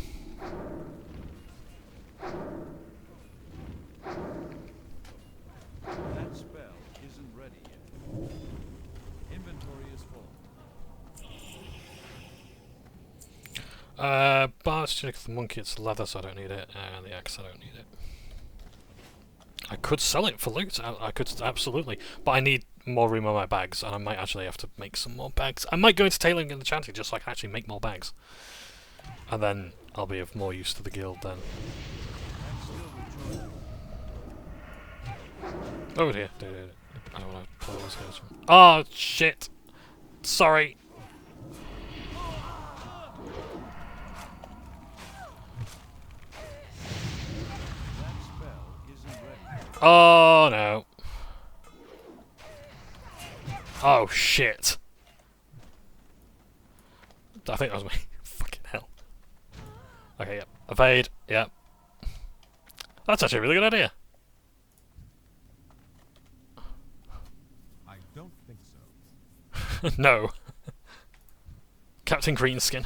That spell isn't ready yet. Inventory is full. Bard's tunic of the monkey, it's leather, so I don't need it, and the axe, I don't need it. I could sell it for loot. I could absolutely, but I need more room on my bags, and I might actually have to make some more bags. I might go into tailoring and enchanting just so I can actually make more bags, and then I'll be of more use to the guild then. Oh dear, I don't want to pull those guys from. Oh shit! Sorry. Oh no. Oh shit. I think that was me. Fucking hell. Okay, yep. Evade, yep. That's actually a really good idea. I don't think so. No. Captain Greenskin.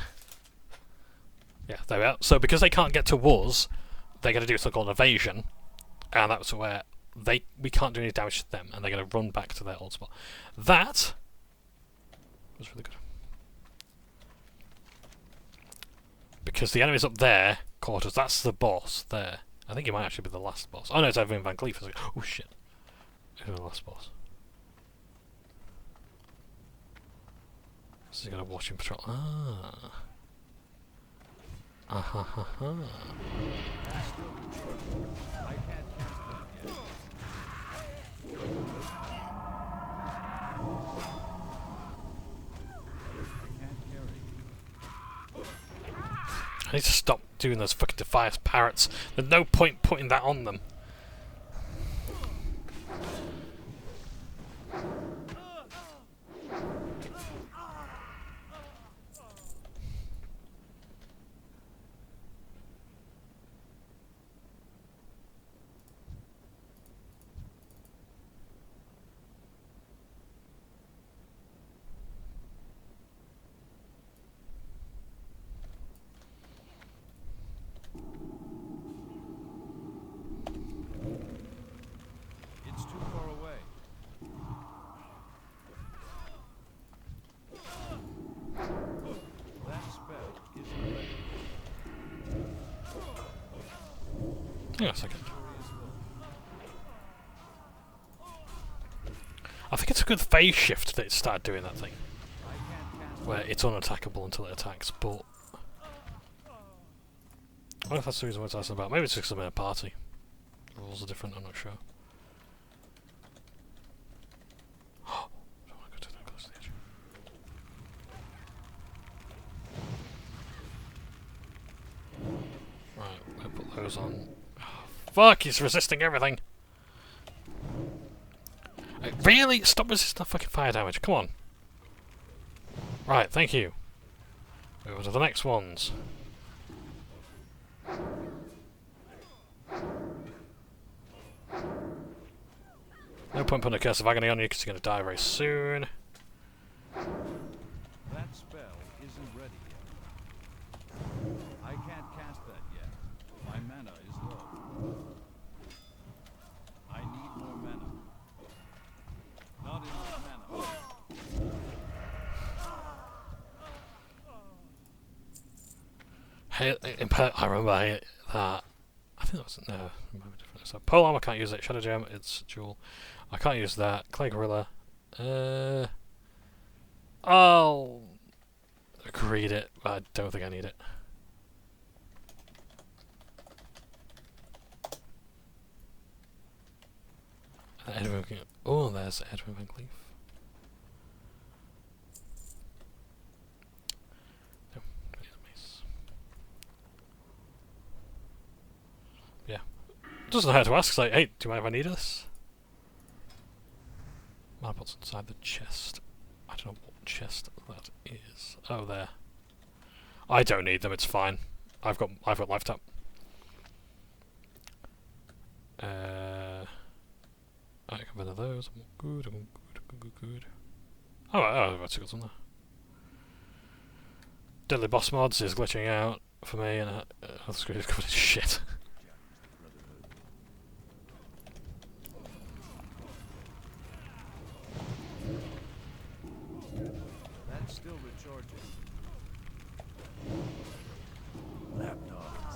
Yeah, there we are. So because they can't get to us, they're going to do something called evasion. And that's where we can't do any damage to them, and they're going to run back to their old spot. That was really good. Because the enemy's up there, quarters, that's the boss there. I think he might actually be the last boss. Oh no, it's Evan Van Cleef. Oh shit. Who's the last boss? So he's going to watch him patrol. Ah. Ha ha ha. I need to stop doing those fucking Defias parrots. There's no point putting that on them. It's too far away. That spell isn't ready. Hang on a second. I think it's a good phase shift that it started doing that thing. Where it's unattackable until it attacks, but I don't know if that's the reason why it's asking about. Maybe it's because I'm in a party. Rules are different, I'm not sure. Oh, I don't want to go too close to the edge. Right, I'll put those on. Oh, fuck, he's resisting everything! Really? Stop resisting the fucking fire damage, come on! Right, thank you. Over to the next ones. No point putting a curse of agony on you because you're going to die very soon. That spell isn't ready yet. I can't cast that yet. My mana is low. I need more mana. Not enough mana. Hey, I remember that. I think that was no. Different. So pole armor, can't use it. Shadow gem, it's dual. I can't use that. Clay gorilla. I'll agreed it, but I don't think I need it. Oh, there's Edwin Van Cleef. No, don't need a mace. Yeah. Doesn't hurt to ask, it's like, hey, do you mind if I need this? Marbles inside the chest. I don't know what chest that is. Oh, there. I don't need them, it's fine. I've got life tap. I can rid of those. I'm good, good. Oh, I've actually got some there. Deadly boss mods is glitching out for me, and the screen is covered in shit. That's still recharging. Lapdogs.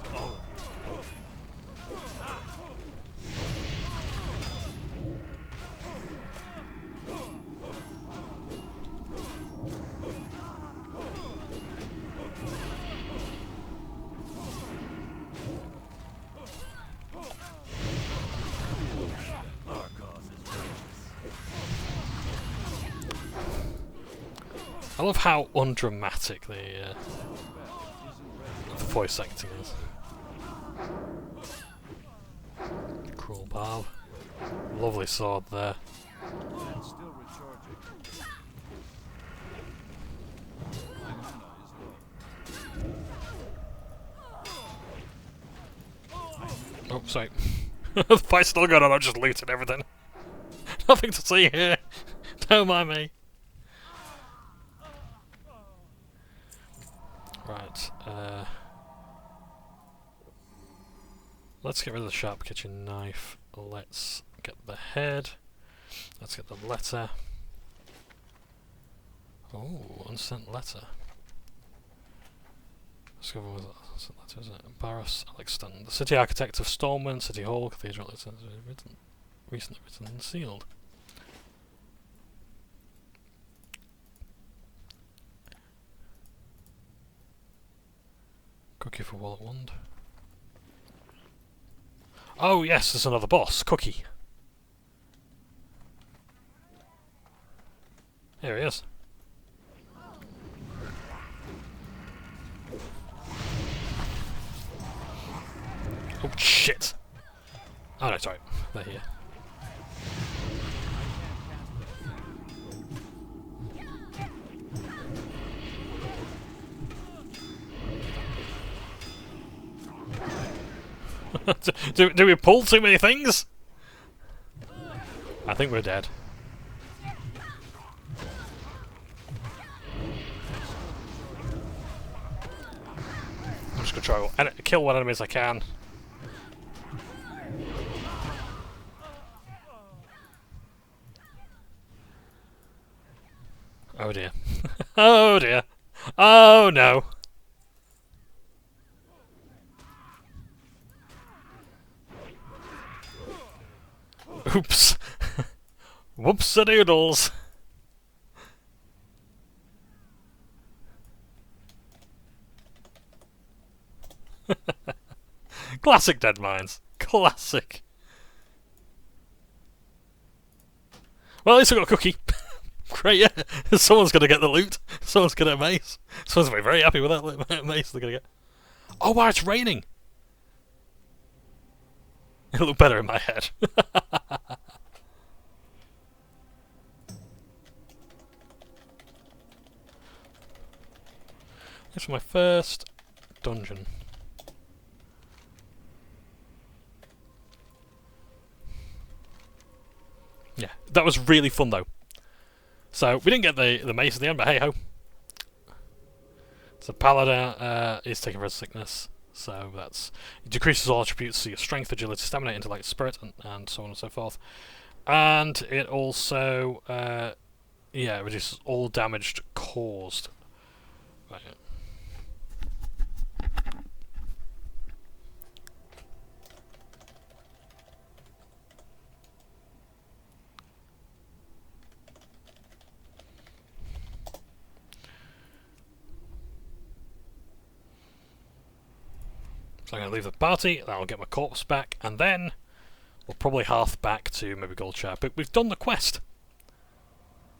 I love how undramatic the voice acting is. Cruel barb. Lovely sword there. And still recharging. My mana is low. Oh, sorry. The fight's still going on, I'm just looting everything. Nothing to see here. Don't mind me. Right, let's get rid of the sharp kitchen knife. Let's get the head. Let's get the letter. Oh, unsent letter. Let's go with that letter, isn't it? Barros Alexton, the city architect of Stormwind, City Hall, Cathedral, it's recently written and sealed. Cookie for Wallet Wand. Oh yes, there's another boss, Cookie. Here he is. Oh shit! Oh no, sorry. They're here. do we pull too many things? I think we're dead. I'm just gonna try and kill what enemies I can. Oh dear. Oh dear. Oh no. Oops. Whoops-a-doodles. Classic Deadmines. Classic. Well, at least I got a cookie. Great, yeah. Someone's going to get the loot. Someone's going to amaze. Someone's going to be very happy with that amaze they're going to get. Oh, wow, it's raining. It'll look better in my head. This is my first dungeon. Yeah, that was really fun though. So we didn't get the mace at the end, but hey ho. So Paladin is taking red sickness, so that's it decreases all attributes, so your strength, agility, stamina, intellect, spirit, and so on and so forth. And it also yeah, reduces all damage caused. Right. So I'm going to leave the party, that'll get my corpse back, and then we'll probably hearth back to maybe Goldshire. But we've done the quest.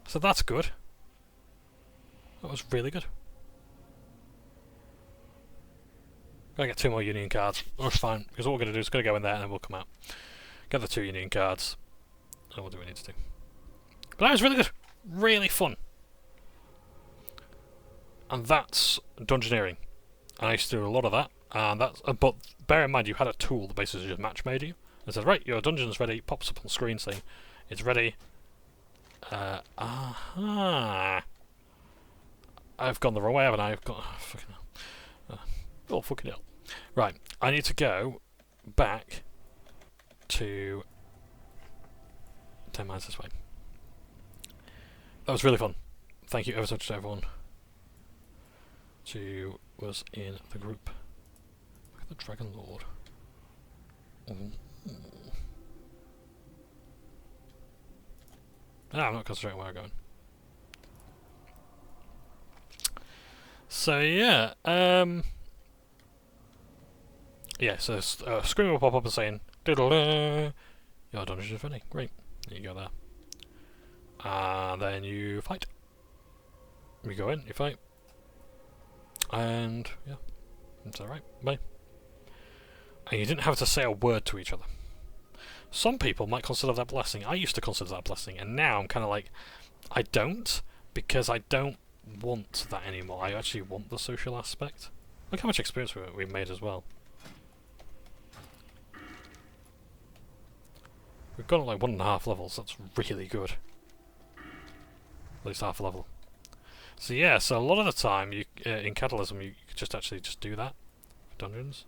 So that's good. That was really good. Gotta get 2 more Union cards. That's fine, because what we're going to do is going to go in there and then we'll come out. Get the 2 Union cards, and we'll do what we need to do. But that was really good. Really fun. And that's Dungeoneering. And I used to do a lot of that. And that's, but bear in mind, you had a tool that basically just match made you. It says, right, your dungeon's ready. Pops up on the screen saying it's ready. Aha! I've gone the wrong way, haven't I? I've got fucking hell. Oh fucking hell! Right, I need to go back to 10 miles this way. That was really fun. Thank you ever so much to everyone who was in the group. The Dragon Lord. Ah, I'm not concentrating where I'm going. So yeah, yeah. So a screen will pop up and saying, "Diddle-da, your dungeon is ready." Great. There you go there. And then you fight. We go in, you fight. And, yeah. It's alright. Bye. And you didn't have to say a word to each other. Some people might consider that a blessing. I used to consider that a blessing, and now I'm kind of like, I don't, because I don't want that anymore. I actually want the social aspect. Look how much experience we've made as well. We've gone like 1.5 levels. That's really good. At least half a level. So yeah, so a lot of the time you in Catalysm you could just actually just do that. Dungeons.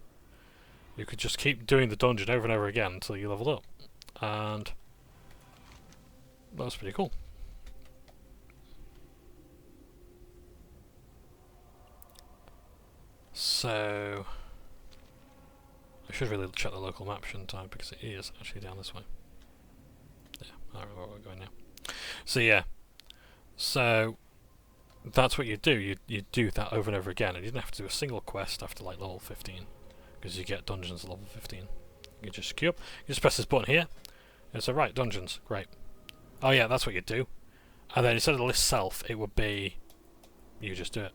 You could just keep doing the dungeon over and over again until you leveled up. And that was pretty cool. So I should really check the local map, shouldn't I? Because it is actually down this way. Yeah, I don't know where we're going now. So yeah. So that's what you do. You do that over and over again, and you didn't have to do a single quest after like level 15, because you get dungeons at level 15. You just queue up. You just press this button here. And it's right, dungeons, great. Oh yeah, that's what you do. And then instead of the list self, it would be you just do it.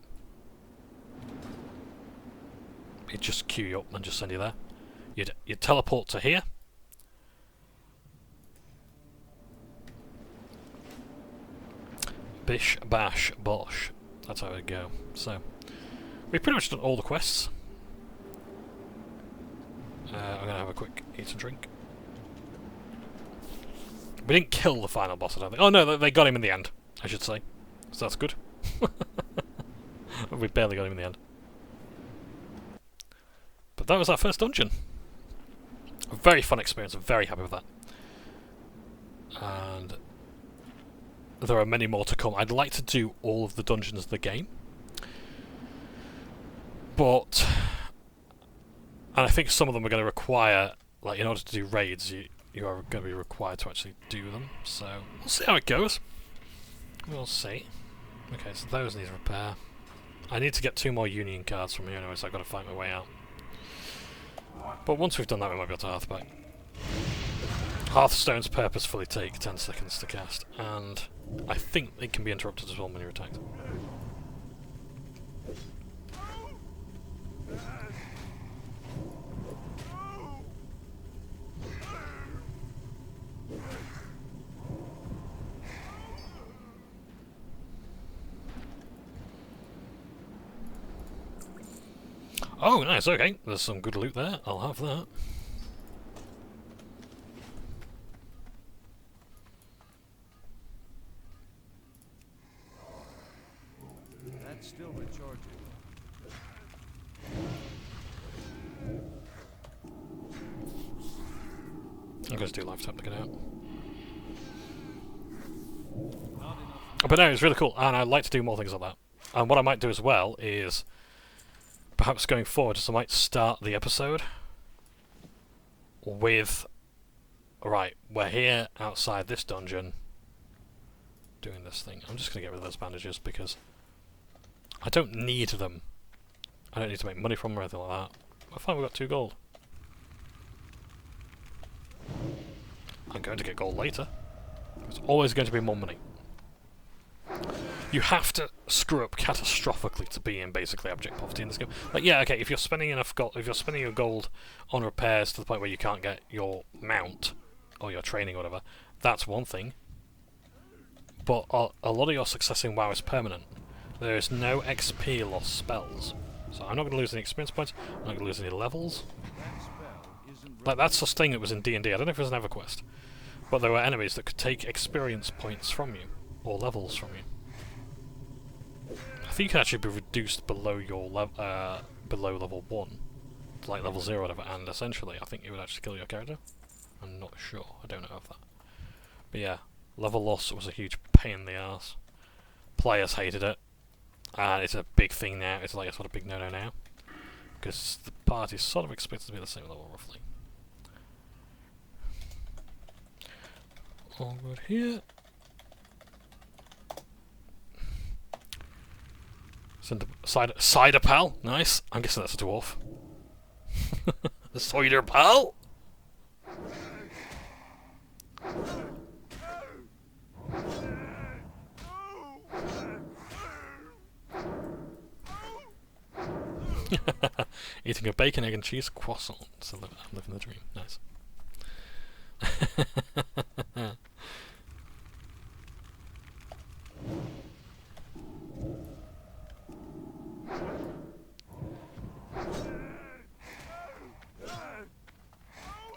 It'd just queue you up and just send you there. You'd teleport to here. Bish, bash, bosh. That's how it would go. So, we've pretty much done all the quests. I'm going to have a quick eat and drink. We didn't kill the final boss, I don't think. Oh no, they got him in the end, I should say. So that's good. We barely got him in the end. But that was our first dungeon. A very fun experience, I'm very happy with that. And there are many more to come. I'd like to do all of the dungeons of the game. But and I think some of them are going to require, like, in order to do raids, you are going to be required to actually do them. So we'll see how it goes. We'll see. Okay, so those need repair. I need to get 2 more Union cards from here anyway, so I've got to fight my way out. But once we've done that, we might be able to Hearthback. Hearthstones purposefully take 10 seconds to cast, and I think it can be interrupted as well when you're attacked. Oh, nice, okay. There's some good loot there. I'll have that. That's still recharging. I'm going to do lifetime to get out. But no, it's really cool, and I'd like to do more things like that. And what I might do as well is, perhaps going forward, I might start the episode with, right, we're here outside this dungeon doing this thing. I'm just going to get rid of those bandages because I don't need them. I don't need to make money from them or anything like that. I find we've got 2 gold. I'm going to get gold later. There's always going to be more money. You have to screw up catastrophically to be in basically abject poverty in this game. Like, yeah, okay, if you're spending enough gold, if you're spending your gold on repairs to the point where you can't get your mount or your training or whatever, that's one thing. But a lot of your success in WoW is permanent. There is no XP loss spells, so I'm not going to lose any experience points. I'm not going to lose any levels. Like, that's the thing that was in D&D. I don't know if it was an EverQuest, but there were enemies that could take experience points from you or levels from you. I think you can actually be reduced below your below level 1, to like level 0 or whatever, and essentially I think it would actually kill your character. I'm not sure, I don't know of that. But yeah, level loss was a huge pain in the ass. Players hated it, and it's a big thing now. It's like a sort of big no-no now, because the party's sort of expected to be the same level roughly. All good here. Cider pal, nice. I'm guessing that's a dwarf. The cider pal. Eating a bacon, egg and cheese croissant. So I'm living the dream. Nice.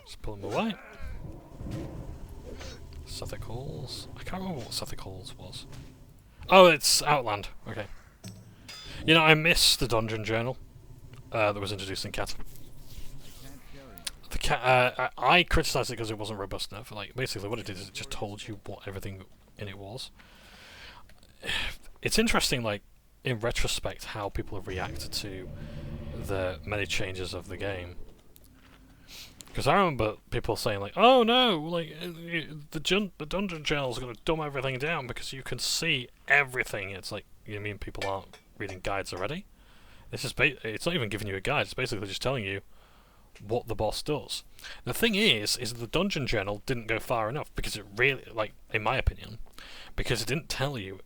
Just pull him away. Suffolk Halls. I can't remember what Suffolk Halls was. Oh, it's Outland. Okay. You know, I miss the Dungeon Journal that was introduced in Cat. The Cat. I criticised it because it wasn't robust enough. Like, basically, what it did is it just told you what everything in it was. It's interesting, like, in retrospect, how people have reacted to the many changes of the game. Because I remember people saying like, "Oh no, like the Dungeon Journal is going to dumb everything down because you can see everything." It's like, you mean people aren't reading guides already? This is it's not even giving you a guide. It's basically just telling you what the boss does. The thing is the Dungeon Journal didn't go far enough because it really, like, in my opinion, because it didn't tell you,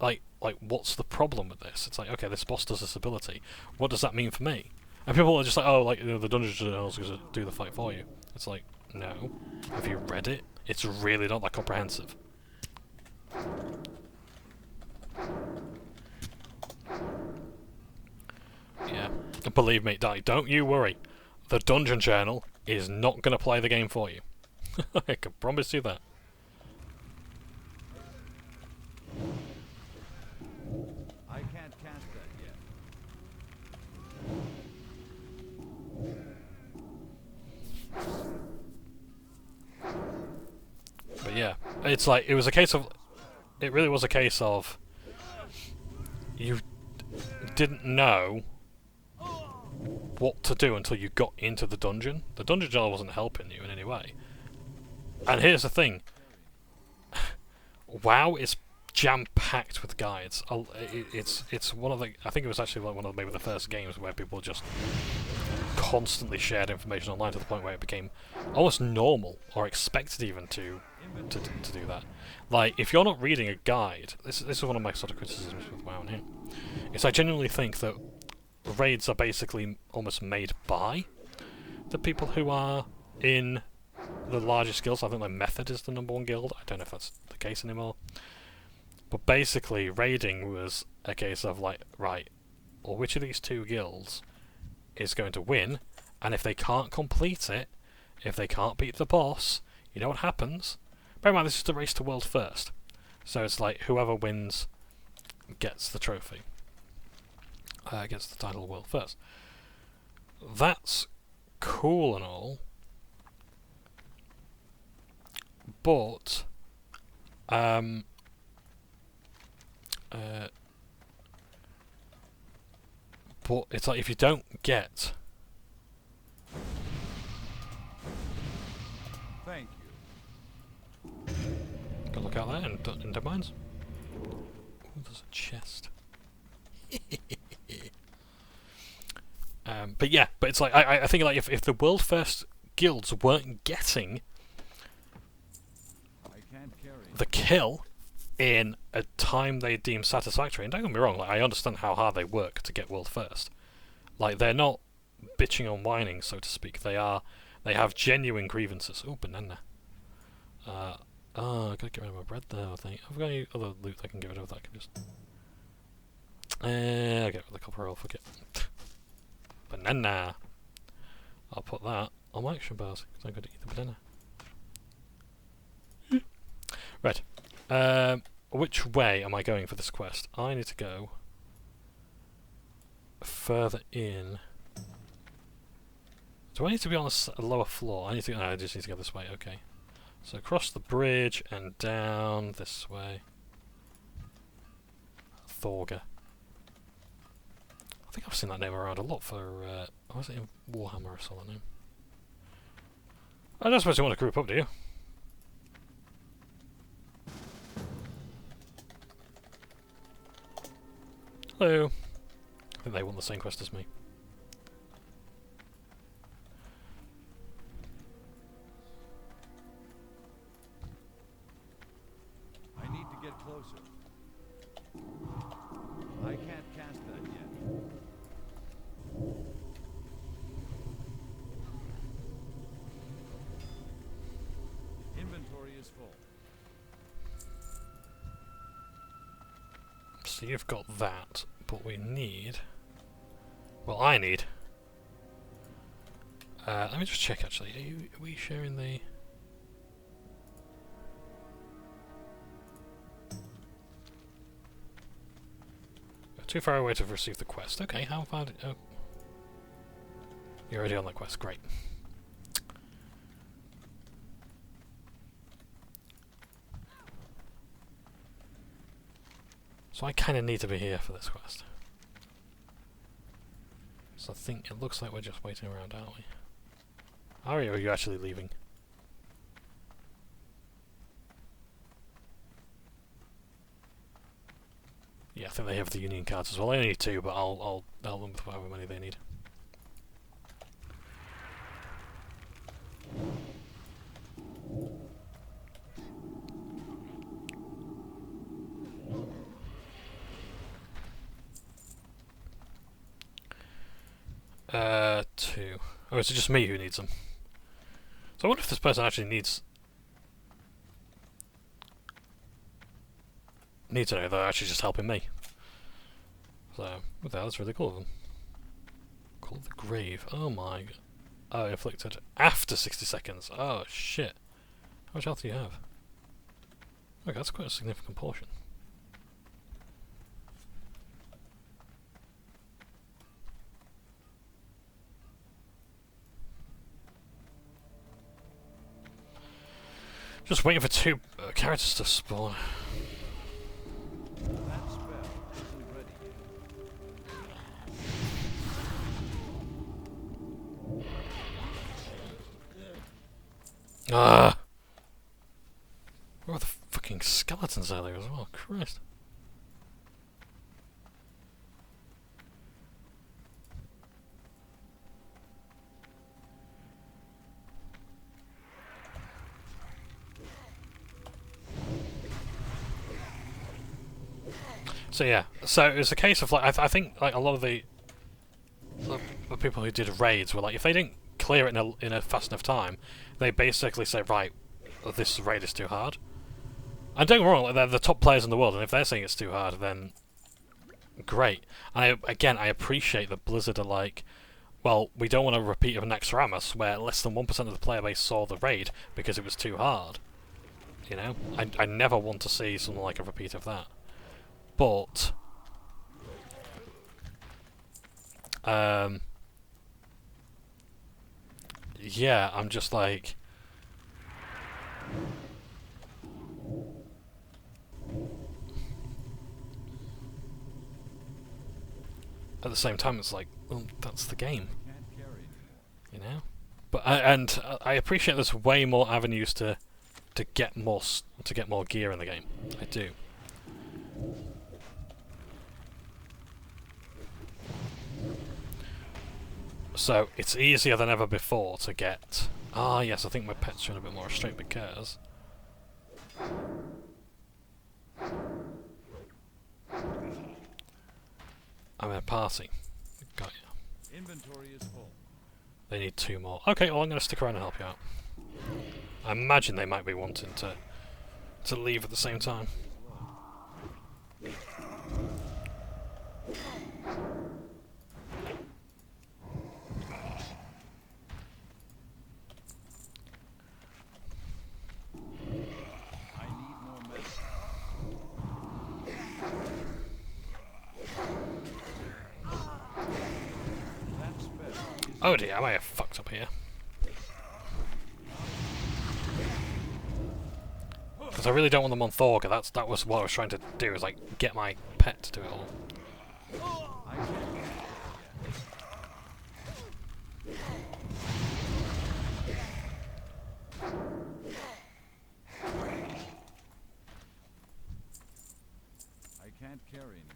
like what's the problem with this? It's like, okay, this boss does this ability. What does that mean for me? And people are just like, oh, like, you know, the Dungeon Journal is going to do the fight for you. It's like, no. Have you read it? It's really not that comprehensive. Yeah. And believe me, don't you worry. The Dungeon Journal is not going to play the game for you. I can promise you that. I can't cast that yet. But yeah, it's like, it was a case of, it really was a case of, you didn't know what to do until you got into the dungeon. The Dungeon Journal wasn't helping you in any way. And here's the thing. WoW is jam-packed with guides. It's one of the, I think it was actually like one of maybe the first games where people just constantly shared information online to the point where it became almost normal, or expected even to do that. Like, if you're not reading a guide, this is one of my sort of criticisms with WoW here. Is I genuinely think that raids are basically almost made by the people who are in the largest guilds. I think like Method is the #1 guild. I don't know if that's the case anymore. But basically, raiding was a case of like, right, well, which of these two guilds is going to win? And if they can't complete it, if they can't beat the boss, you know what happens? Bear in mind, this is the race to world first. So it's like, whoever wins gets the trophy. Gets the title of world first. That's cool and all. But it's like, if you don't get... Thank you. Go look out there in Deadmines. Ooh, there's a chest. But yeah, but it's like, I think like if the world first guilds weren't getting I can't carry. the kill in a time they deem satisfactory, and don't get me wrong, like, I understand how hard they work to get world first. Like, they're not bitching and whining, so to speak. They have genuine grievances. Oh, banana. I gotta get rid of my bread there, I think. Have I got any other loot I can get rid of that I can just... I'll get rid of the copper roll, fuck it. Banana! I'll put that on my action bars, because I'm going to eat the banana. Right. Which way am I going for this quest? I need to go further in. Do I need to be on a lower floor? I just need to go this way, okay. So across the bridge and down this way. Thorga. I think I've seen that name around a lot for, was it in Warhammer I saw that name? I don't suppose you want to group up, do you? Hello. I think they want the same quest as me. I need to get closer. I can't cast that yet. is full. So you've got that, but we need... Well, I need... let me just check actually. Are we sharing the... You're too far away to receive the quest. Okay, how far did... Oh. You're already on that quest, great. So I kind of need to be here for this quest. So I think it looks like we're just waiting around, aren't we? Are you actually leaving? Yeah, I think they have the Union cards as well. I only need 2, but I'll help them with however many they need. Two. Oh, is it just me who needs them? So I wonder if this person actually needs to know they're actually just helping me. So, what the hell, that's really cool of them. Call the grave. Oh my god. Oh, inflicted after 60 seconds. Oh shit. How much health do you have? Okay, that's quite a significant portion. Just waiting for 2 characters to spawn. That spell isn't ready yet. Ah! Where are the fucking skeletons earlier as well? Christ. So yeah, so it's a case of like I think like a lot of the people who did raids were like, if they didn't clear it in a fast enough time, they basically say, right, this raid is too hard. And don't get me wrong, like, they're the top players in the world, and if they're saying it's too hard, then great. And I appreciate that Blizzard are like, well, we don't want a repeat of Naxxramas where less than 1% of the player base saw the raid because it was too hard. You know, I never want to see something like a repeat of that. But yeah, I'm just like, at the same time, it's like, well, that's the game, Can't carry anymore. you know. But I appreciate there's way more avenues to get more gear in the game. I do. So it's easier than ever before to get. Ah, yes, I think my pet's showing a bit more restraint because I'm in a party. Got you. Inventory is full. They need 2 more. Okay, well I'm going to stick around and help you out. I imagine they might be wanting to leave at the same time. I need more medicine. That spell is Oh dear, I may have fucked up here. Because I really don't want them on Thorga. That was what I was trying to do, is like get my pet to do it all. I can't carry it yet. I can't carry anymore.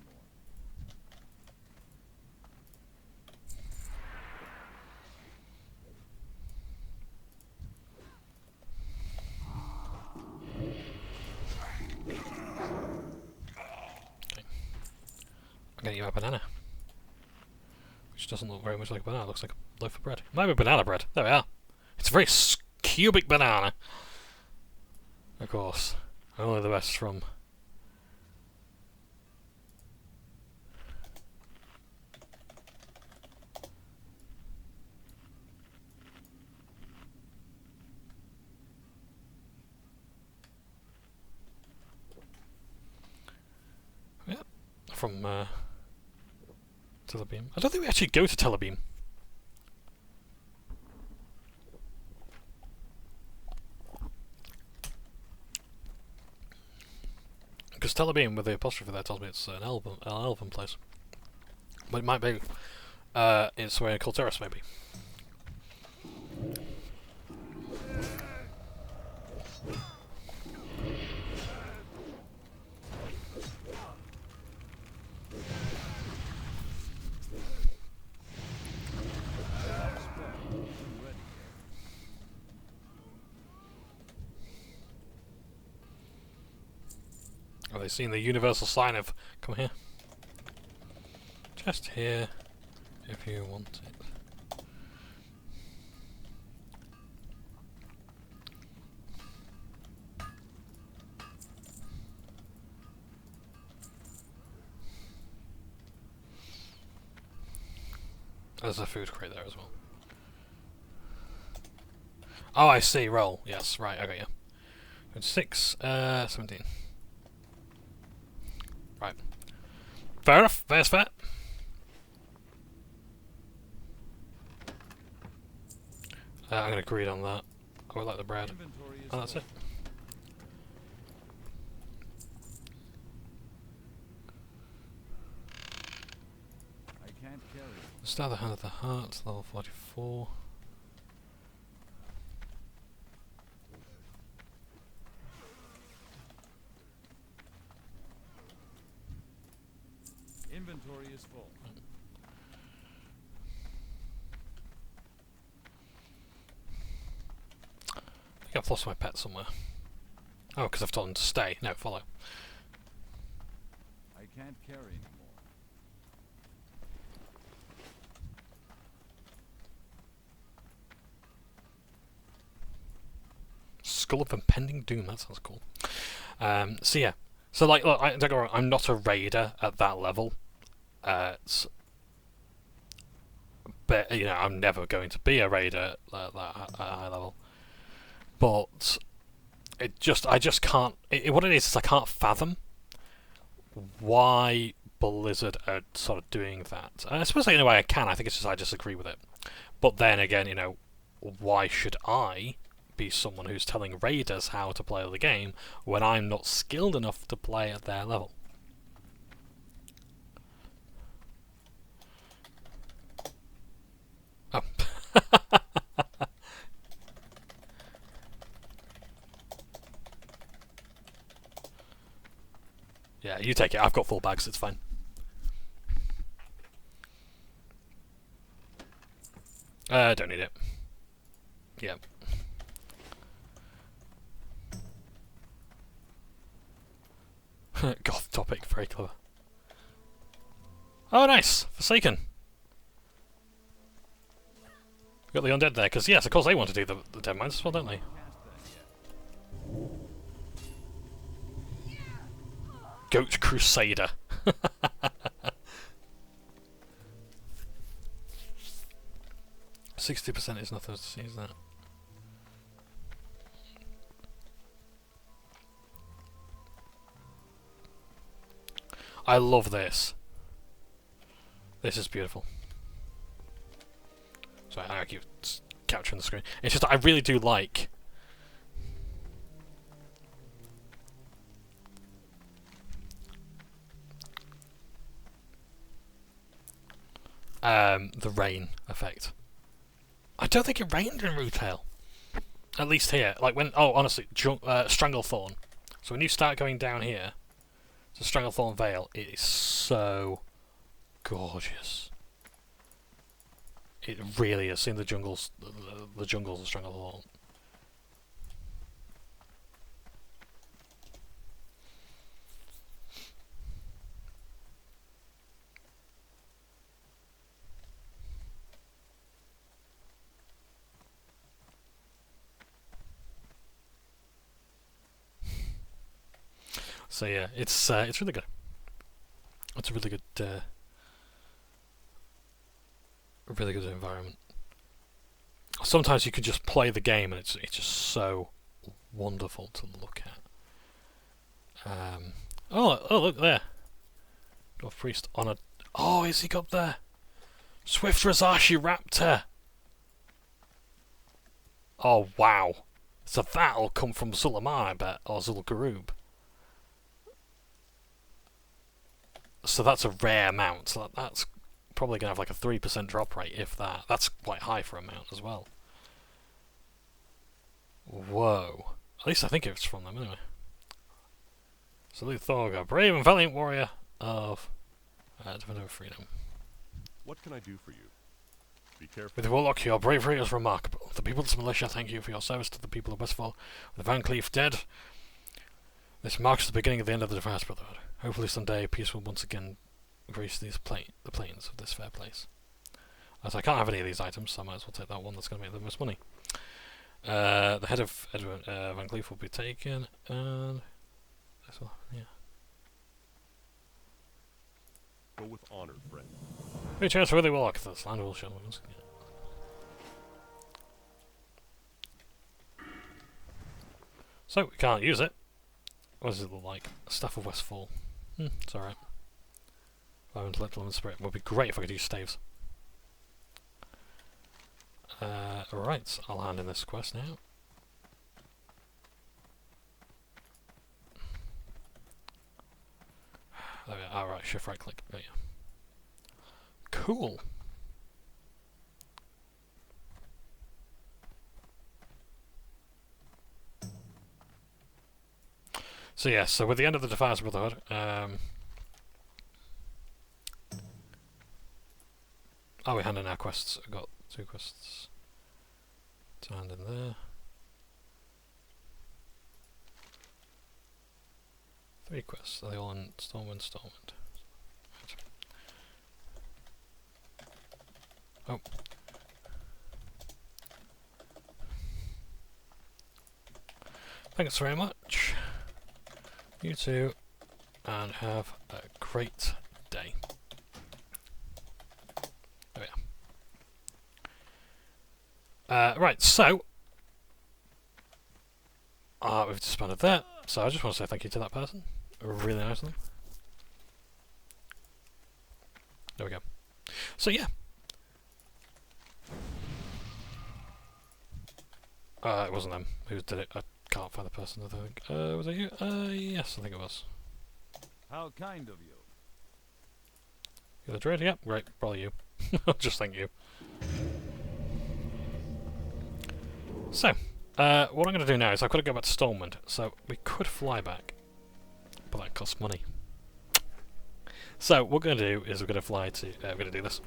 I'm getting you a banana. Which doesn't look very much like a banana, it looks like a loaf of bread. It might be banana bread. There we are. It's a very cubic banana. Of course. Only the best from... Yeah, from Telebeam. I don't think we actually go to Telebeam. Because Telebeam with the apostrophe there tells me it's an elven place. But it might be it's where Kulturis maybe. Have they seen the universal sign of come here? Just here if you want it. There's a food crate there as well. Oh, I see. Roll. Yes, right. I got you. 6, 17. Right. Fair enough. Fair's fair. I'm going to agree on that. I would like the bread. Oh, that's it. I can't carry it. Star the Hand of the Heart, level 44. Inventory is full. I think I've lost my pet somewhere. Oh, because I've told him to stay. No, follow. I can't carry anymore. Skull of Impending Doom, that sounds cool. So yeah. So like, look, don't get me wrong, I'm not a raider at that level. But, you know, I'm never going to be a raider at that high level. But I just can't. What it is I can't fathom why Blizzard are sort of doing that. I suppose in a way I can. I think it's just I disagree with it. But then again, you know, why should I be someone who's telling raiders how to play the game when I'm not skilled enough to play at their level? Oh. Yeah, you take it. I've got full bags, it's fine. Don't need it. Yeah. Goth topic, very clever. Oh, nice! Forsaken! Got the undead there, because yes, of course they want to do the Deadmines as well, don't they? Goat Crusader. 60% is nothing to see, is that? I love this. This is beautiful. Sorry, I keep capturing the screen. It's just I really do like the rain effect. I don't think it rained in Retail. At least here. Like when honestly, Stranglethorn. So when you start going down here to Stranglethorn Vale, it is so gorgeous. It really is. Seeing the jungles of Stranglethorn. So yeah, it's really good. It's a really good environment. Sometimes you could just play the game and it's just so wonderful to look at. Oh look there, Dwarf Priest on a. Oh, is he up there? Swift Razashi Raptor. Oh wow. So that'll come from Suleiman, I bet, or Zul'Gurub. So that's a rare mount. So that's probably going to have like a 3% drop rate, if that. That's quite high for a mount as well. Whoa. At least I think it's from them, anyway. Salute Thorga, brave and valiant warrior of Defender of Freedom. What can I do for you? Be careful. With Warlock, your bravery is remarkable. The People's Militia thank you for your service to the people of Westfall. With Van Cleef dead, this marks the beginning of the end of the Defiance Brotherhood. Hopefully someday peace will once again grace the plains of this fair place. As I can't have any of these items, so I might as well take that one that's going to make the most money. The head of Edward Van Cleef will be taken, and this will, yeah. Go with honor, friend. Great chance for Withywarlock. This land will show once again. So we can't use it. What does it look like? Staff of Westfall. It's alright. Intellectual and spirit. Would be great if I could use staves. Right, I'll hand in this quest now. There we are. Alright, shift right click. There you go. Cool. So yes, so with the end of the Defiance Brotherhood, oh, we hand in our quests. We've got 2 quests to hand in there. 3 quests. Are they all in Stormwind? Oh. Thanks very much. You too, and have a great day. There we are. Right, so we've disbanded that. So I just want to say thank you to that person. Really nice of them. There we go. So yeah. It wasn't them who did it. I can't find the person, I think. Was it you? Yes, I think it was. How kind of you. You're the Druid? Yep, great. Probably you. Just thank you. So, what I'm going to do now is I've got to go back to Stormwind. So, we could fly back. But that costs money. So, what we're going to do is we're going to fly to... we're going to do this.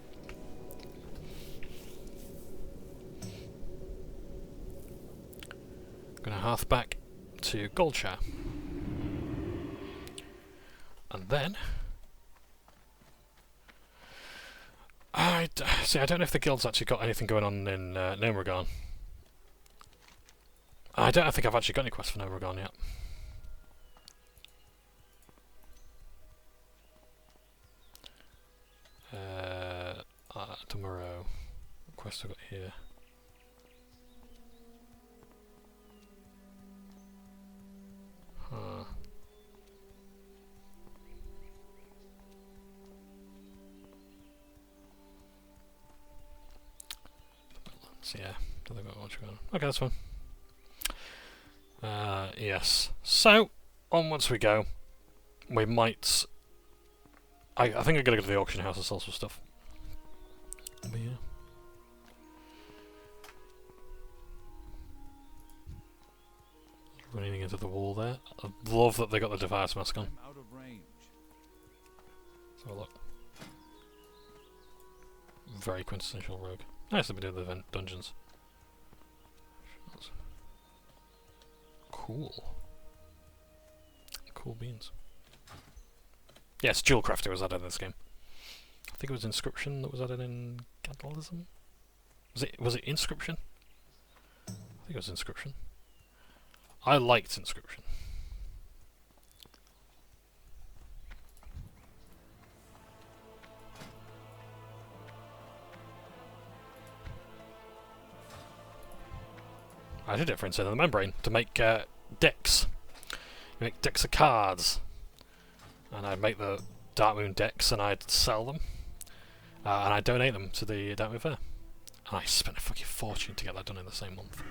Going to hearth back to Goldshire. And then... I don't know if the guild's actually got anything going on in Gnomeregan. I don't think I've actually got any quests for Gnomeregan yet. Tomorrow. What quest have I got here? Huh. So yeah, don't think I've got much going on. Okay, that's fine. Yes. So, onwards we go. We might... I think I'm going to go to the auction house and sell some stuff. But yeah. Running into the wall there. I love that they got the Defiance mask on. I'm out of range. Let's have a look. Very quintessential rogue. Nice that we do the event dungeons. Cool. Cool beans. Yes, dual crafting was added in this game. I think it was Inscription that was added in Cannibalism. Was it Inscription? I think it was Inscription. I liked Inscription. I did it for Insane in the Membrane to make decks. You make decks of cards, and I'd make the Dark Moon decks and I'd sell them, and I'd donate them to the Dark Moon Fair. And I spent a fucking fortune to get that done in the same month.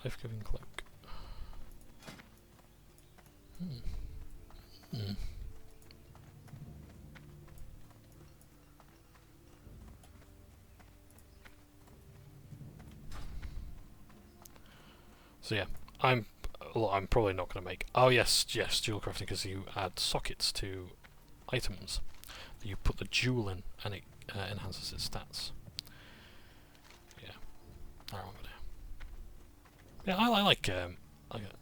Life-giving cloak. So yeah, I'm probably not going to make. Oh yes, dual crafting, because you add sockets to items. You put the jewel in, and it enhances its stats. Yeah, I remember now. Yeah, I like.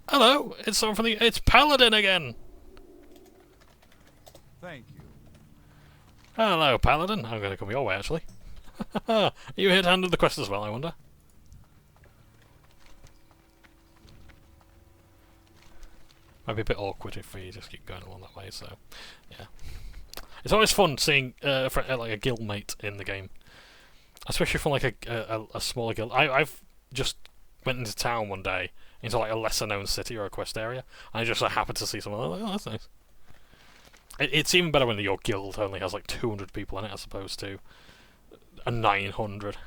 Hello, it's someone from it's Paladin again. Thank you. Hello, Paladin. I'm going to come your way actually. Are you here to handle the quest as well? I wonder. Might be a bit awkward if we just keep going along that way. So, yeah, it's always fun seeing like a guildmate in the game, especially from like a smaller guild. I've just went into town one day, into like a lesser known city or a quest area, and I just happened to see someone. Like, oh, that's nice. It's even better when your guild only has like 200 people in it as opposed to a 900.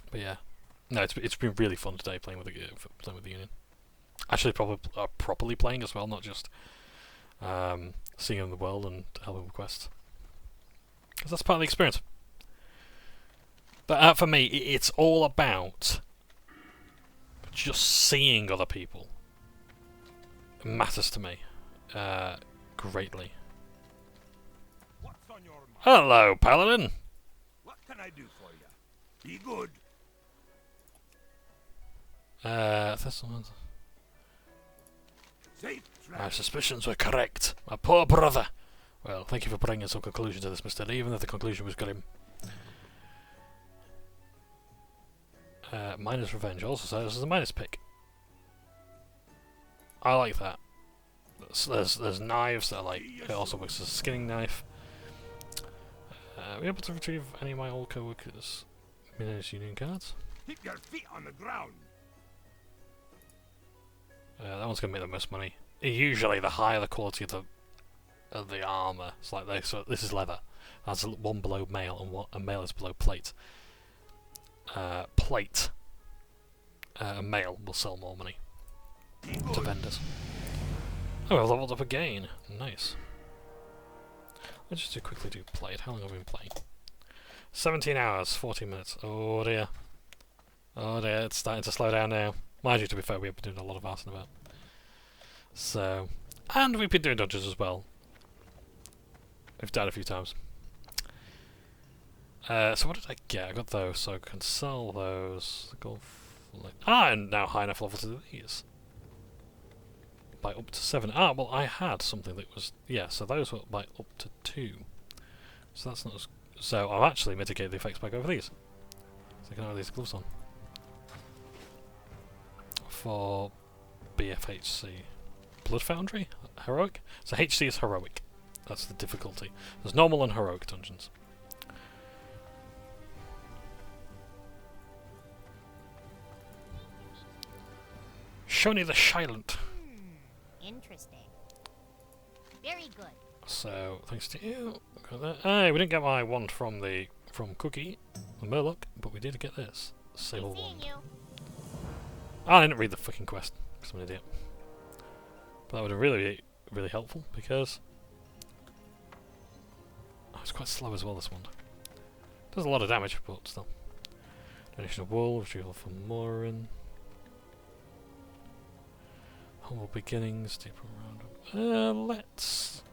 But yeah, no, it's been really fun today playing with the Union. Actually, properly playing as well, not just seeing the world and helping with quests. Because that's part of the experience. But for me, it's all about just seeing other people. It matters to me greatly. What's on your mind? Hello, Paladin. What can I do for you? Be good. Thessalonians. Safe My travel. suspicions were correct. My poor brother. Well, thank you for bringing some conclusion to this, Mr. Lee, even if the conclusion was grim. Miner's Revenge also says there's a miner's pick. I like that. There's knives that are like, it also works as a skinning knife. Are we able to retrieve any of my old co-workers' Miner's Union cards? Keep your feet on the ground. That one's gonna make the most money. Usually, the higher the quality of the armor, it's like this. So this is leather. That's one below mail, and mail is below plate. Mail will sell more money to vendors. Oh, I've leveled up again. Nice. Let's just quickly do plate. How long have we been playing? 17 hours, 14 minutes. Oh dear. Oh dear, it's starting to slow down now. Mind you, to be fair, we have been doing a lot of arsing about. So, and we've been doing dungeons as well. We've died a few times. So what did I get? I got those, so I can sell those. And now high enough level to do these. By up to 7. Ah, well, I had something that was... Yeah, so those were by up to 2. So that's not as... So I've actually mitigated the effects by going for these. So I can have these gloves on. For BFHC. Blood Foundry? Heroic? So HC is Heroic. That's the difficulty. There's normal and Heroic dungeons. Shoni the Silent. Interesting. Very good. So, thanks to you. Got that. Hey, we didn't get my wand from Cookie, the Murloc, but we did get this. Saber wand. You. I didn't read the fucking quest, because I'm an idiot. But that would have really be really helpful, because... Oh, it's quite slow as well, this one. Does a lot of damage, but still. Donation of wool, retrieval from Morin. Humble beginnings, deeper roundup. Let's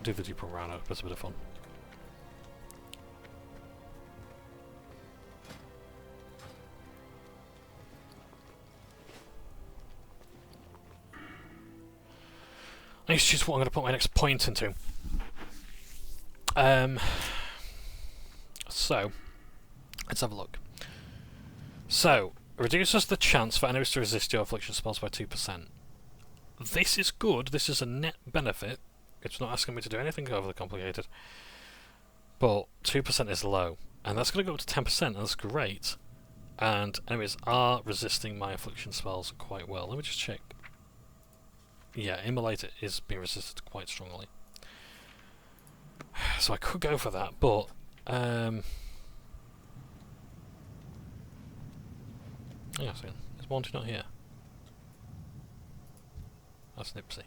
do the deeper roundup, that's a bit of fun. I need to choose what I'm going to put my next point into. So, let's have a look. So, reduces the chance for enemies to resist your affliction spells by 2%. This is good, this is a net benefit. It's not asking me to do anything overly complicated. but 2% is low, and that's going to go up to 10%, and that's great. And enemies are resisting my affliction spells quite well. Let me just check. Yeah, Immolator is being resisted quite strongly. So I could go for that, but yeah, so is Monty not here? That's Nipsey.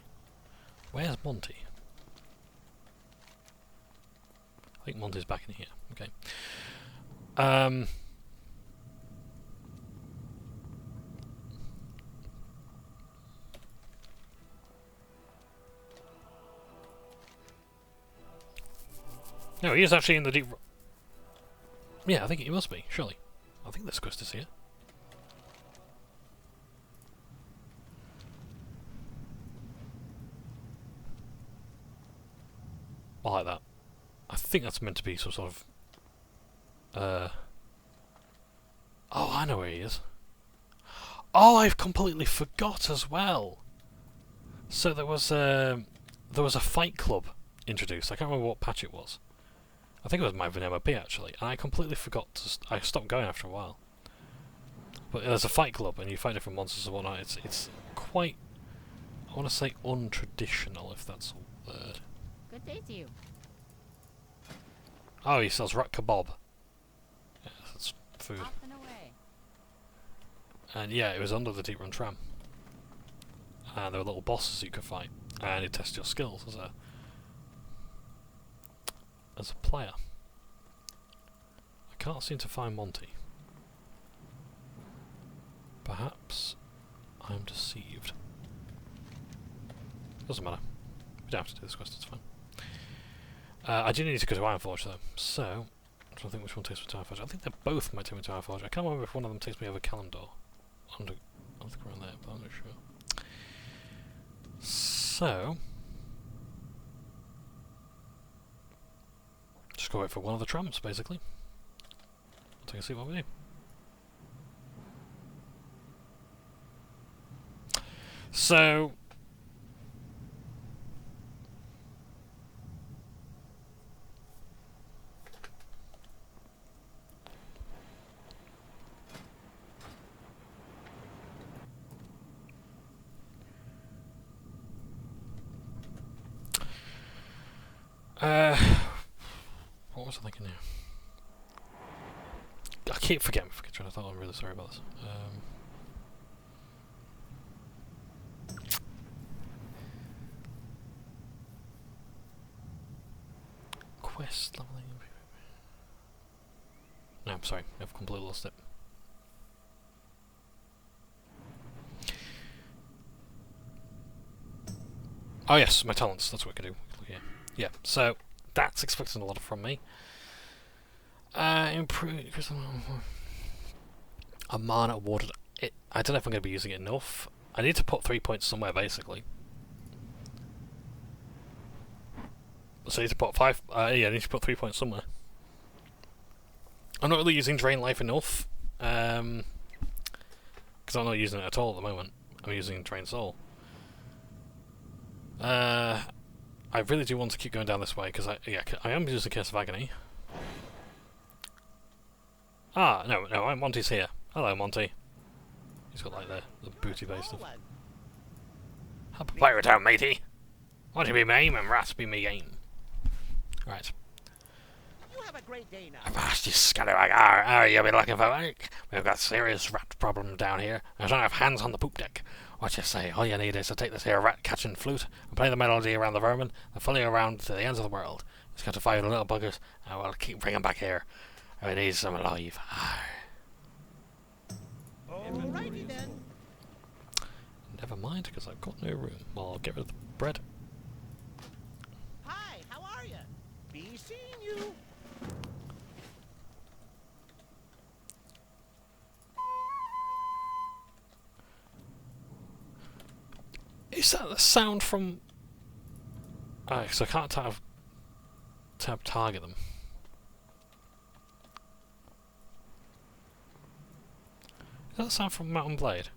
Where's Monty? I think Monty's back in here. Okay. No, he is actually in the deep... Yeah, I think he must be, surely. I think this quest is here. I like that. I think that's meant to be some sort of... Oh, I know where he is. Oh, I've completely forgot as well! So there was a fight club introduced. I can't remember what patch it was. I think it was my MOP actually, and I completely forgot to... I stopped going after a while. But there's a fight club, and you fight different monsters and whatnot. It's quite... I want to say untraditional, if that's a word. Good day to you. Oh, he sells rat kebab. Yeah, that's food. Off and away. And yeah, it was under the Deep Run tram. And there were little bosses you could fight, and it tests your skills as a player. I can't seem to find Monty. Perhaps I'm deceived. Doesn't matter. We don't have to do this quest, it's fine. I do need to go to Ironforge though, so I don't think which one takes me to Ironforge. I think they both might take me to Ironforge. I can't remember if one of them takes me over Kalimdor. Underground there, but I'm not sure. So just go wait for one of the trams, basically. Take a see what we do. So what was I thinking here? I keep forgetting trying to thought. I'm really sorry about this. Quest leveling. No, I'm sorry, I've completely lost it. Oh yes, my talents, that's what we can do. Look here. Yeah, so that's expecting a lot from me. Improve a mana awarded. I don't know if I'm going to be using it enough. I need to put 3 points somewhere, basically. So I need to put 5. Yeah, I need to put 3 points somewhere. I'm not really using Drain Life enough, because I'm not using it at all at the moment. I'm using Drain Soul. I really do want to keep going down this way because I am using Curse of Agony. Ah, no, Monty's here. Hello, Monty. He's got like the booty base stuff. Have a pirate down, matey. Monty be me aim and rats be me aim. Right. You have a great day now. Avast, you scallywag. Are you been looking for work? We've got serious rat problem down here. I don't have hands on the poop deck. What you say? All you need is to take this here rat-catching flute and play the melody around the vermin and follow you around to the ends of the world. Just got to fight the little buggers and we'll keep bringing back here. We need some alive. Alrighty then. Never mind, because I've got no room. Well, I'll get rid of the bread. Hi, how are you? Be seeing you. Is that the sound from... so I can't target them. Is that the sound from Mountain Blade?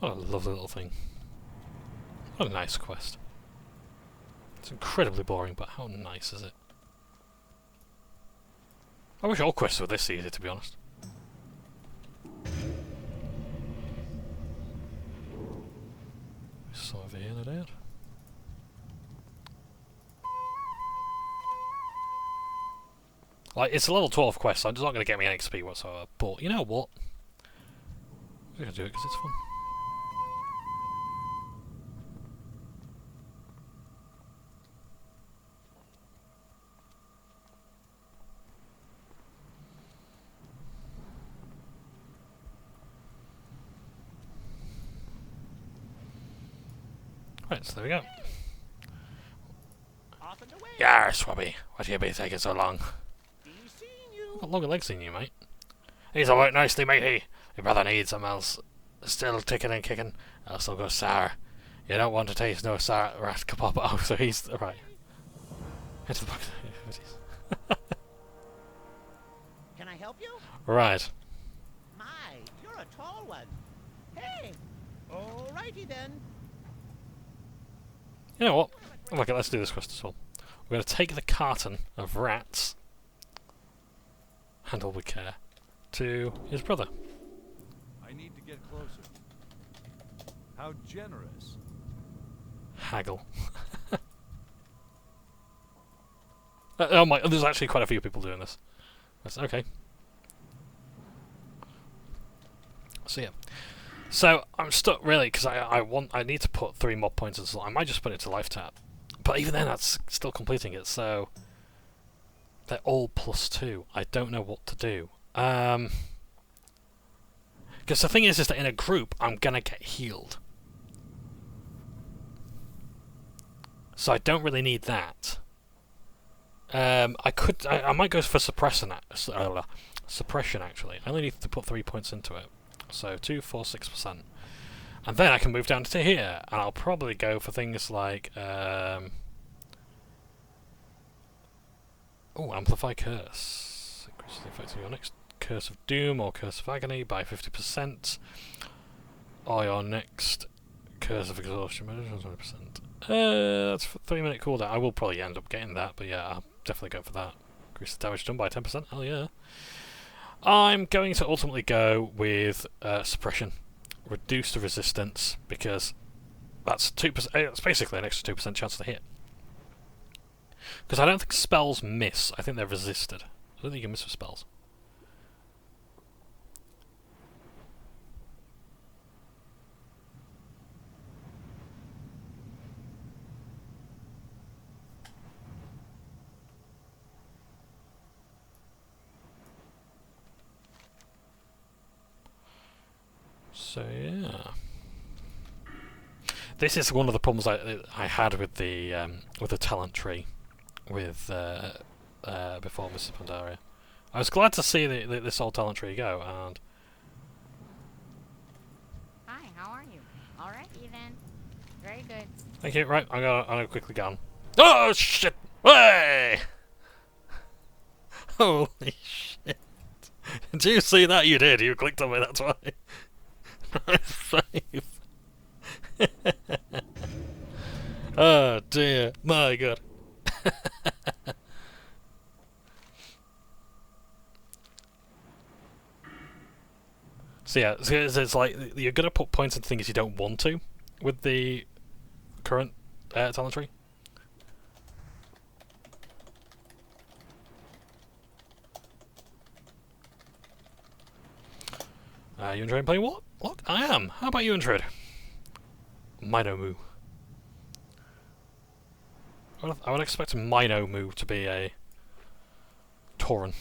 What a lovely little thing. What a nice quest. It's incredibly boring, but how nice is it? I wish all quests were this easy, to be honest. Some over here, no doubt. Like, it's a level 12 quest, so it's not going to get me any XP whatsoever. But, you know what? I'm going to do it because it's fun. Right, so there we go. Off and away. Yar, Swabby, what you be taking so long? Be seeing you. Got longer legs than you, mate. He's all right nicely, matey. Your brother needs him, else still ticking and kicking. I'll still go sour. You don't want to taste no sour rat kebab. Oh, so he's right. Into the box. Can I help you? Right. My, you're a tall one. Hey. Alrighty then. You know what? Okay, let's do this quest as well. We're going to take the carton of rats, handle with care, to his brother. I need to get closer. How generous. Haggle. Oh my, there's actually quite a few people doing this. That's okay. So yeah. So I'm stuck really because I need to put 3 more points in slot. I might just put it to life tap. But even then that's still completing it, so they're all +2. I don't know what to do. Because the thing is that in a group I'm gonna get healed. So I don't really need that. I might go for suppression actually. I only need to put 3 points into it. So 2, 4, 6%. And then I can move down to here, and I'll probably go for things like Amplify Curse. Increases the effect of your next Curse of Doom or Curse of Agony by 50%. Or your next Curse of Exhaustion by 20%. That's for 3-minute cooldown. I will probably end up getting that, but yeah, I'll definitely go for that. Increase the damage done by 10%. Hell yeah. I'm going to ultimately go with Suppression. Reduce the resistance, because that's 2%. It's basically an extra 2% chance to hit. Because I don't think spells miss. I think they're resisted. I don't think you can miss with spells. So yeah, this is one of the problems I had with the talent tree with before Mrs. Pandaria. I was glad to see this old talent tree go, and Hi, how are you? Alright, Ethan. Very good. thank you. Right, I'm gonna quickly go on. Oh shit! Way! Holy shit! Did you see that? You did. You clicked on me. That's why. Save. Oh dear, my god. So yeah, it's like you're gonna put points into things you don't want to with the current talent tree. You enjoying playing what? Look, I am. How about you, Intred? Mino Moo. I would expect Mino Moo to be a Tauren.